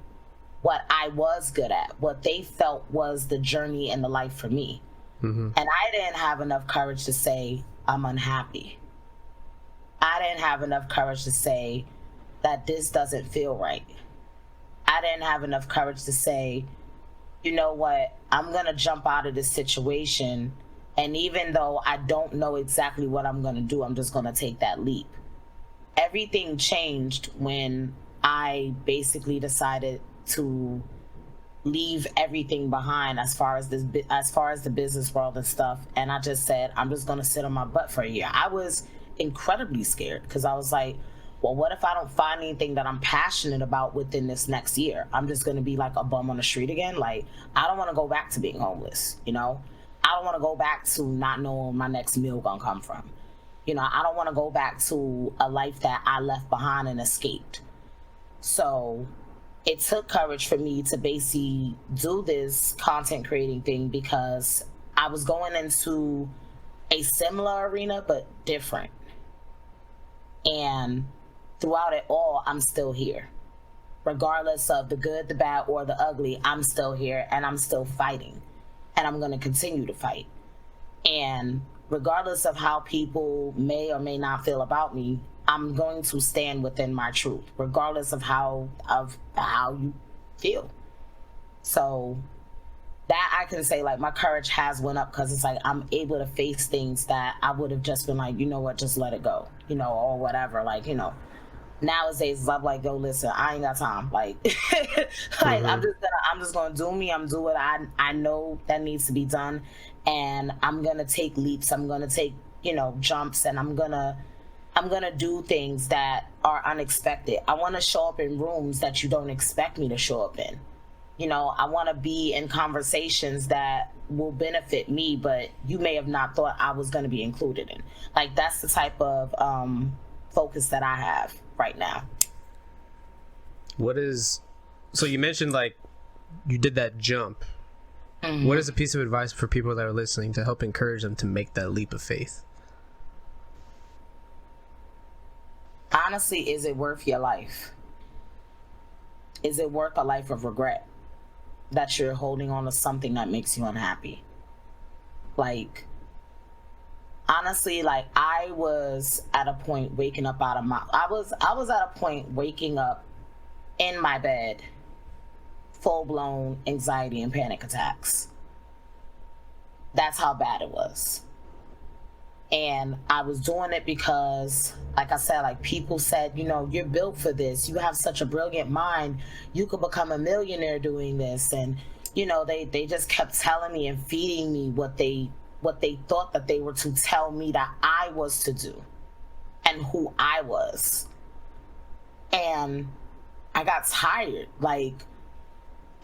what I was good at, what they felt was the journey and the life for me. And I didn't have enough courage to say, I'm unhappy. I didn't have enough courage to say that this doesn't feel right. I didn't have enough courage to say, you know what, I'm gonna jump out of this situation, and even though I don't know exactly what I'm gonna do, I'm just gonna take that leap. Everything changed when I basically decided to leave everything behind as far as the business world and stuff, and I just said, I'm just gonna sit on my butt for a year. I was incredibly scared because I was like, well, what if I don't find anything that I'm passionate about within this next year? I'm just gonna be like a bum on the street again. Like, I don't want to go back to being homeless, you know? I don't want to go back to not knowing where my next meal gonna come from. You know, I don't want to go back to a life that I left behind and escaped. So it took courage for me to basically do this content creating thing because I was going into a similar arena, but different. And throughout it all, I'm still here. Regardless of the good, the bad, or the ugly, I'm still here and I'm still fighting. And I'm going to continue to fight. And regardless of how people may or may not feel about me, I'm going to stand within my truth, regardless of how you feel. So that I can say, like, my courage has went up because it's like I'm able to face things that I would have just been like, you know what, just let it go, you know, or whatever. Like, you know, nowadays I'm like, yo, listen, I ain't got time. Like, like I'm just gonna do me. I'm do what I know that needs to be done, and I'm gonna take leaps. I'm gonna take, you know, jumps, and I'm gonna do things that are unexpected. I want to show up in rooms that you don't expect me to show up in. You know, I want to be in conversations that will benefit me, but you may have not thought I was going to be included in. Like, that's the type of focus that I have right now. So you mentioned, like, you did that jump. What is a piece of advice for people that are listening to help encourage them to make that leap of faith? Honestly, is it worth your life? Is it worth a life of regret that you're holding on to something that makes you unhappy? Like, honestly, like, I was at a point waking up out of my I was at a point waking up in my bed, full-blown anxiety and panic attacks. That's how bad it was. And I was doing it because, like I said, like, people said, you know, you're built for this. You have such a brilliant mind. You could become a millionaire doing this. And, you know, they just kept telling me and feeding me what they thought that they were to tell me that I was to do and who I was. And I got tired. Like,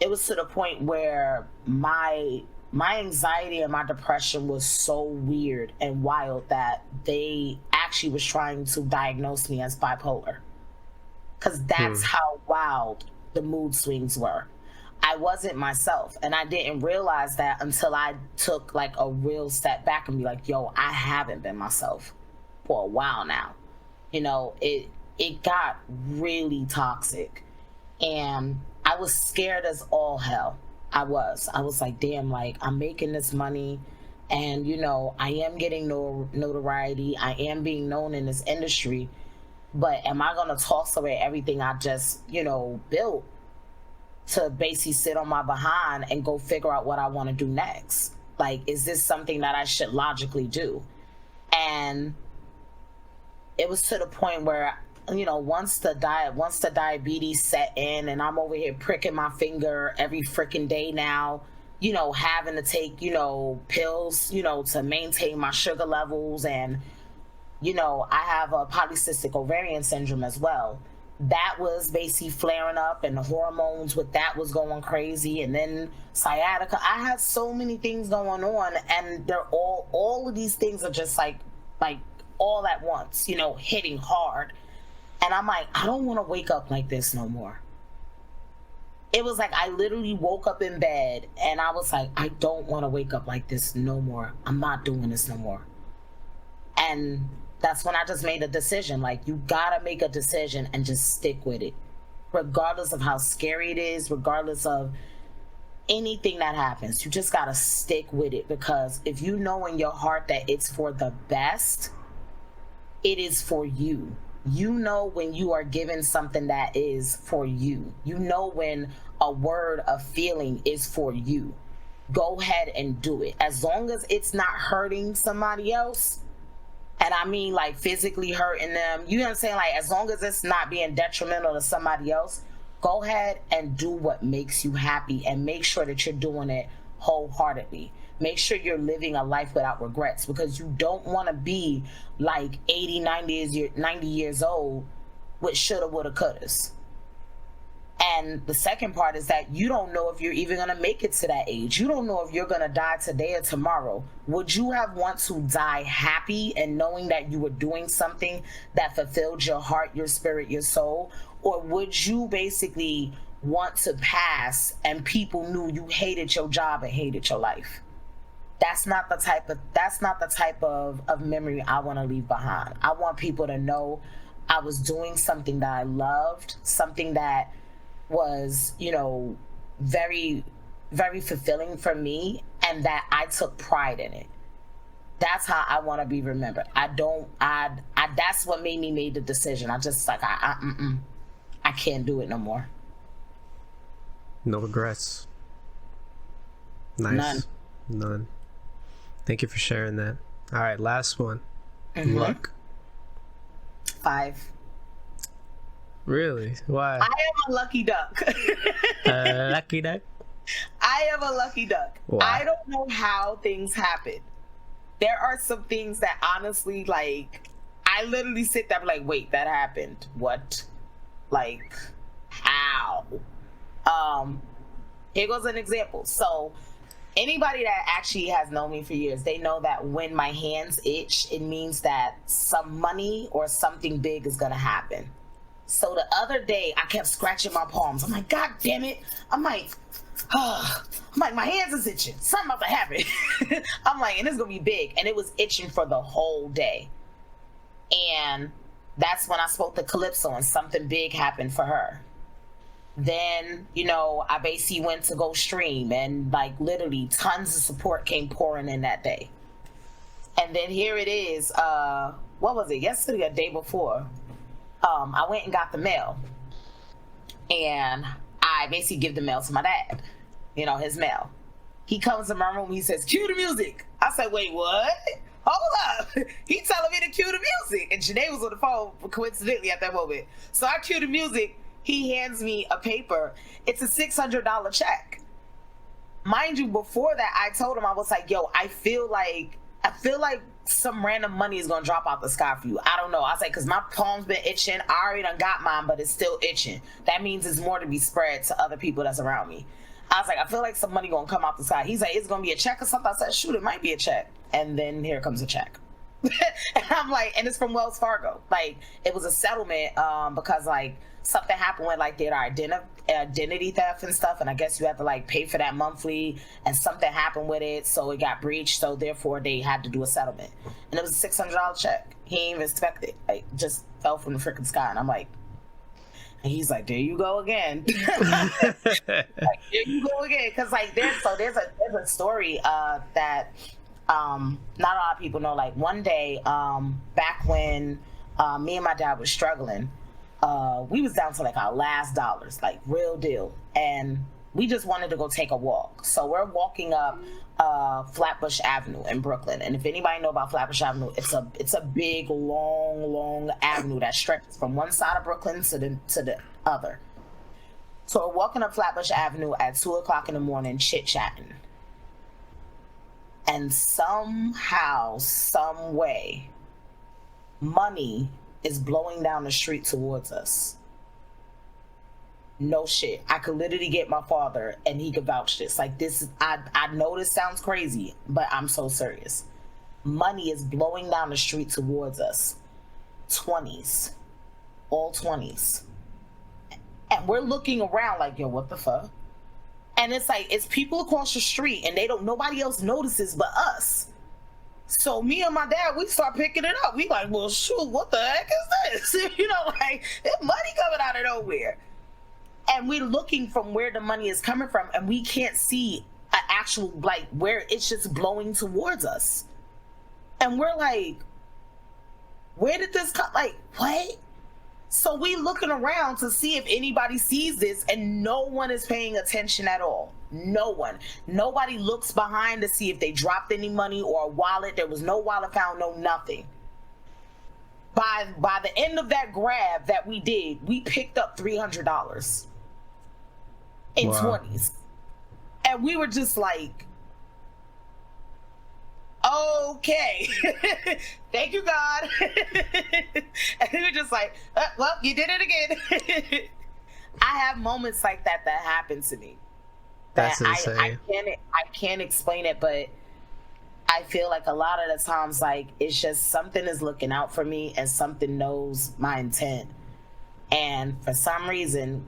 it was to the point where my anxiety and my depression was so weird and wild that they actually was trying to diagnose me as bipolar. Because that's how wild the mood swings were. I wasn't myself, and I didn't realize that until I took, like, a real step back and be like, yo, I haven't been myself for a while now. You know, it got really toxic, and I was scared as all hell. I was like, damn, like I'm making this money, and I am getting notoriety. I am being known in this industry, but am I gonna toss away everything I just built to basically sit on my behind and go figure out what I want to do next? Like, is this something that I should logically do? And it was to the point where once the diabetes set in, and I'm over here pricking my finger every freaking day now, having to take pills to maintain my sugar levels, and I have a polycystic ovarian syndrome as well. That was basically flaring up, and the hormones with that was going crazy, and then sciatica. I had so many things going on, and they're all of these things are just like all at once, hitting hard. And I'm like, I don't want to wake up like this no more. It was like I literally woke up in bed and I was like, I don't want to wake up like this no more. I'm not doing this no more. And that's when I just made a decision. Like, you gotta make a decision and just stick with it, regardless of how scary it is, regardless of anything that happens. You just gotta stick with it, because if you know in your heart that it's for the best, it is for you. You know when you are given something that is for you. You know when a word, a feeling is for you. Go ahead and do it. As long as it's not hurting somebody else, and I mean like physically hurting them, you know what I'm saying? Like, as long as it's not being detrimental to somebody else, go ahead and do what makes you happy, and make sure that you're doing it wholeheartedly. Make sure you're living a life without regrets, because you don't want to be like 80, 90 years old with shoulda, woulda, couldas. And the second part is that you don't know if you're even going to make it to that age. You don't know if you're going to die today or tomorrow. Would you have want to die happy and knowing that you were doing something that fulfilled your heart, your spirit, your soul? Or would you basically want to pass and people knew you hated your job and hated your life? That's not the type of memory I want to leave behind. I want people to know I was doing something that I loved, something that was, very, very fulfilling for me, and that I took pride in it. That's how I want to be remembered. That's what made me make the decision. I just like, I can't do it no more. No regrets. Nice. None. Thank you for sharing that. All right, last one. Mm-hmm. Luck. 5. Really? Why? I am a lucky duck. Lucky duck? I am a lucky duck. Why? I don't know how things happen. There are some things that honestly, like, I literally sit there like, wait, that happened. What? Like, how? Here goes an example. So anybody that actually has known me for years, they know that when my hands itch, it means that some money or something big is gonna happen. So the other day, I kept scratching my palms. I'm like, God damn it. I'm like, my hands is itching. Something about to happen. I'm like, and it's gonna be big. And it was itching for the whole day. And that's when I spoke to Calypso, and something big happened for her. Then, I basically went to go stream, and like literally tons of support came pouring in that day. And then here it is, what was it, yesterday or the day before? I went and got the mail, and I basically give the mail to my dad, his mail. He comes in my room, he says, cue the music. I said, wait, what? Hold up. He telling me to cue the music. And Janae was on the phone coincidentally at that moment. So I cue the music. He hands me a paper. It's a $600 check. Mind you, before that, I told him, I was like, yo, I feel like some random money is gonna drop out the sky for you. I don't know. I was like, cause my palms been itching. I already done got mine, but it's still itching. That means it's more to be spread to other people that's around me. I was like, I feel like some money gonna come out the sky. He's like, it's gonna be a check or something. I said, shoot, it might be a check. And then here comes a check. And I'm like, and it's from Wells Fargo. Like, it was a settlement because like something happened with like their identity theft and stuff, and I guess you have to like pay for that monthly, and something happened with it, so it got breached, so therefore they had to do a settlement. And it was a $600 check. He ain't even expect it. Like, just fell from the freaking sky. And I'm like, And he's like, there you go again. Like, there you go again. Because like there's a story that not a lot of people know. Like one day, back when me and my dad was struggling, we was down to like our last dollars, like real deal. And we just wanted to go take a walk. So we're walking up Flatbush Avenue in Brooklyn. And if anybody know about Flatbush Avenue, it's a big, long avenue that stretches from one side of Brooklyn to the other. So we're walking up Flatbush Avenue at 2:00 in the morning, chit-chatting. And somehow, some way, money is blowing down the street towards us. No shit. I could literally get my father and he could vouch this. Like this, I know this sounds crazy, but I'm so serious. Money is blowing down the street towards us. 20s. All 20s. And we're looking around like, yo, what the fuck? And it's like, it's people across the street and nobody else notices but us. So me and my dad, we start picking it up. We like, well, shoot, what the heck is this? You know, like, there's money coming out of nowhere. And we're looking from where the money is coming from, and we can't see an actual, like, where it's just blowing towards us. And we're like, where did this come? Like, what? So we looking around to see if anybody sees this, and no one is paying attention at all. No one. Nobody looks behind to see if they dropped any money or a wallet. There was no wallet found, no nothing. By the end of that grab that we did, we picked up $300 in 20s. And we were just like, okay. Thank you, God. And we were just like, well, you did it again. I have moments like that happen to me. That's insane. I can't explain it, but I feel like a lot of the times, like, it's just something is looking out for me and something knows my intent. And for some reason,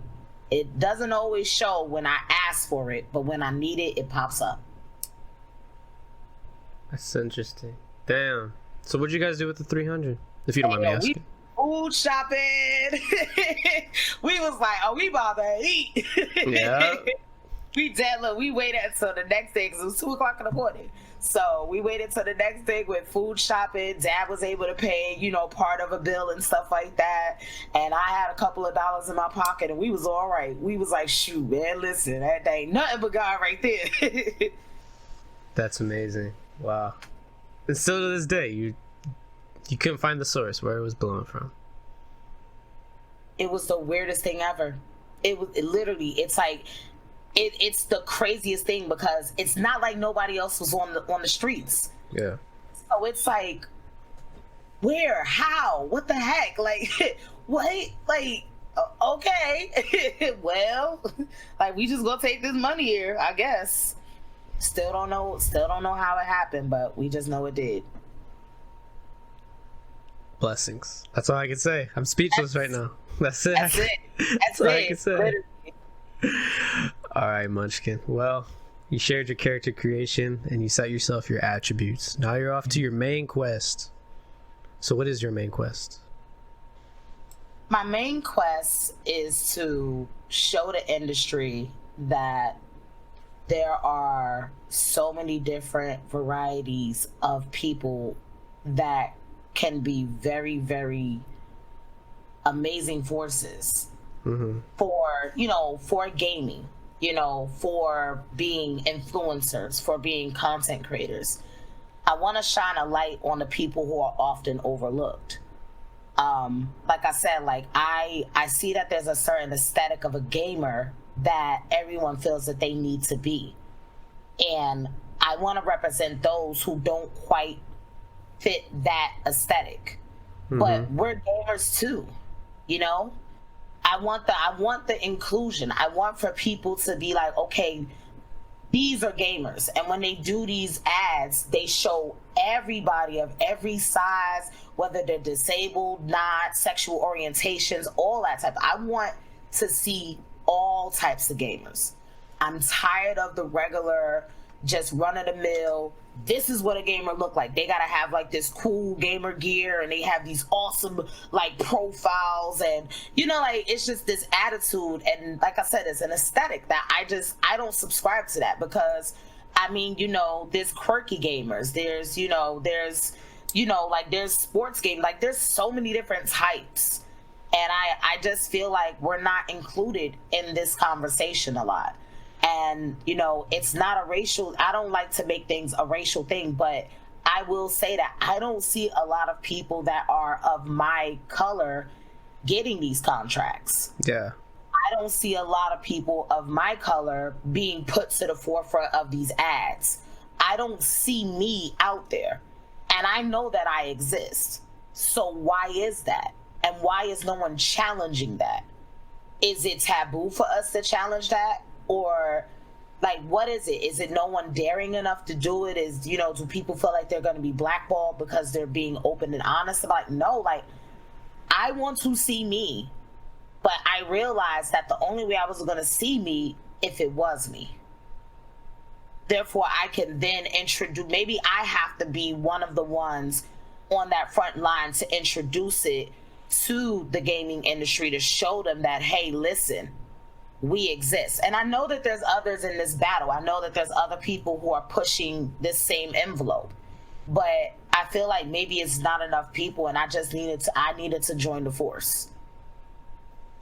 it doesn't always show when I ask for it, but when I need it, it pops up. That's interesting. Damn. So what'd you guys do with the 300? If you don't mind me asking. Food shopping. We was like, oh, we about to eat. Yeah. We waited until the next day because it was 2:00 in the morning. So we waited till the next day with food shopping. Dad was able to pay, part of a bill and stuff like that. And I had a couple of dollars in my pocket and we was all right. We was like, shoot, man, listen, that ain't nothing but God right there. That's amazing. Wow. And still to this day, you couldn't find the source where it was blowing from. It was the weirdest thing ever. It's like, it's the craziest thing because it's not like nobody else was on the streets. Yeah. So it's like, where, how, what the heck? Like, what? Like, okay. Well, like, we just gonna take this money here, I guess. Still don't know how it happened, but we just know it did. Blessings. That's all I can say. I'm speechless right now. That's it. That's all it. I can say. All right, Munchkin. Well, you shared your character creation and you set yourself your attributes. Now you're off to your main quest. So what is your main quest? My main quest is to show the industry that there are so many different varieties of people that can be very, very amazing forces for gaming, for being influencers, for being content creators. I want to shine a light on the people who are often overlooked. Like I said, like I see that there's a certain aesthetic of a gamer that everyone feels that they need to be. And I want to represent those who don't quite fit that aesthetic. But we're gamers too, I want the inclusion. I want for people to be like, okay, these are gamers. And when they do these ads, they show everybody of every size, whether they're disabled, not, sexual orientations, all that type. I want to see all types of gamers. I'm tired of the regular just run of the mill. This is what a gamer look like. They gotta have like this cool gamer gear, and they have these awesome like profiles, and you know, like it's just this attitude. And like I said, it's an aesthetic that I don't subscribe to that, because I mean, you know, there's quirky gamers, there's like there's sports game, like there's so many different types, and I just feel like we're not included in this conversation a lot. And, you know, it's not a racial, I don't like to make things a racial thing, but I will say that I don't see a lot of people that are of my color getting these contracts. Yeah. I don't see a lot of people of my color being put to the forefront of these ads. I don't see me out there. And I know that I exist. So why is that? And why is no one challenging that? Is it taboo for us to challenge that? Or like, what is it? Is it no one daring enough to do it? Is, you know, do people feel like they're going to be blackballed because they're being open and honest about it? No, like, I want to see me, but I realized that the only way I was going to see me if it was me. Therefore, I can then introduce, maybe I have to be one of the ones on that front line to introduce it to the gaming industry, to show them that, hey, listen, we exist. And I know that there's others in this battle. I know that there's other people who are pushing this same envelope, but I feel like maybe it's not enough people, and I needed to join the force.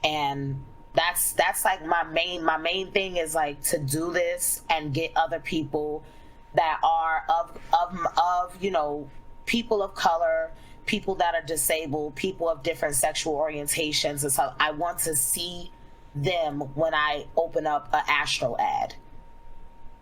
And that's like my main thing is like to do this and get other people that are of you know, people of color, people that are disabled, people of different sexual orientations. And so I want to see them when I open up an Astro ad.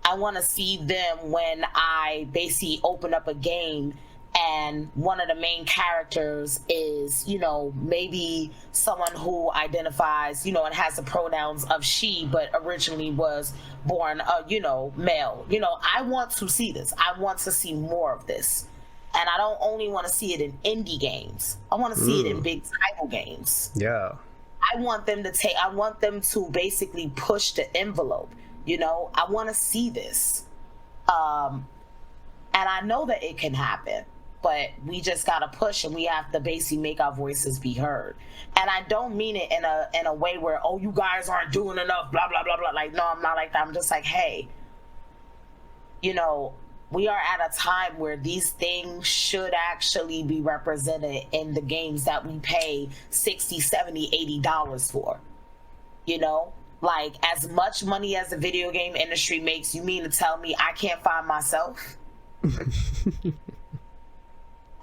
I want to see them when I basically open up a game and one of the main characters is, you know, maybe someone who identifies, you know, and has the pronouns of she, but originally was born, you know, male. You know, I want to see this. I want to see more of this. And I don't only want to see it in indie games. I want to see it in big title games. Yeah. I want them to basically push the envelope. You know, I want to see this. And I know that it can happen, but we just got to push, and we have to basically make our voices be heard. And I don't mean it in a way where, oh, you guys aren't doing enough, blah, blah, blah, blah. Like, no, I'm not like that. I'm just like, hey, you know, we are at a time where these things should actually be represented in the games that we pay $60, $70, $80 for. You know, like, as much money as the video game industry makes, you mean to tell me I can't find myself?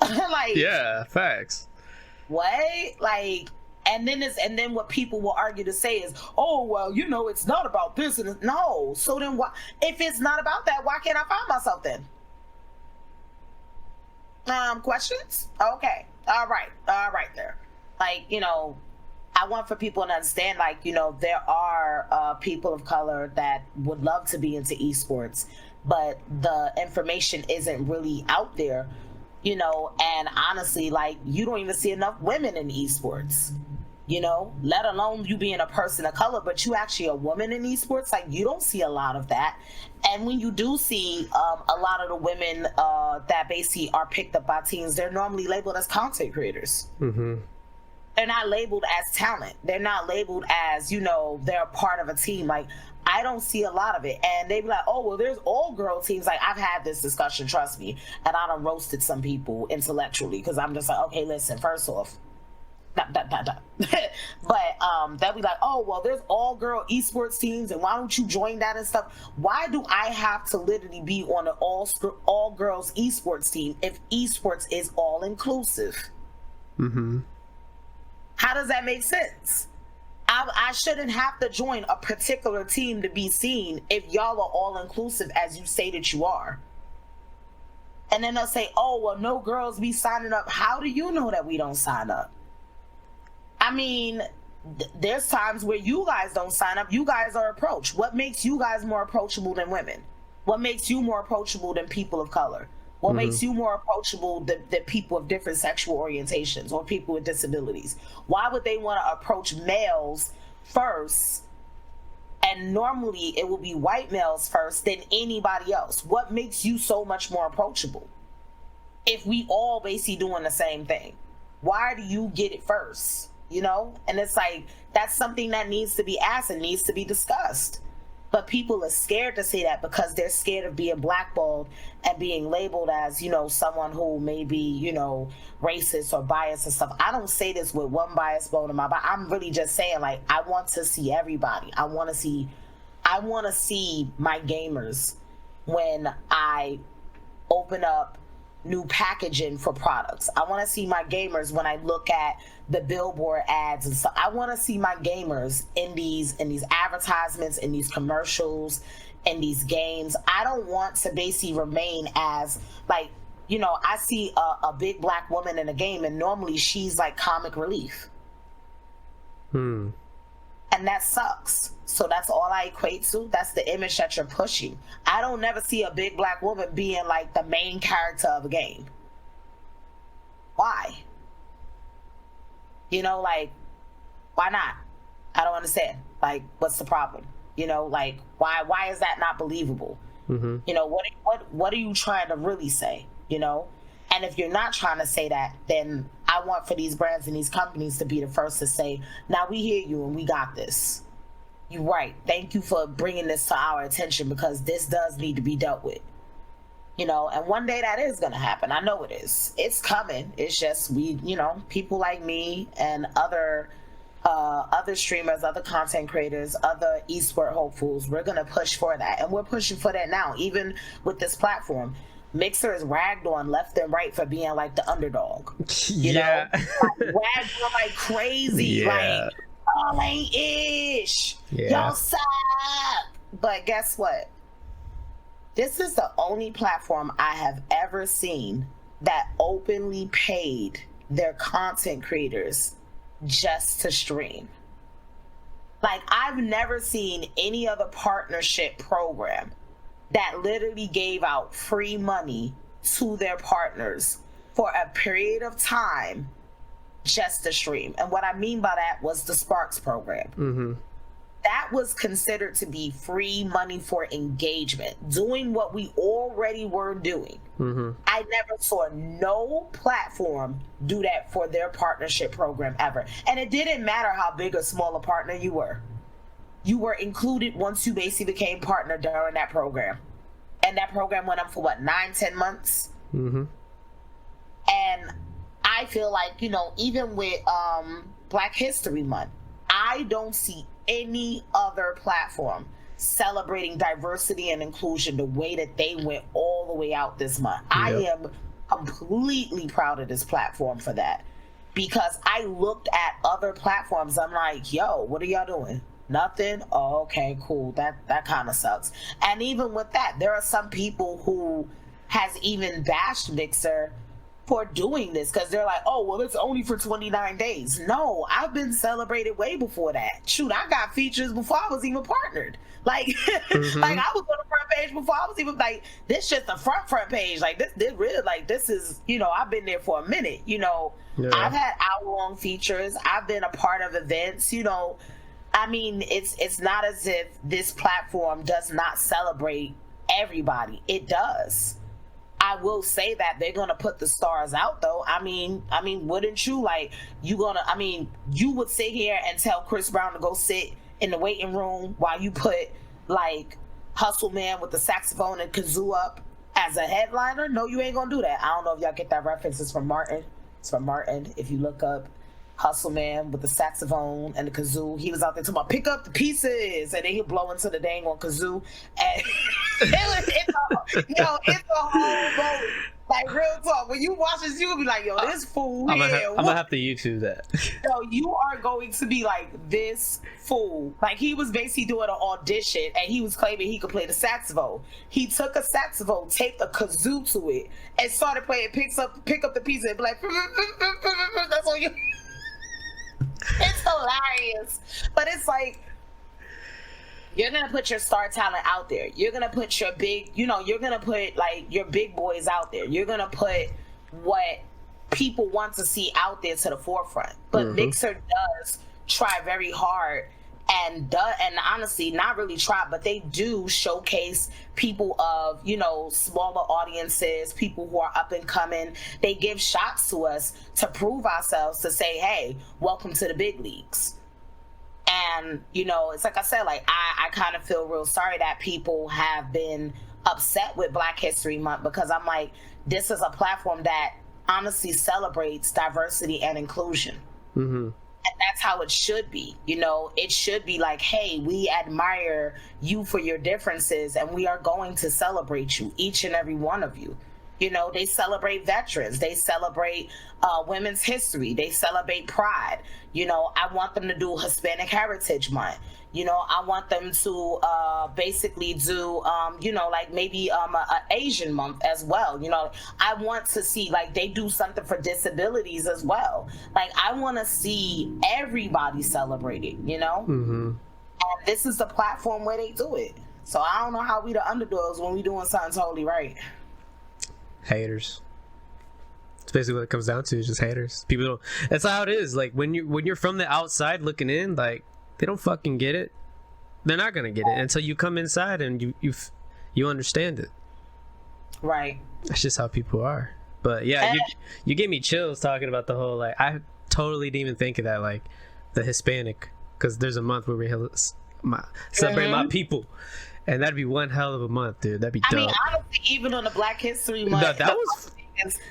Like, yeah, facts. What? Like, and then what people will argue to say is, oh, well, you know, it's not about this. And no. So then why, if it's not about that, why can't I find myself then? Questions? Okay. All right there. Like, you know, I want for people to understand, like, you know, there are people of color that would love to be into esports, but the information isn't really out there, you know, and honestly, like, you don't even see enough women in esports, you know, let alone you being a person of color, but you actually a woman in esports. Like, you don't see a lot of that. And when you do see a lot of the women that basically are picked up by teams, they're normally labeled as content creators. Mm-hmm. They're not labeled as talent. They're not labeled as, you know, they're a part of a team. Like, I don't see a lot of it. And they be like, oh, well, there's all girl teams. Like, I've had this discussion, trust me. And I done roasted some people intellectually, because I'm just like, okay, listen, first off, but they'll be like, oh, well, there's all girl esports teams, and why don't you join that and stuff? Why do I have to literally be on an all girls esports team if esports is all inclusive? Mm-hmm. How does that make sense? I shouldn't have to join a particular team to be seen if y'all are all inclusive as you say that you are. And then they'll say, oh, well, no girls be signing up. How do you know that we don't sign up? I mean, there's times where you guys don't sign up. You guys are approached. What makes you guys more approachable than women? What makes you more approachable than people of color? What makes you more approachable than people of different sexual orientations or people with disabilities? Why would they want to approach males first And normally it will be white males first, then anybody else. What makes you so much more approachable if we all basically doing the same thing? Why do you get it first? You know? And it's like, that's something that needs to be asked and needs to be discussed. But people are scared to say that because they're scared of being blackballed and being labeled as, you know, someone who may be, you know, racist or biased and stuff. I don't say this with one bias bone in my body. I'm really just saying, like, I want to see everybody. I want to see my gamers when I open up new packaging for products. I want to see my gamers when I look at the billboard ads and stuff. I want to see my gamers in these advertisements, in these commercials, in these games. I don't want to basically remain as, like, you know, I see a big black woman in a game and normally she's like comic relief. And that sucks. So that's all I equate to. That's the image that you're pushing. I don't never see a big black woman being like the main character of a game. Why? You know, like, why not? I don't understand. Like, what's the problem? You know, like, why is that not believable? You know, what are you trying to really say? You know? And if you're not trying to say that, then I want for these brands and these companies to be the first to say, now we hear you and we got this. You're right. Thank you for bringing this to our attention because this does need to be dealt with. You know, and one day that is going to happen. I know it is. It's coming. It's just you know, people like me and other streamers, other content creators, other esport hopefuls, we're going to push for that. And we're pushing for that now, even with this platform. Mixer is ragged on left and right for being like the underdog. You know? Like, ragged on like crazy. Like, y'all ain't ish. Y'all suck. But guess what? This is the only platform I have ever seen that openly paid their content creators just to stream. Like, I've never seen any other partnership program that literally gave out free money to their partners for a period of time just to stream. And what I mean by that was the Sparks program. That was considered to be free money for engagement, doing what we already were doing. I never saw no platform do that for their partnership program ever. And it didn't matter how big or small a partner you were. You were included once you basically became partner during that program. And that program went up for what, 9-10 months? And I feel like, you know, even with Black History Month, I don't see any other platform celebrating diversity and inclusion the way that they went all the way out this month. I am completely proud of this platform for that, because I looked at other platforms. I'm like, yo, what are y'all doing? Nothing? Oh, okay, cool. That kind of sucks. And even with that, there are some people who has even bashed Mixer for doing this because they're like, oh, well, it's only for 29 days. No, I've been celebrated way before that. Shoot, I got features before I was even partnered. Like, like I was on the front page before I was even like, this just the front page. Like this really, like, this is, you know, I've been there for a minute. You know, I've had hour-long features. I've been a part of events. You know, I mean, it's not as if this platform does not celebrate everybody. It does. I will say that they're gonna put the stars out though. I mean, wouldn't you? Like, you would sit here and tell Chris Brown to go sit in the waiting room while you put like Hustle Man with the saxophone and kazoo up as a headliner? No, you ain't gonna do that. I don't know if y'all get that reference. It's from Martin. It's from Martin. If you look up Hustle Man with the saxophone and the kazoo, he was out there talking about pick up the pieces, and then he'll blow into the dang on kazoo, and it's a whole boat. Like, real talk, when you watch this, you'll be like, yo, this fool I'm gonna have to YouTube that. Yo, you are going to be like, this fool. Like, he was basically doing an audition and he was claiming he could play the saxophone. He took a saxophone, taped a kazoo to it, and started playing pick up the piece and be like, that's all you. It's hilarious. But it's like, you're gonna put your star talent out there. You're gonna put your big, you're gonna put like your big boys out there. You're gonna put what people want to see out there to the forefront. But Mixer does try very hard and honestly, not really try, but they do showcase people of, you know, smaller audiences, people who are up and coming. They give shots to us to prove ourselves, to say, hey, welcome to the big leagues. And, you know, it's like I said, like, I kind of feel real sorry that people have been upset with Black History Month, because I'm like, this is a platform that honestly celebrates diversity and inclusion. And that's how it should be. You know, it should be like, hey, we admire you for your differences, and we are going to celebrate you, each and every one of you. You know, they celebrate veterans, they celebrate women's history, they celebrate pride. You know, I want them to do Hispanic Heritage Month. You know, I want them to basically do, you know, like maybe a Asian month as well. You know, I want to see, like, they do something for disabilities as well. Like, I want to see everybody celebrating, you know? And this is the platform where they do it. So I don't know how we the underdogs when we doing something totally right. Haters. It's basically what it comes down to, is just haters. People don't. That's how it is. Like, when you're from the outside looking in, like, they don't fucking get it. They're not gonna get it until you come inside and you understand it. Right. That's just how people are. But yeah, you gave me chills talking about the whole, like, I totally didn't even think of that, like the Hispanic, because there's a month where we celebrate my people. And that'd be one hell of a month, dude. That'd be dope. I mean, honestly, even on the Black History Month, that was...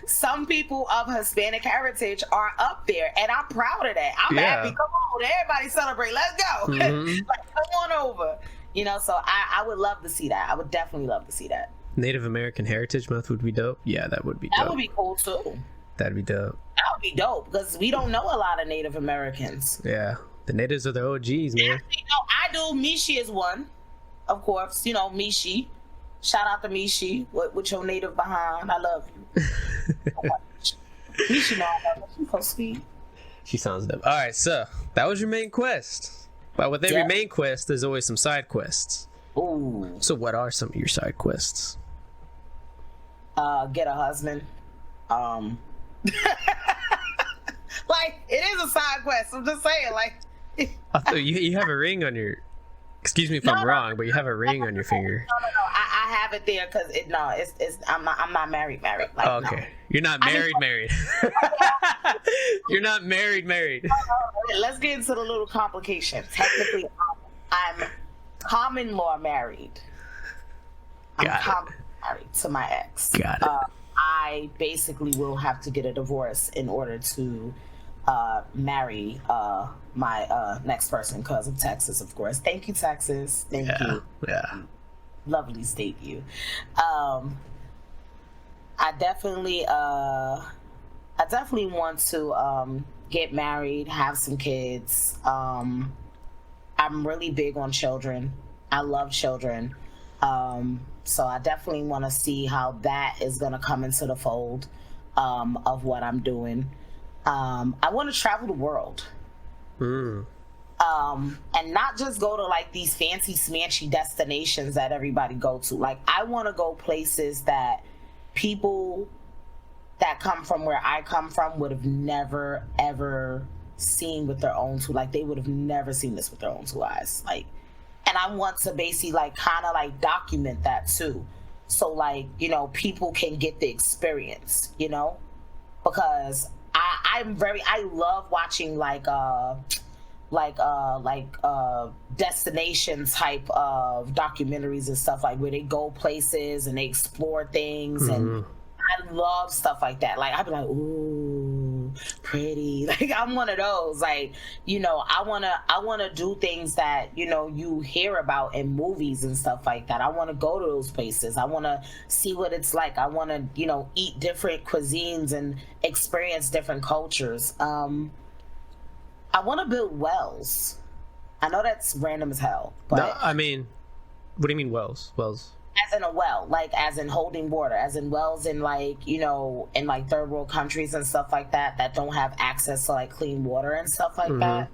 some people of Hispanic heritage are up there, and I'm proud of that. I'm happy. Come on, everybody celebrate. Let's go. Like, come on over. You know, so I would love to see that. I would definitely love to see that. Native American Heritage Month would be dope. Yeah, that would be dope. That would be cool too. That'd be dope. That would be dope, because we don't know a lot of Native Americans. Yeah, the natives are the OGs, man. Actually, no, I do. Mishi is one. Of course, you know, Mishi. Shout out to Mishi with your native behind. I love you. Mishi, know I love her. She's so sweet. She sounds dope. All right, so that was your main quest. But with every main quest, there's always some side quests. Ooh. So what are some of your side quests? Get a husband. Like, it is a side quest. I'm just saying, like. I thought you have a ring on your. Excuse me if I'm wrong, but you have a ring on your finger. No. I have it there because I'm not married. Like, okay. No. You're not married. You're not married. Let's get into the little complication. Technically, I'm common law married. I'm common married to my ex. Got it. I basically will have to get a divorce in order to marry my next person, because of Texas, of course. Thank you, Texas. Thank you. Yeah. Lovely state, you. I definitely want to get married, have some kids. I'm really big on children. I love children. So I definitely want to see how that is going to come into the fold of what I'm doing. I want to travel the world. And not just go to like these fancy smanchy destinations that everybody go to. Like, I want to go places that people that come from where I come from would have never ever seen with their own two. Like, they would have never seen this with their own two eyes. Like, and I want to basically like kind of like document that too, so like, you know, people can get the experience, you know, because I love watching like destination type of documentaries and stuff, like where they go places and they explore things. And I love stuff like that. Like, I'd be like, ooh, pretty. Like, I'm one of those. Like, you know, I wanna do things that, you know, you hear about in movies and stuff like that. I wanna go to those places. I wanna see what it's like. I wanna, you know, eat different cuisines and experience different cultures. I wanna build wells. I know that's random as hell, but no, I mean, what do you mean wells? As in a well, like as in holding water, as in wells in like, you know, in like third world countries and stuff like that don't have access to like clean water and stuff like that.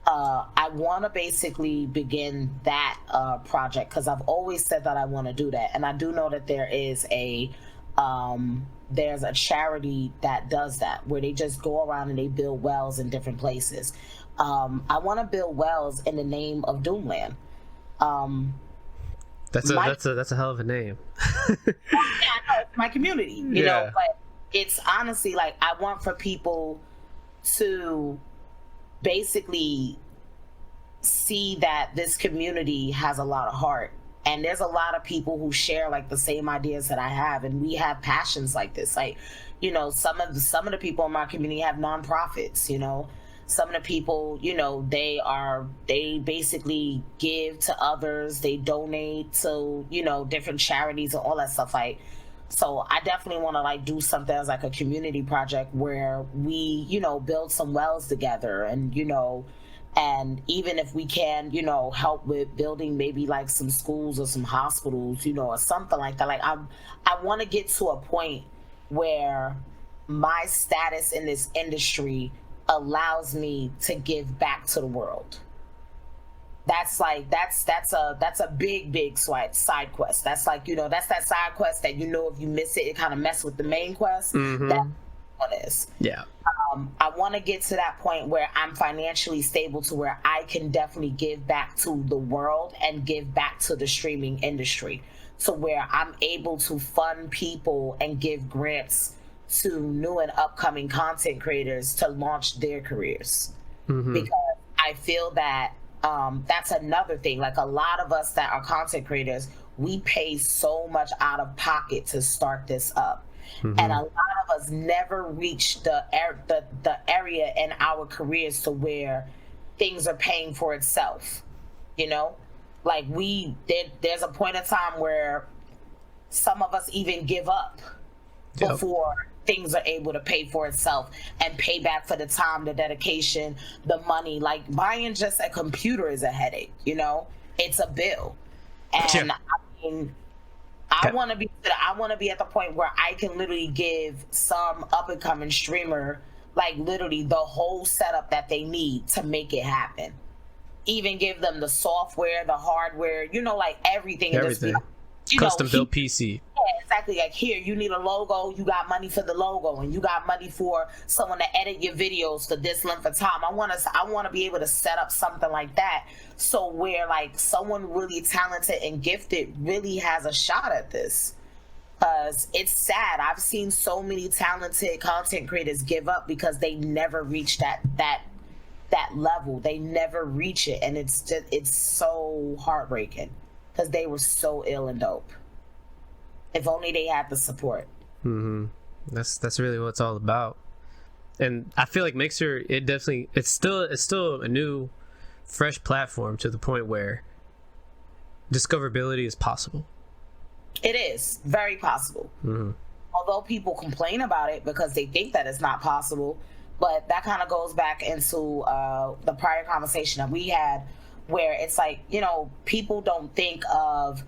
I want to basically begin that project, because I've always said that I want to do that. And I do know that there is a there's a charity that does that, where they just go around and they build wells in different places. I want to build wells in the name of Doomland. That's a hell of a name. Yeah, I know, it's my community, you know, but it's honestly like, I want for people to basically see that this community has a lot of heart, and there's a lot of people who share like the same ideas that I have, and we have passions like this. Like, you know, some of the people in my community have nonprofits, you know. Some of the people, you know, they basically give to others, they donate to, you know, different charities and all that stuff. Like, so I definitely want to like do something as like a community project where we, you know, build some wells together, and, you know, and even if we can, you know, help with building maybe like some schools or some hospitals, you know, or something like that. Like, I want to get to a point where my status in this industry allows me to give back to the world. That's like, that's a big side quest. That's like, you know, that's that side quest that, you know, if you miss it, it kind of messes with the main quest. That's what it is. Yeah. I want to get to that point where I'm financially stable to where I can definitely give back to the world and give back to the streaming industry, to where I'm able to fund people and give grants to new and upcoming content creators to launch their careers. Because I feel that that's another thing. Like, a lot of us that are content creators, we pay so much out of pocket to start this up. And a lot of us never reach the area in our careers to where things are paying for itself, you know. Like, there's a point in time where some of us even give up before things are able to pay for itself and pay back for the time, the dedication, the money. Like, buying just a computer is a headache, you know. It's a bill. And I mean, I want to be at the point where I can literally give some up and coming streamer like literally the whole setup that they need to make it happen. Even give them the software, the hardware, you know, like everything. Custom built PC. Yeah, exactly. Like, here, you need a logo, you got money for the logo, and you got money for someone to edit your videos for this length of time. I want to be able to set up something like that, so where like someone really talented and gifted really has a shot at this. Because it's sad. I've seen so many talented content creators give up because they never reach that level. They never reach it, and it's so heartbreaking because they were so ill and dope. If only they had the support. That's really what it's all about. And I feel like Mixer, it's still a new, fresh platform to the point where discoverability is possible. It is very possible. Although people complain about it because they think that it's not possible, but that kind of goes back into the prior conversation that we had, where it's like, you know, people don't think of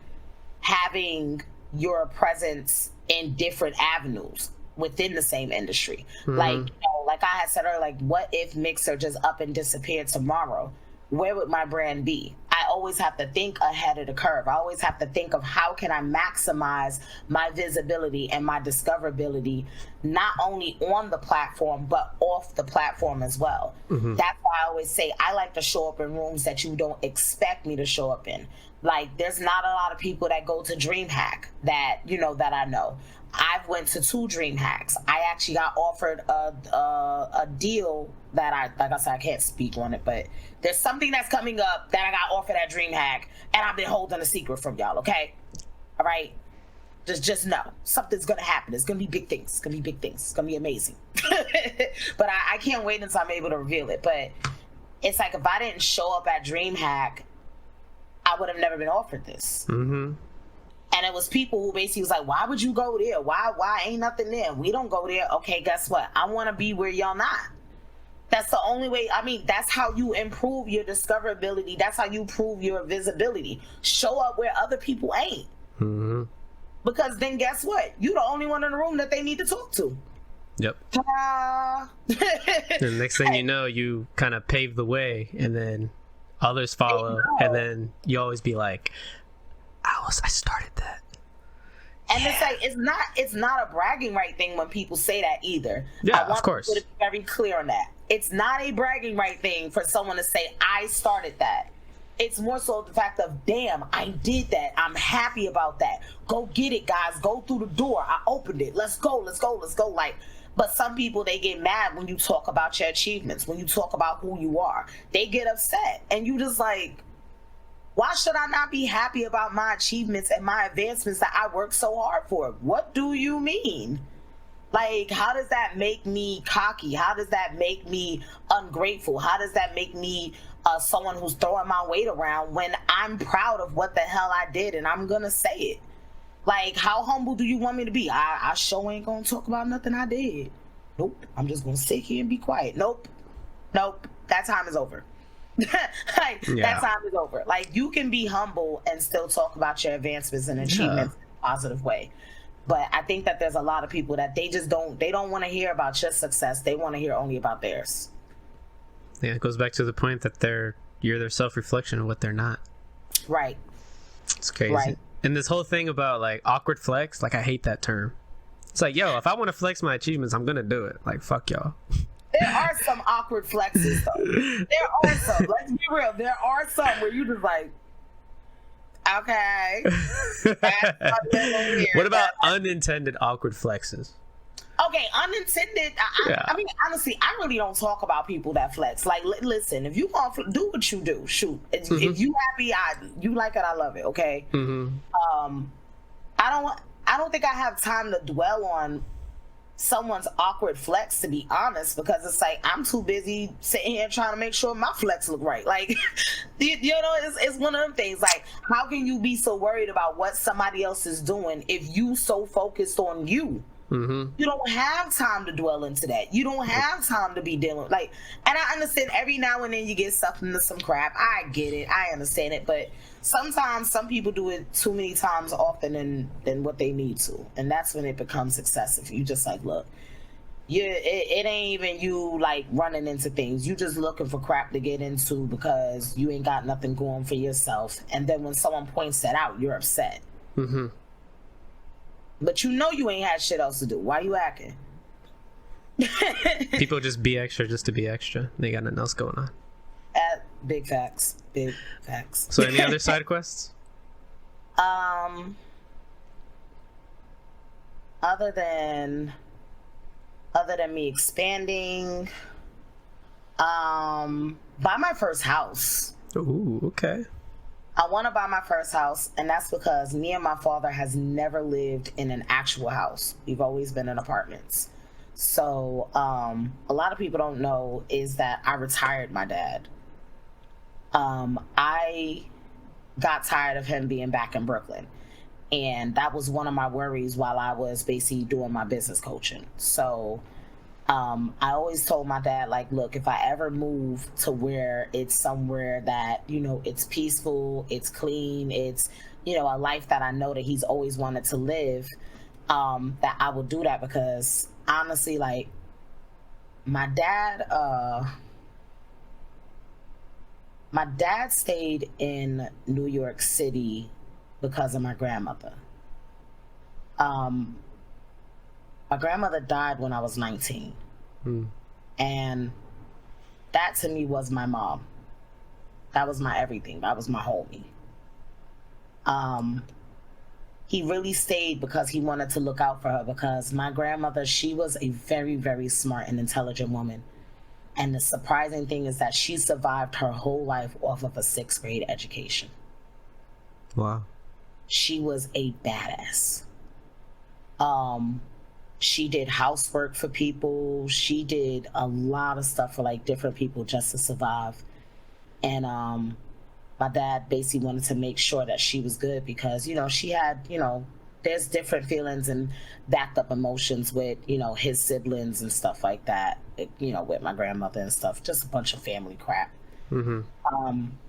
having your presence in different avenues within the same industry. Like, you know, like I had said earlier, like, what if Mixer just up and disappeared tomorrow? Where would my brand be? I always have to think ahead of the curve. I always have to think of how can I maximize my visibility and my discoverability, not only on the platform, but off the platform as well. That's why I always say I like to show up in rooms that you don't expect me to show up in. Like, there's not a lot of people that go to DreamHack that, you know, that I know. I've went to 2 DreamHacks. I actually got offered a deal that like I said, I can't speak on it, but there's something that's coming up that I got offered at DreamHack, and I've been holding a secret from y'all, okay? All right? Just know, something's gonna happen. It's gonna be big things. It's gonna be big things. It's gonna be amazing. But I can't wait until I'm able to reveal it. But it's like, if I didn't show up at DreamHack, I would have never been offered this. And it was people who basically was like, why would you go there? Why ain't nothing there? We don't go there. Okay, guess what? I want to be where y'all not. That's the only way. I mean, that's how you improve your discoverability. That's how you prove your visibility. Show up where other people ain't. Because then guess what? You the only one in the room that they need to talk to. Yep. And the next thing you know, you kind of pave the way, and then others follow, and then you always be like, I started that. And it's like it's not a bragging right thing when people say that either. Yeah, I want of course. people to be very clear on that. It's not a bragging right thing for someone to say, I started that. It's more so the fact of, damn, I did that. I'm happy about that. Go get it, guys. Go through the door. I opened it. Let's go. Like, but some people, they get mad when you talk about your achievements, when you talk about who you are. They get upset. And you just like, why should I not be happy about my achievements and my advancements that I worked so hard for? What do you mean? Like, how does that make me cocky? How does that make me ungrateful? How does that make me someone who's throwing my weight around when I'm proud of what the hell I did and I'm gonna say it? Like, how humble do you want me to be? I sure ain't gonna talk about nothing I did. Nope. I'm just gonna sit here and be quiet. Nope. That time is over. That time is over. Like, you can be humble and still talk about your advancements and achievements in a positive way. But I think that there's a lot of people that they don't want to hear about your success. They want to hear only about theirs. Yeah, it goes back to the point that you're their self-reflection of what they're not. Right. It's crazy. Right. And this whole thing about like awkward flex, like I hate that term. It's like, yo, if I want to flex my achievements, I'm gonna do it. Like, fuck y'all. There are some awkward flexes though. There are some. Let's be real. There are some where you just like, okay. What about unintended awkward flexes? Okay, unintended. I mean, honestly, I really don't talk about people that flex. Like, listen, if you want to do what you do, shoot. If you happy, you like it, I love it. Okay. I don't think I have time to dwell on someone's awkward flex, to be honest, because it's like I'm too busy sitting here trying to make sure my flex look right. Like, you know, it's one of them things. Like, how can you be so worried about what somebody else is doing if you so focused on you? You don't have time to dwell into that. You don't have time to be dealing like, and I understand every now and then you get stuff into some crap. I get it. I understand it. But sometimes some people do it too many times often than what they need to. And that's when it becomes excessive. You just like, look, it ain't even you like running into things. You just looking for crap to get into because you ain't got nothing going for yourself. And then when someone points that out, you're upset. But you know you ain't had shit else to do. Why you acting? People just be extra just to be extra. They got nothing else going on. Big facts. Big facts. So any other side quests? Other than me expanding, buy my first house. Ooh, okay. I want to buy my first house, and that's because me and my father has never lived in an actual house. We've always been in apartments. So a lot of people don't know is that I retired my dad. I got tired of him being back in Brooklyn, and that was one of my worries while I was basically doing my business coaching. So I always told my dad, like, look, if I ever move to where it's somewhere that, you know, it's peaceful, it's clean, it's, you know, a life that I know that he's always wanted to live, that I will do that because honestly, like, my dad stayed in New York City because of my grandmother. My grandmother died when I was 19. And that to me was my mom. That was my everything. That was my homie. He really stayed because he wanted to look out for her, because my grandmother, she was a very, very smart and intelligent woman. And the surprising thing is that she survived her whole life off of a 6th grade education. Wow. She was a badass. She did housework for people. She did a lot of stuff for like different people just to survive. And my dad basically wanted to make sure that she was good because, you know, she had, you know, there's different feelings and backed up emotions with, you know, his siblings and stuff like that, you know, with my grandmother and stuff, just a bunch of family crap.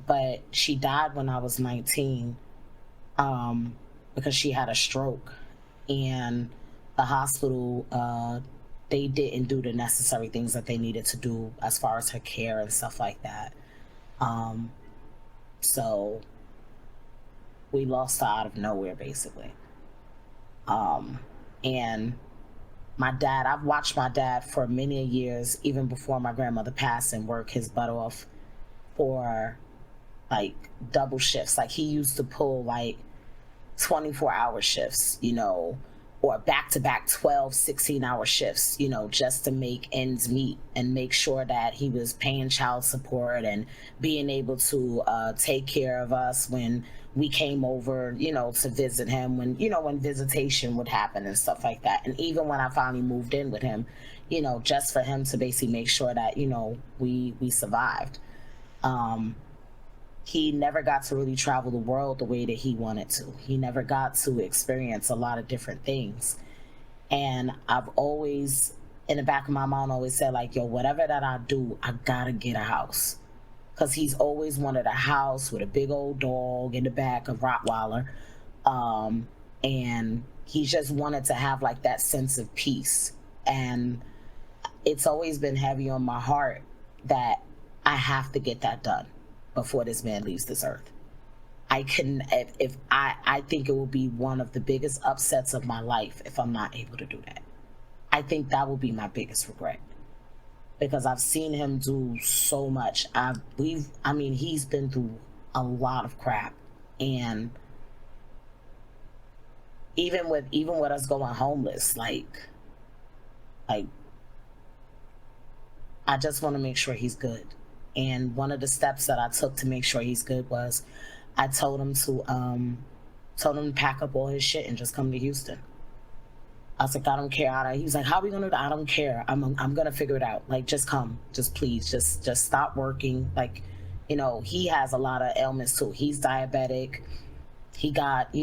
But she died when I was 19 because she had a stroke. And the hospital, they didn't do the necessary things that they needed to do as far as her care and stuff like that. So we lost her out of nowhere, basically. And my dad, I've watched my dad for many years, even before my grandmother passed, and work his butt off for like double shifts. Like he used to pull like 24-hour shifts, or back-to-back 12, 16-hour shifts, just to make ends meet and make sure that he was paying child support and being able to take care of us when we came over, to visit him, when visitation would happen and stuff like that. And even when I finally moved in with him, just for him to basically make sure that, we survived. He never got to really travel the world the way that he wanted to. He never got to experience a lot of different things. And I've always, in the back of my mind, always said like, yo, whatever that I do, I gotta get a house. Because he's always wanted a house with a big old dog in the back, a Rottweiler. And he just wanted to have like that sense of peace. And it's always been heavy on my heart that I have to get that done before this man leaves this earth. I think it will be one of the biggest upsets of my life if I'm not able to do that. I think that will be my biggest regret, because I've seen him do so much. He's been through a lot of crap, and even with us going homeless, like I just want to make sure he's good. And one of the steps that I took to make sure he's good was I told him to pack up all his shit and just come to Houston. I was like, I don't care. He was like, how are we gonna do that? I don't care. I'm gonna figure it out. Like, just come. Just please. Just stop working. Like, he has a lot of ailments too. He's diabetic. He got,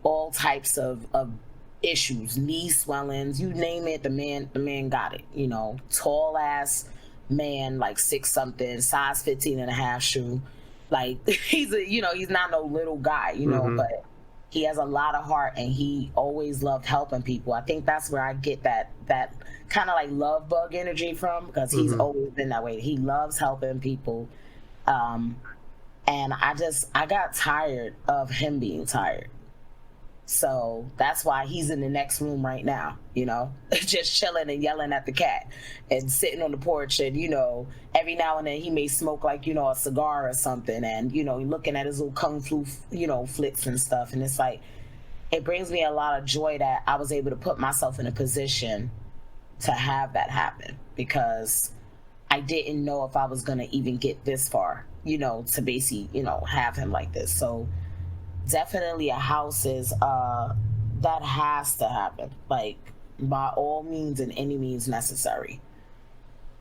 all types of issues, knee swellings, you name it, the man got it. Tall ass man, like 6 something, size 15 and a half shoe. Like he's not no little guy, but he has a lot of heart, and he always loved helping people. I think that's where I get that kind of like love bug energy from, because he's always been that way. He loves helping people. And I got tired of him being tired. So that's why he's in the next room right now, just chilling and yelling at the cat and sitting on the porch. And, every now and then he may smoke like, a cigar or something. And, he looking at his little kung fu, flicks and stuff. And it's like, it brings me a lot of joy that I was able to put myself in a position to have that happen, because I didn't know if I was going to even get this far, to basically, have him like this. So definitely a house is that has to happen, like by all means and any means necessary.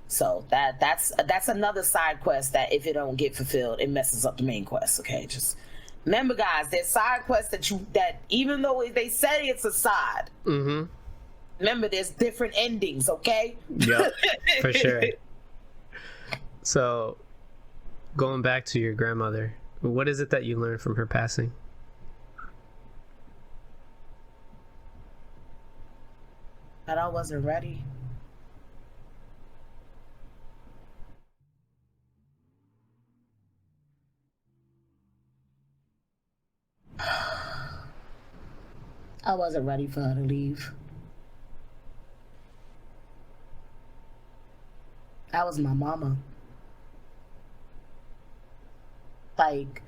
So that's another side quest that if it don't get fulfilled, it messes up the main quest. Okay, just remember, guys, there's side quests that even though they say it's a side, remember there's different endings. Okay. Yep, for sure. So going back to your grandmother, what is it that you learned from her passing? That I wasn't ready. I wasn't ready for her to leave. That was my mama. Like,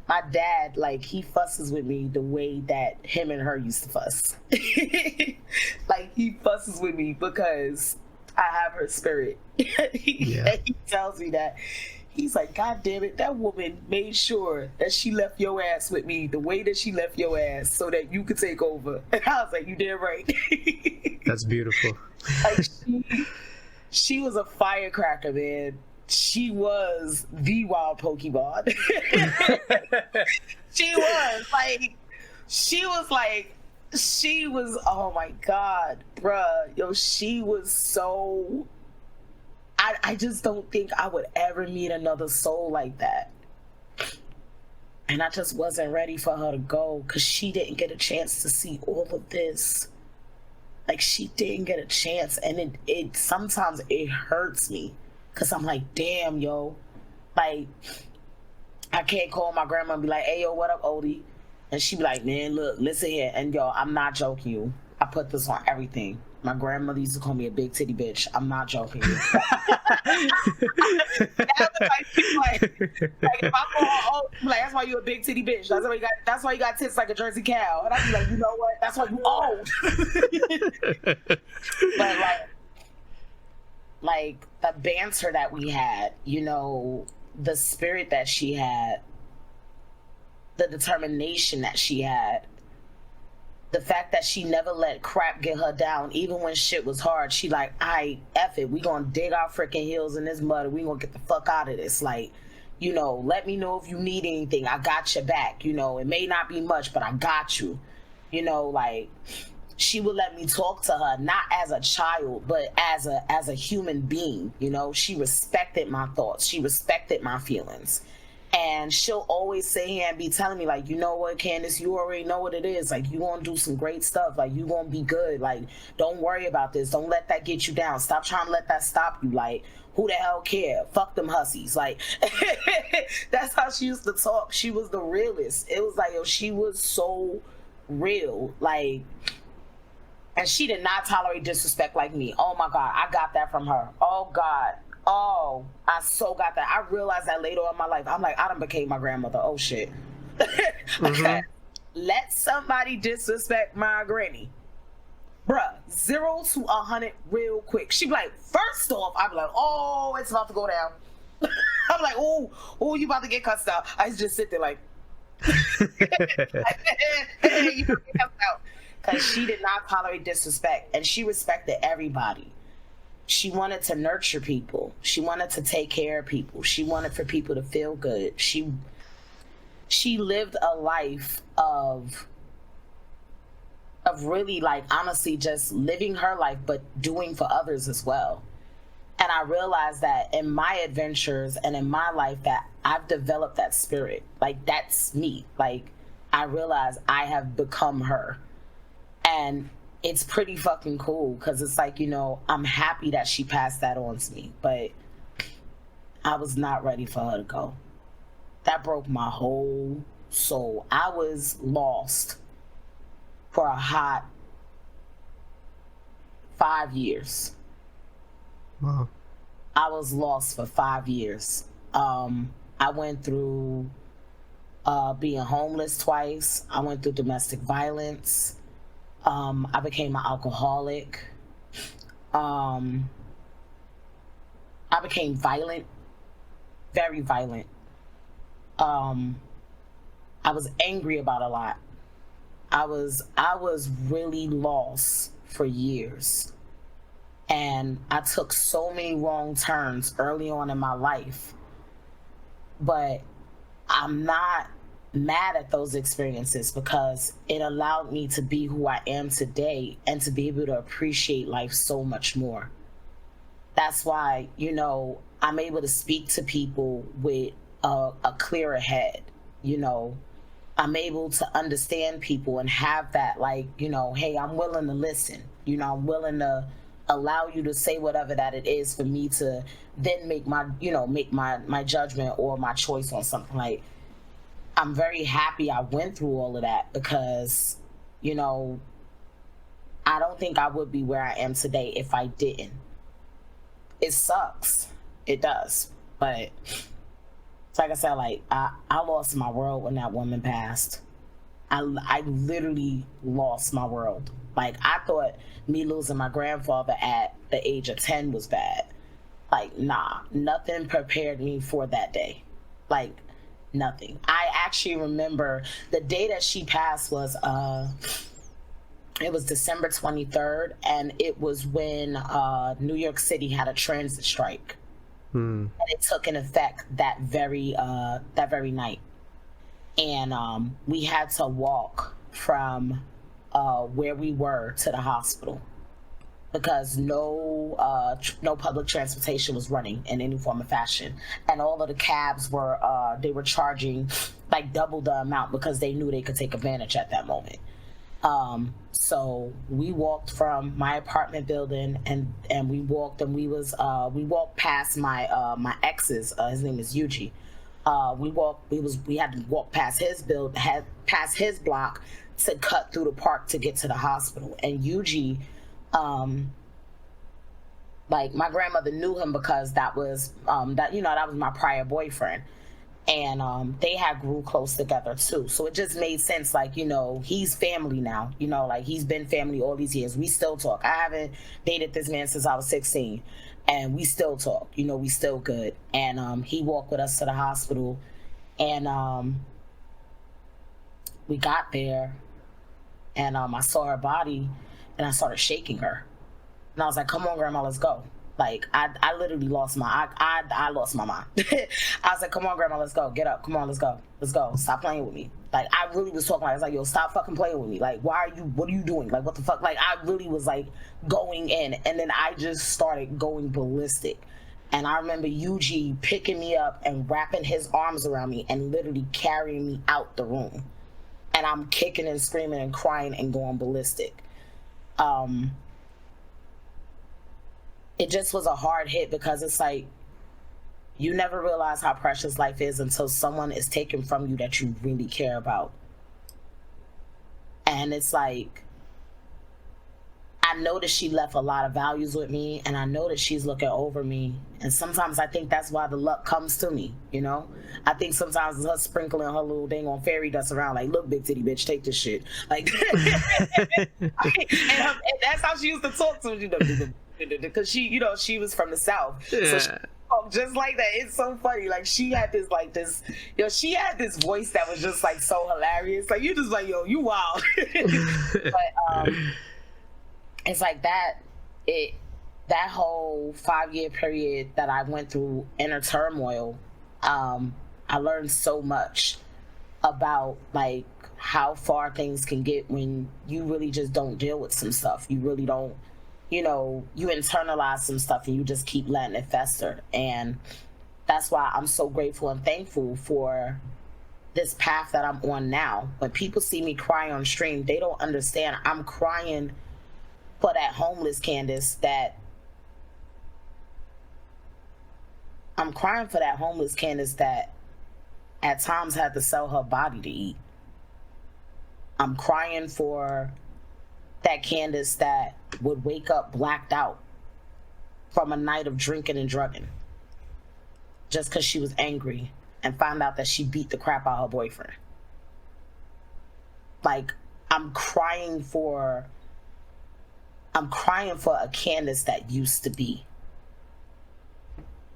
my dad, like, he fusses with me the way that him and her used to fuss. Like, he fusses with me because I have her spirit. Yeah. He tells me that. He's like, God damn it, that woman made sure that she left your ass with me the way that she left your ass so that you could take over. And I was like, you damn right. That's beautiful. Like, she was a firecracker, man. She was the wild Pokemon. She was, oh my God, bruh. Yo, she was so, I just don't think I would ever meet another soul like that. And I just wasn't ready for her to go, because she didn't get a chance to see all of this. Like, she didn't get a chance, and it sometimes it hurts me. Cause I'm like, damn, yo, like, I can't call my grandma and be like, hey, yo, what up, Odie? And she be like, man, look, listen here. And yo, I'm not joking you. I put this on everything. My grandmother used to call me a big titty bitch. I'm not joking you. Like if I call her old, like, that's why you a big titty bitch. That's why you got tits like a Jersey cow. And I'd be like, you know what? That's why you old. But like the banter that we had, you know, the spirit that she had, the determination that she had, the fact that she never let crap get her down, even when shit was hard. She like, I F it, we gonna dig our freaking heels in this mud and we gonna get the fuck out of this. Like, you know, let me know if you need anything. I got your back. You know, it may not be much, but I got you. You know, like, she would let me talk to her, not as a child, but as a human being. You know, she respected my thoughts. She respected my feelings. And she'll always sit here and be telling me, like, you know what, Candace, you already know what it is. Like, you gonna do some great stuff. Like, you gonna be good. Like, don't worry about this. Don't let that get you down. Stop trying to let that stop you. Like, who the hell care? Fuck them hussies. Like, that's how she used to talk. She was the realest. It was like, yo, she was so real. Like, and she did not tolerate disrespect like me. Oh my God, I got that from her. Oh God. Oh, I so got that. I realized that later on in my life. I'm like, I done became my grandmother. Oh shit. Okay. Let somebody disrespect my granny. Bruh, 0 to 100 real quick. She be like, first off, I be like, oh, it's about to go down. I'm like, oh, you about to get cussed out. I just sit there like, hey, you about to get cussed out. Because she did not tolerate disrespect, and she respected everybody. She wanted to nurture people. She wanted to take care of people. She wanted for people to feel good. She lived a life of really, like, honestly, just living her life, but doing for others as well. And I realized that in my adventures and in my life that I've developed that spirit. Like, that's me. Like, I realized I have become her. And it's pretty fucking cool because it's like, you know, I'm happy that she passed that on to me, but I was not ready for her to go. That broke my whole soul. I was lost for a hot 5 years. Wow. I was lost for 5 years. I went through being homeless twice. I went through domestic violence. I became an alcoholic. I became violent, very violent. I was angry about a lot. I was really lost for years. And I took so many wrong turns early on in my life. But I'm not mad at those experiences because it allowed me to be who I am today and to be able to appreciate life so much more. That's why, you know, I'm able to speak to people with a clearer head. You know, I'm able to understand people and have that, like, you know, hey, I'm willing to listen. You know, I'm willing to allow you to say whatever that it is for me to then make my judgment or my choice on something. Like, I'm very happy I went through all of that because, you know, I don't think I would be where I am today if I didn't. It sucks. It does. But like I said, like, I lost my world when that woman passed. I literally lost my world. Like, I thought me losing my grandfather at the age of 10 was bad. Like, nah, nothing prepared me for that day. Like, nothing. I actually remember the day that she passed was it was December 23rd, and it was when New York City had a transit strike. And it took an effect that very night. And we had to walk from where we were to the hospital because no public transportation was running in any form of fashion, and all of the cabs were charging like double the amount because they knew they could take advantage at that moment. So we walked from my apartment building and we walked past my ex's, his name is Yuji. We had to walk past past his block to cut through the park to get to the hospital. And Yuji, like, my grandmother knew him because that was my prior boyfriend, and they had grew close together too. So it just made sense, like, he's family now, like, he's been family all these years. We still talk. I haven't dated this man since I was 16, and we still talk. We still good. And he walked with us to the hospital, and we got there, and I saw her body, and I started shaking her, and I was like, "Come on, grandma, let's go." Like, I literally lost I lost my mind. I was like, "Come on, grandma, let's go. Get up. Come on, let's go. Let's go. Stop playing with me." Like, I really was talking. I was like, "Yo, stop fucking playing with me. Like, what are you doing? Like, what the fuck?" Like, I really was, like, going in, and then I just started going ballistic. And I remember Yuji picking me up and wrapping his arms around me and literally carrying me out the room. And I'm kicking and screaming and crying and going ballistic. It just was a hard hit, because it's like, you never realize how precious life is until someone is taken from you that you really care about. And it's like, I know that she left a lot of values with me, and I know that she's looking over me. And sometimes I think that's why the luck comes to me, I think sometimes it's her sprinkling her little dang on fairy dust around, like, "Look, big titty bitch, take this shit." Like, and that's how she used to talk to me, because she was from the South. Yeah. So she talked just like that. It's so funny. Like, she had this she had this voice that was just, like, so hilarious. Like, you just like, "Yo, you wild." But it's like that whole 5-year period that I went through inner turmoil, I learned so much about, like, how far things can get when you really just don't deal with some stuff. You really don't, you internalize some stuff, and you just keep letting it fester. And that's why I'm so grateful and thankful for this path that I'm on now. When people see me cry on stream, they don't understand. I'm crying for that homeless Candace that at times had to sell her body to eat. I'm crying for that Candace that would wake up blacked out from a night of drinking and drugging just because she was angry and found out that she beat the crap out of her boyfriend. Like, I'm crying for a Candace that used to be,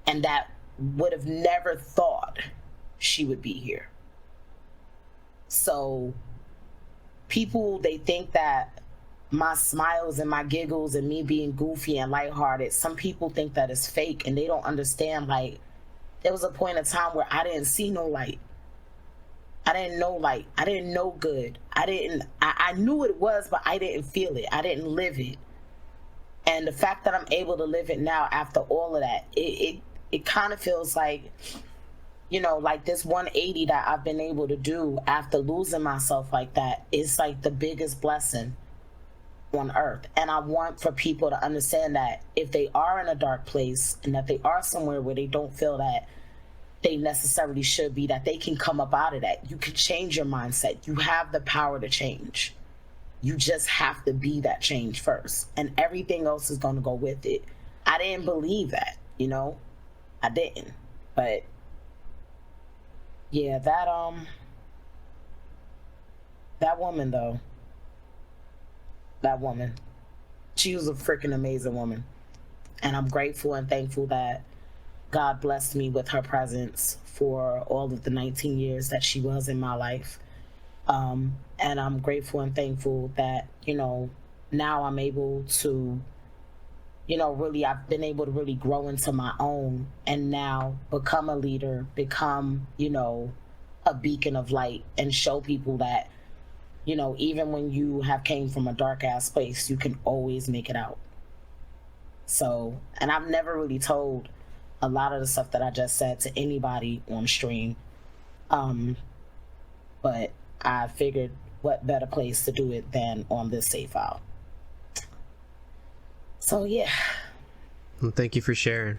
and that would have never thought she would be here. So people, they think that my smiles and my giggles and me being goofy and lighthearted, some people think that it's fake, and they don't understand, like, there was a point in time where I didn't see no light. I didn't know light. I didn't know good. I knew it was, but I didn't feel it. I didn't live it. And the fact that I'm able to live it now after all of that, it kind of feels like, like this 180 that I've been able to do after losing myself like that is like the biggest blessing on earth. And I want for people to understand that if they are in a dark place and that they are somewhere where they don't feel that they necessarily should be, that they can come up out of that. You can change your mindset. You have the power to change. You just have to be that change first, and everything else is going to go with it. I didn't believe that, I didn't. But yeah, that woman though, she was a freaking amazing woman, and I'm grateful and thankful that God blessed me with her presence for all of the 19 years that she was in my life. And I'm grateful and thankful that, now I'm able to, really, I've been able to really grow into my own, and now become a leader, become, a beacon of light, and show people that, even when you have came from a dark ass place, you can always make it out. So, and I've never really told a lot of the stuff that I just said to anybody on stream. But I figured what better place to do it than on this save file. So yeah. Well, thank you for sharing.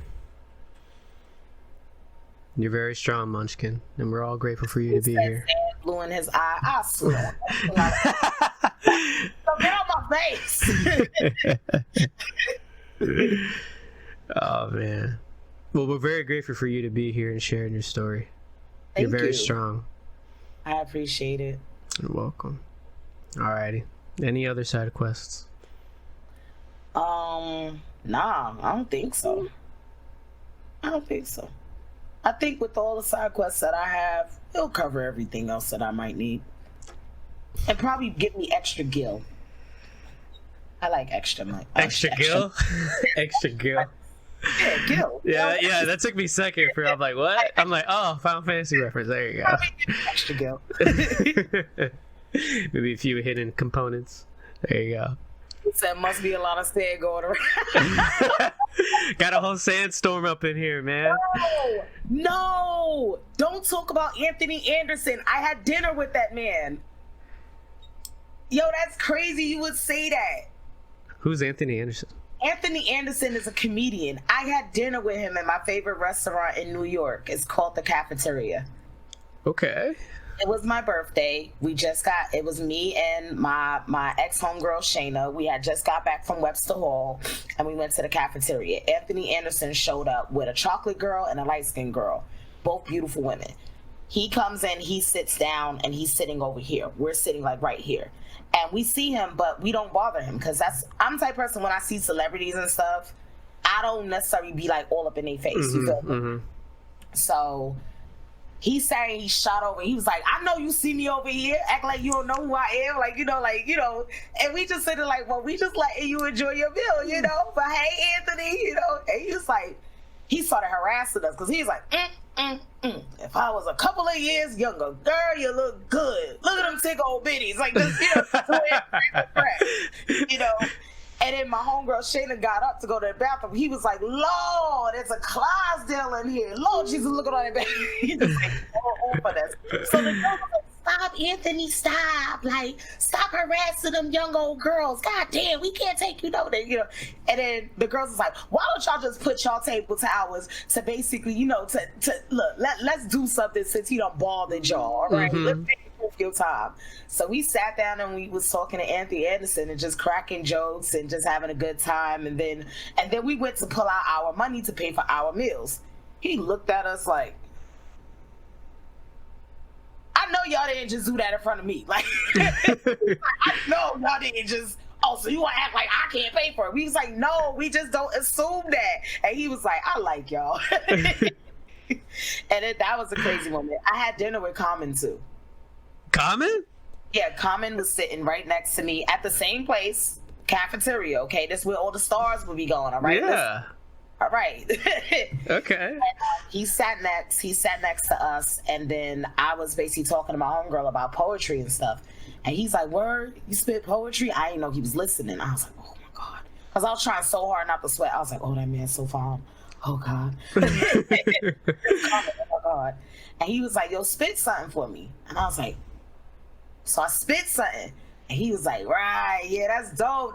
You're very strong, Munchkin, and we're all grateful for you to be here. Blue in his eye. I swear. So get on my face. Oh man. Well, we're very grateful for you to be here and sharing your story. Thank You're very you. strong. I appreciate it. You're welcome. Alrighty. Any other side quests? Nah, I don't think so. I think with all the side quests that I have, it'll cover everything else that I might need. And probably give me extra gil. I like extra money. Extra gil? Extra gil. Yeah, gil. Yeah, that took me a second for I'm like, what? I'm like, oh, Final Fantasy reference. There you go. Extra gil. Maybe a few hidden components. There you go. There must be a lot of sand going around. Got a whole sandstorm up in here, man. No, don't talk about Anthony Anderson. I had dinner with that man. Yo, that's crazy you would say that. Who's Anthony Anderson? Anthony Anderson is a comedian. I had dinner with him at my favorite restaurant in New York. It's called The Cafeteria. Okay. It was my birthday. It was me and my ex-homegirl, Shayna. We had just got back from Webster Hall, and we went to the cafeteria. Anthony Anderson showed up with a chocolate girl and a light-skinned girl, both beautiful women. He comes in, he sits down, and he's sitting over here. We're sitting like right here. And we see him, but we don't bother him because I'm the type of person when I see celebrities and stuff, I don't necessarily be like all up in their face. You feel me? So he saying he shot over. He was like, I know you see me over here, act like you don't know who I am, and we just sitting like, well, we just letting you enjoy your meal, But hey, Anthony, and he was like, he started harassing us because he's like, if I was a couple of years younger, girl, you look good. Look at them thick old bitties, like this, And then my homegirl Shayna got up to go to the bathroom. He was like, Lord, it's a Clydesdale in here. Lord Jesus, look at all that baby. He just like, all for this. So the girl was like, stop, Anthony, stop. Like, stop harassing them young old girls. God damn, we can't take you nowhere, And then the girls was like, why don't y'all just put y'all table towers to basically, to look, let's do something since he done balled at y'all, all right? Let's take your time. So we sat down and we was talking to Anthony Anderson and just cracking jokes and just having a good time, and then we went to pull out our money to pay for our meals. He looked at us like, I know y'all didn't just do that in front of me. Like, I know y'all didn't just, so you want to act like I can't pay for it. We was like, no, we just don't assume that. And he was like, I like y'all. And that was a crazy moment. I had dinner with Common too. Common? Yeah, Common was sitting right next to me at the same place, cafeteria. Okay, that's where all the stars will be going. All right. Yeah. All right. Okay. And, he sat next to us, and then I was basically talking to my homegirl about poetry and stuff. And he's like, "Word, you spit poetry?" I didn't know he was listening. I was like, "Oh my God," because I was trying so hard not to sweat. I was like, "Oh, that man's so fine. Oh God." Oh my God. And he was like, "Yo, spit something for me." And I was like, so I spit something. And he was like, right, yeah, that's dope.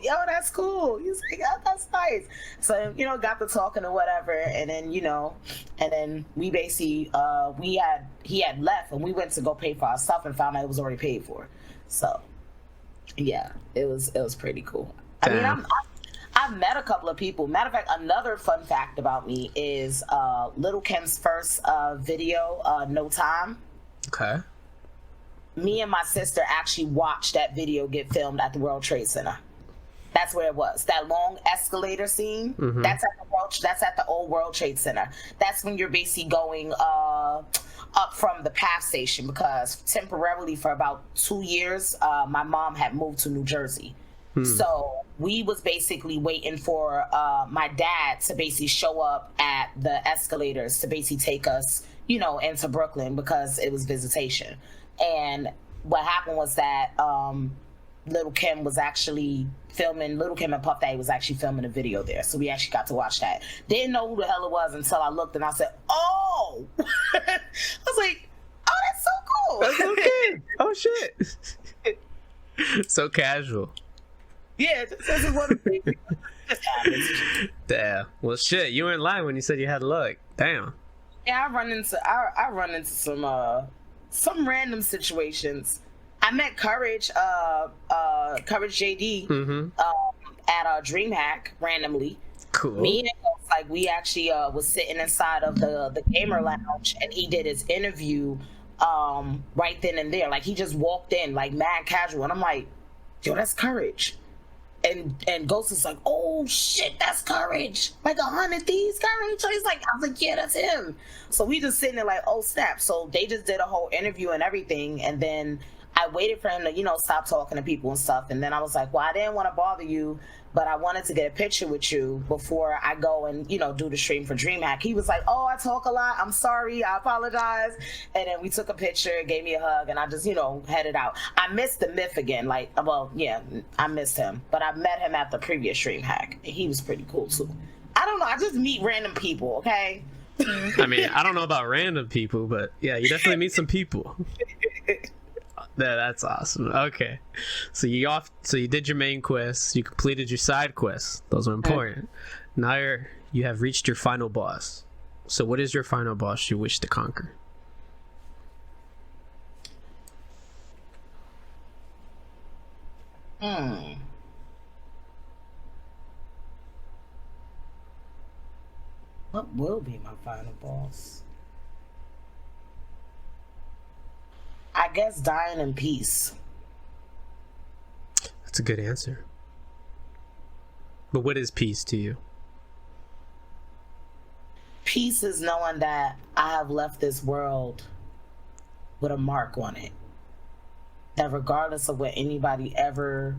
Yo, that's cool. He was like, oh, that's nice. So, got to talking or whatever. And then, we basically, he had left and we went to go pay for our stuff and found out it was already paid for. So, yeah, it was pretty cool. Damn. I mean, I've met a couple of people. Matter of fact, another fun fact about me is Little Kim's first video, No Time. Okay. Me and my sister actually watched that video get filmed at the World Trade Center. That's where it was. That long escalator scene. Mm-hmm. That's at the old World Trade Center. That's when you're basically going up from the PATH station, because temporarily for about 2 years, my mom had moved to New Jersey. So we was basically waiting for my dad to basically show up at the escalators to basically take us, into Brooklyn, because it was visitation. And what happened was that Little Kim was actually filming, Little Kim and Puff Daddy was actually filming a video there. So we actually got to watch that. Didn't know who the hell it was until I looked and I said, oh! I was like, oh, that's so cool. That's okay. Oh, shit. So casual. Yeah, this is one of the things. Just happens. Damn. Well, shit, you were in line when you said you had luck. Damn. Yeah, I run into some random situations. I met Courage JD Mm-hmm. at DreamHack randomly. Cool. Me and him, like, we actually was sitting inside of the gamer lounge, and he did his interview right then and there. Like, he just walked in like mad casual, and I'm like, yo, that's Courage. And Ghost is like, oh shit, that's Courage. Like 100 Thieves Courage. So he's like, I was like, yeah, that's him. So we just sitting there like, oh snap. So they just did a whole interview and everything, and then I waited for him to, stop talking to people and stuff. And then I was like, well, I didn't want to bother you, but I wanted to get a picture with you before I go and, do the stream for DreamHack. He was like, oh, I talk a lot. I'm sorry. I apologize. And then we took a picture, gave me a hug, and I just, headed out. I missed the myth again. Like, well, yeah, I missed him. But I met him at the previous DreamHack, and he was pretty cool, too. I don't know. I just meet random people, okay? I mean, I don't know about random people, but yeah, you definitely meet some people. That's awesome. Okay, so you did your main quest, you completed your side quests. Those are important. Now you have reached your final boss. So what is your final boss you wish to conquer? What will be my final boss? I guess dying in peace. That's a good answer. But what is peace to you? Peace is knowing that I have left this world with a mark on it. That regardless of what anybody ever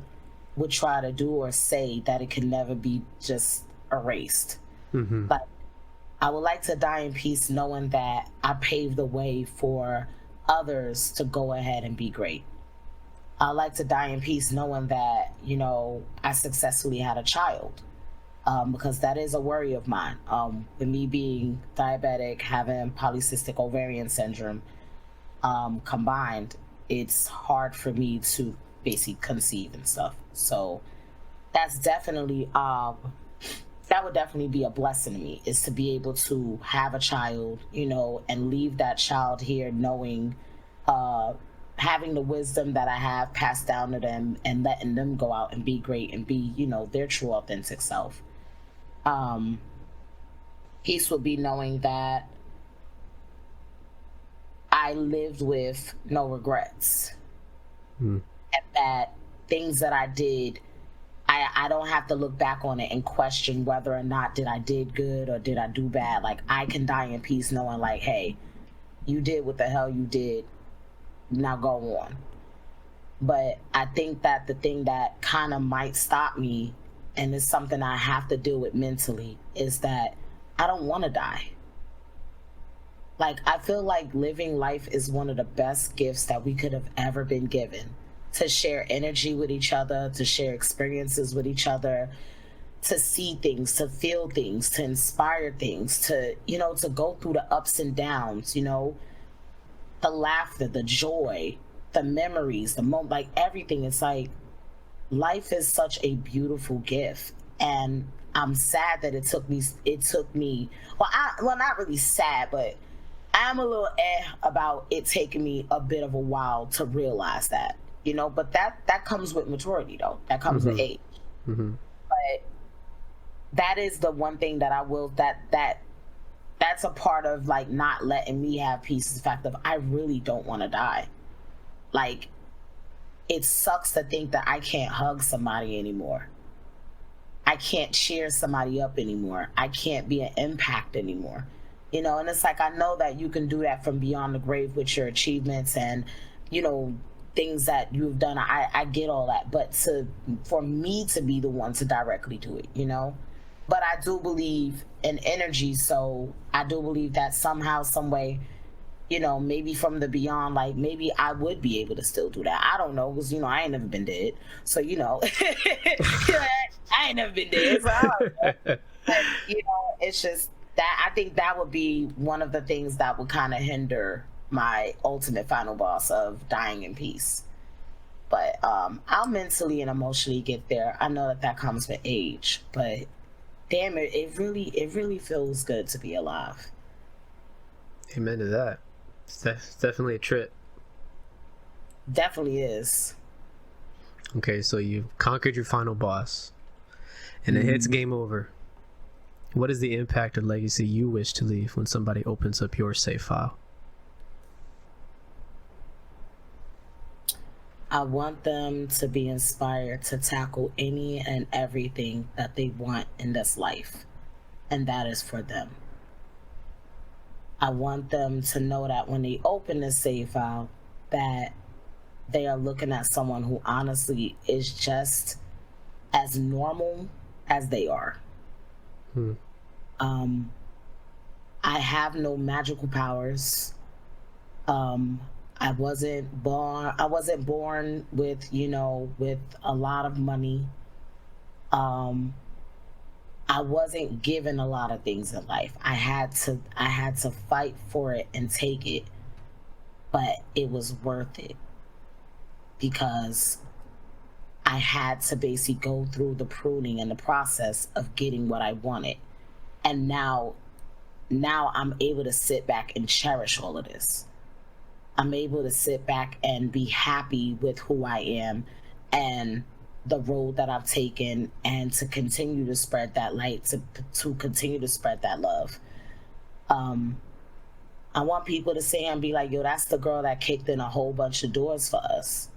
would try to do or say, that it can never be just erased. Mm-hmm. Like, I would like to die in peace knowing that I paved the way for others to go ahead and be great. I like to die in peace knowing that, I successfully had a child, because that is a worry of mine. With me being diabetic, having polycystic ovarian syndrome combined, it's hard for me to basically conceive and stuff. So that's definitely, that would definitely be a blessing to me, is to be able to have a child, and leave that child here knowing, having the wisdom that I have passed down to them, and letting them go out and be great and be, their true authentic self. Peace would be knowing that I lived with no regrets. And that things that I did, I don't have to look back on it and question whether or not did I did good or did I do bad. Like, I can die in peace knowing, like, hey, you did what the hell you did, now go on. But I think that the thing that kind of might stop me, and it's something I have to deal with mentally, is that I don't want to die. Like, I feel like living life is one of the best gifts that we could have ever been given. To share energy with each other, to share experiences with each other, to see things, to feel things, to inspire things, to, to go through the ups and downs, the laughter, the joy, the memories, the moment, like everything. It's like, life is such a beautiful gift. And I'm sad that it took me, well, not really sad, but I'm a little about it taking me a bit of a while to realize that. But that comes with maturity, though. That comes with age. Mm-hmm. But that is the one thing that I will, that's a part of, like, not letting me have peace, is the fact of I really don't want to die. Like, it sucks to think that I can't hug somebody anymore. I can't cheer somebody up anymore. I can't be an impact anymore. And it's like, I know that you can do that from beyond the grave with your achievements and, things that you've done. I get all that, but for me to be the one to directly do it, but I do believe in energy. So I do believe that somehow, some way, maybe from the beyond, like, maybe I would be able to still do that. I don't know, because, I ain't never been dead. So, I ain't never been dead. So I don't know. But, it's just that I think that would be one of the things that would kind of hinder my ultimate final boss of dying in peace. But I'll mentally and emotionally get there. I know that comes with age, but damn it, it really feels good to be alive. Amen to that. It's definitely a trip. Definitely is. Okay, so you've conquered your final boss, and it hits game over. What is the impact or legacy you wish to leave when somebody opens up your save file? I want them to be inspired to tackle any and everything that they want in this life, and that is for them. I want them to know that when they open this save file, that they are looking at someone who honestly is just as normal as they are. I have no magical powers. I wasn't born with, with a lot of money. I wasn't given a lot of things in life. I had to fight for it and take it, but it was worth it because I had to basically go through the pruning and the process of getting what I wanted. And now I'm able to sit back and cherish all of this. I'm able to sit back and be happy with who I am and the road that I've taken, and to continue to spread that light, to continue to spread that love. I want people to say and be like, yo, that's the girl that kicked in a whole bunch of doors for us.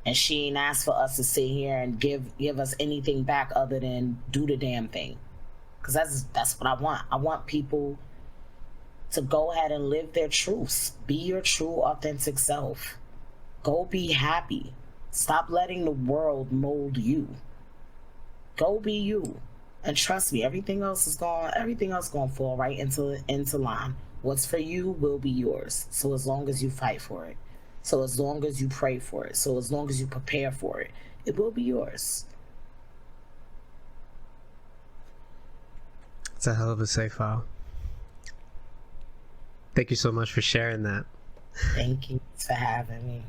And she ain't asked for us to sit here and give us anything back other than do the damn thing. Because that's what I want. I want people to go ahead and live their truths. Be your true, authentic self. Go be happy. Stop letting the world mold you. Go be you. And trust me, everything else gonna fall right into line. What's for you will be yours. So as long as you fight for it. So as long as you pray for it. So as long as you prepare for it, it will be yours. It's a hell of a save file. Thank you so much for sharing that. Thank you for having me.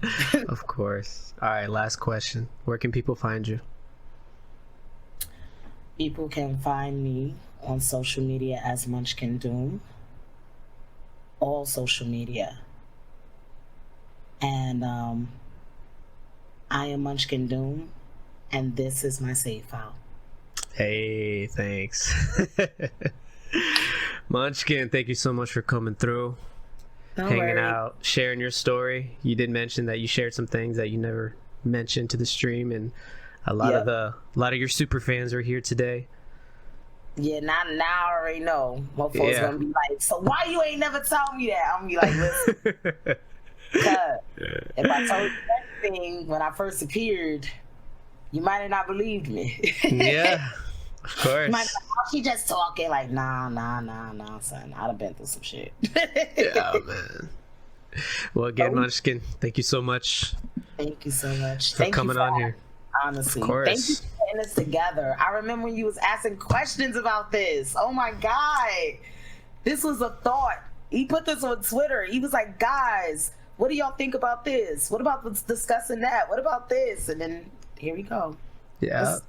Of course. All right, last question. Where can people find you? People can find me on social media as MunchkinDoom. All social media. And I am MunchkinDoom, and this is my save file. Hey, thanks. Munchkin, thank you so much for coming through. Hanging out, sharing your story. You did mention that you shared some things that you never mentioned to the stream, and a lot of your super fans are here today. Yeah, now I already know. Motherfuckers gonna be like, so why you ain't never told me that? I'm gonna be like, listen, because if I told you everything when I first appeared, you might have not believed me. Yeah, of course. You might be like, oh, she just talking. Like, nah, son. I'd have been through some shit. Yeah, man. Well, again, Munchkin, thank you so much. Thank you so much for coming on here. Honestly, of course. Thank you for putting this together. I remember when you was asking questions about this. Oh my God, this was a thought. He put this on Twitter. He was like, guys, what do y'all think about this? What about discussing that? What about this? And then here we go. Yeah.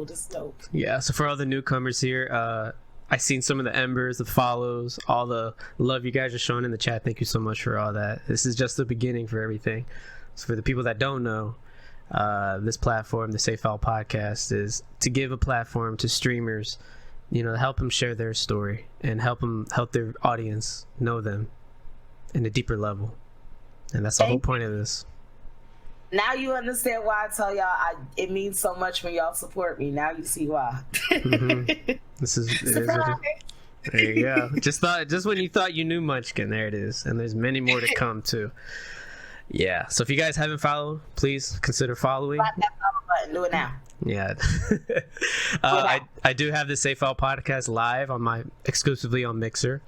This is dope. Yeah. So for all the newcomers here, I seen some of the embers, the follows, all the love you guys are showing in the chat. Thank you so much for all that. This is just the beginning for everything. So for the people that don't know, this platform, the Safe File Podcast, is to give a platform to streamers, help them share their story and help their audience know them in a deeper level. And that's the whole point of this. Now you understand why I tell y'all it means so much when y'all support me. Now you see why. Mm-hmm. There you go. Just when you thought you knew Munchkin, there it is. And there's many more to come too. Yeah. So if you guys haven't followed, please consider following. Slap that follow button. Do it now. Yeah. I do have the Safe File Podcast live exclusively on Mixer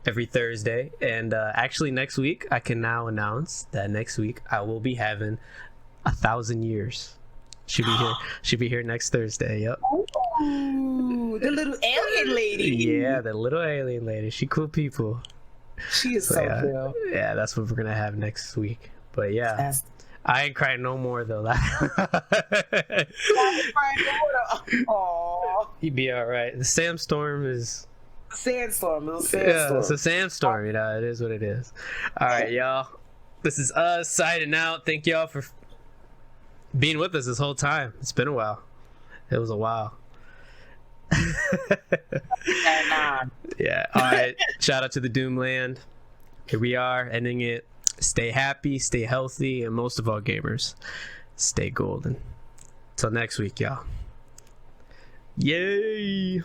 every Thursday, and actually next week I can now announce that next week I will be having 1,000 years. Should be here next Thursday. Yep. Ooh, the little alien lady. Yeah, the little alien lady. She cool people. She is so cool. Yeah, that's what we're gonna have next week. But yeah, I ain't crying no more though. Aww. You'd be all right. The Sam Storm is sandstorm. It was Yeah, sandstorm. it's a sandstorm. You know, it is what it is. All right, y'all. This is us signing out. Thank y'all for being with us this whole time. It's been a while. It was a while. Yeah. All right. Shout out to the Doomland. Here we are, ending it. Stay happy, stay healthy, and most of all, gamers, stay golden. Till next week, y'all. Yay!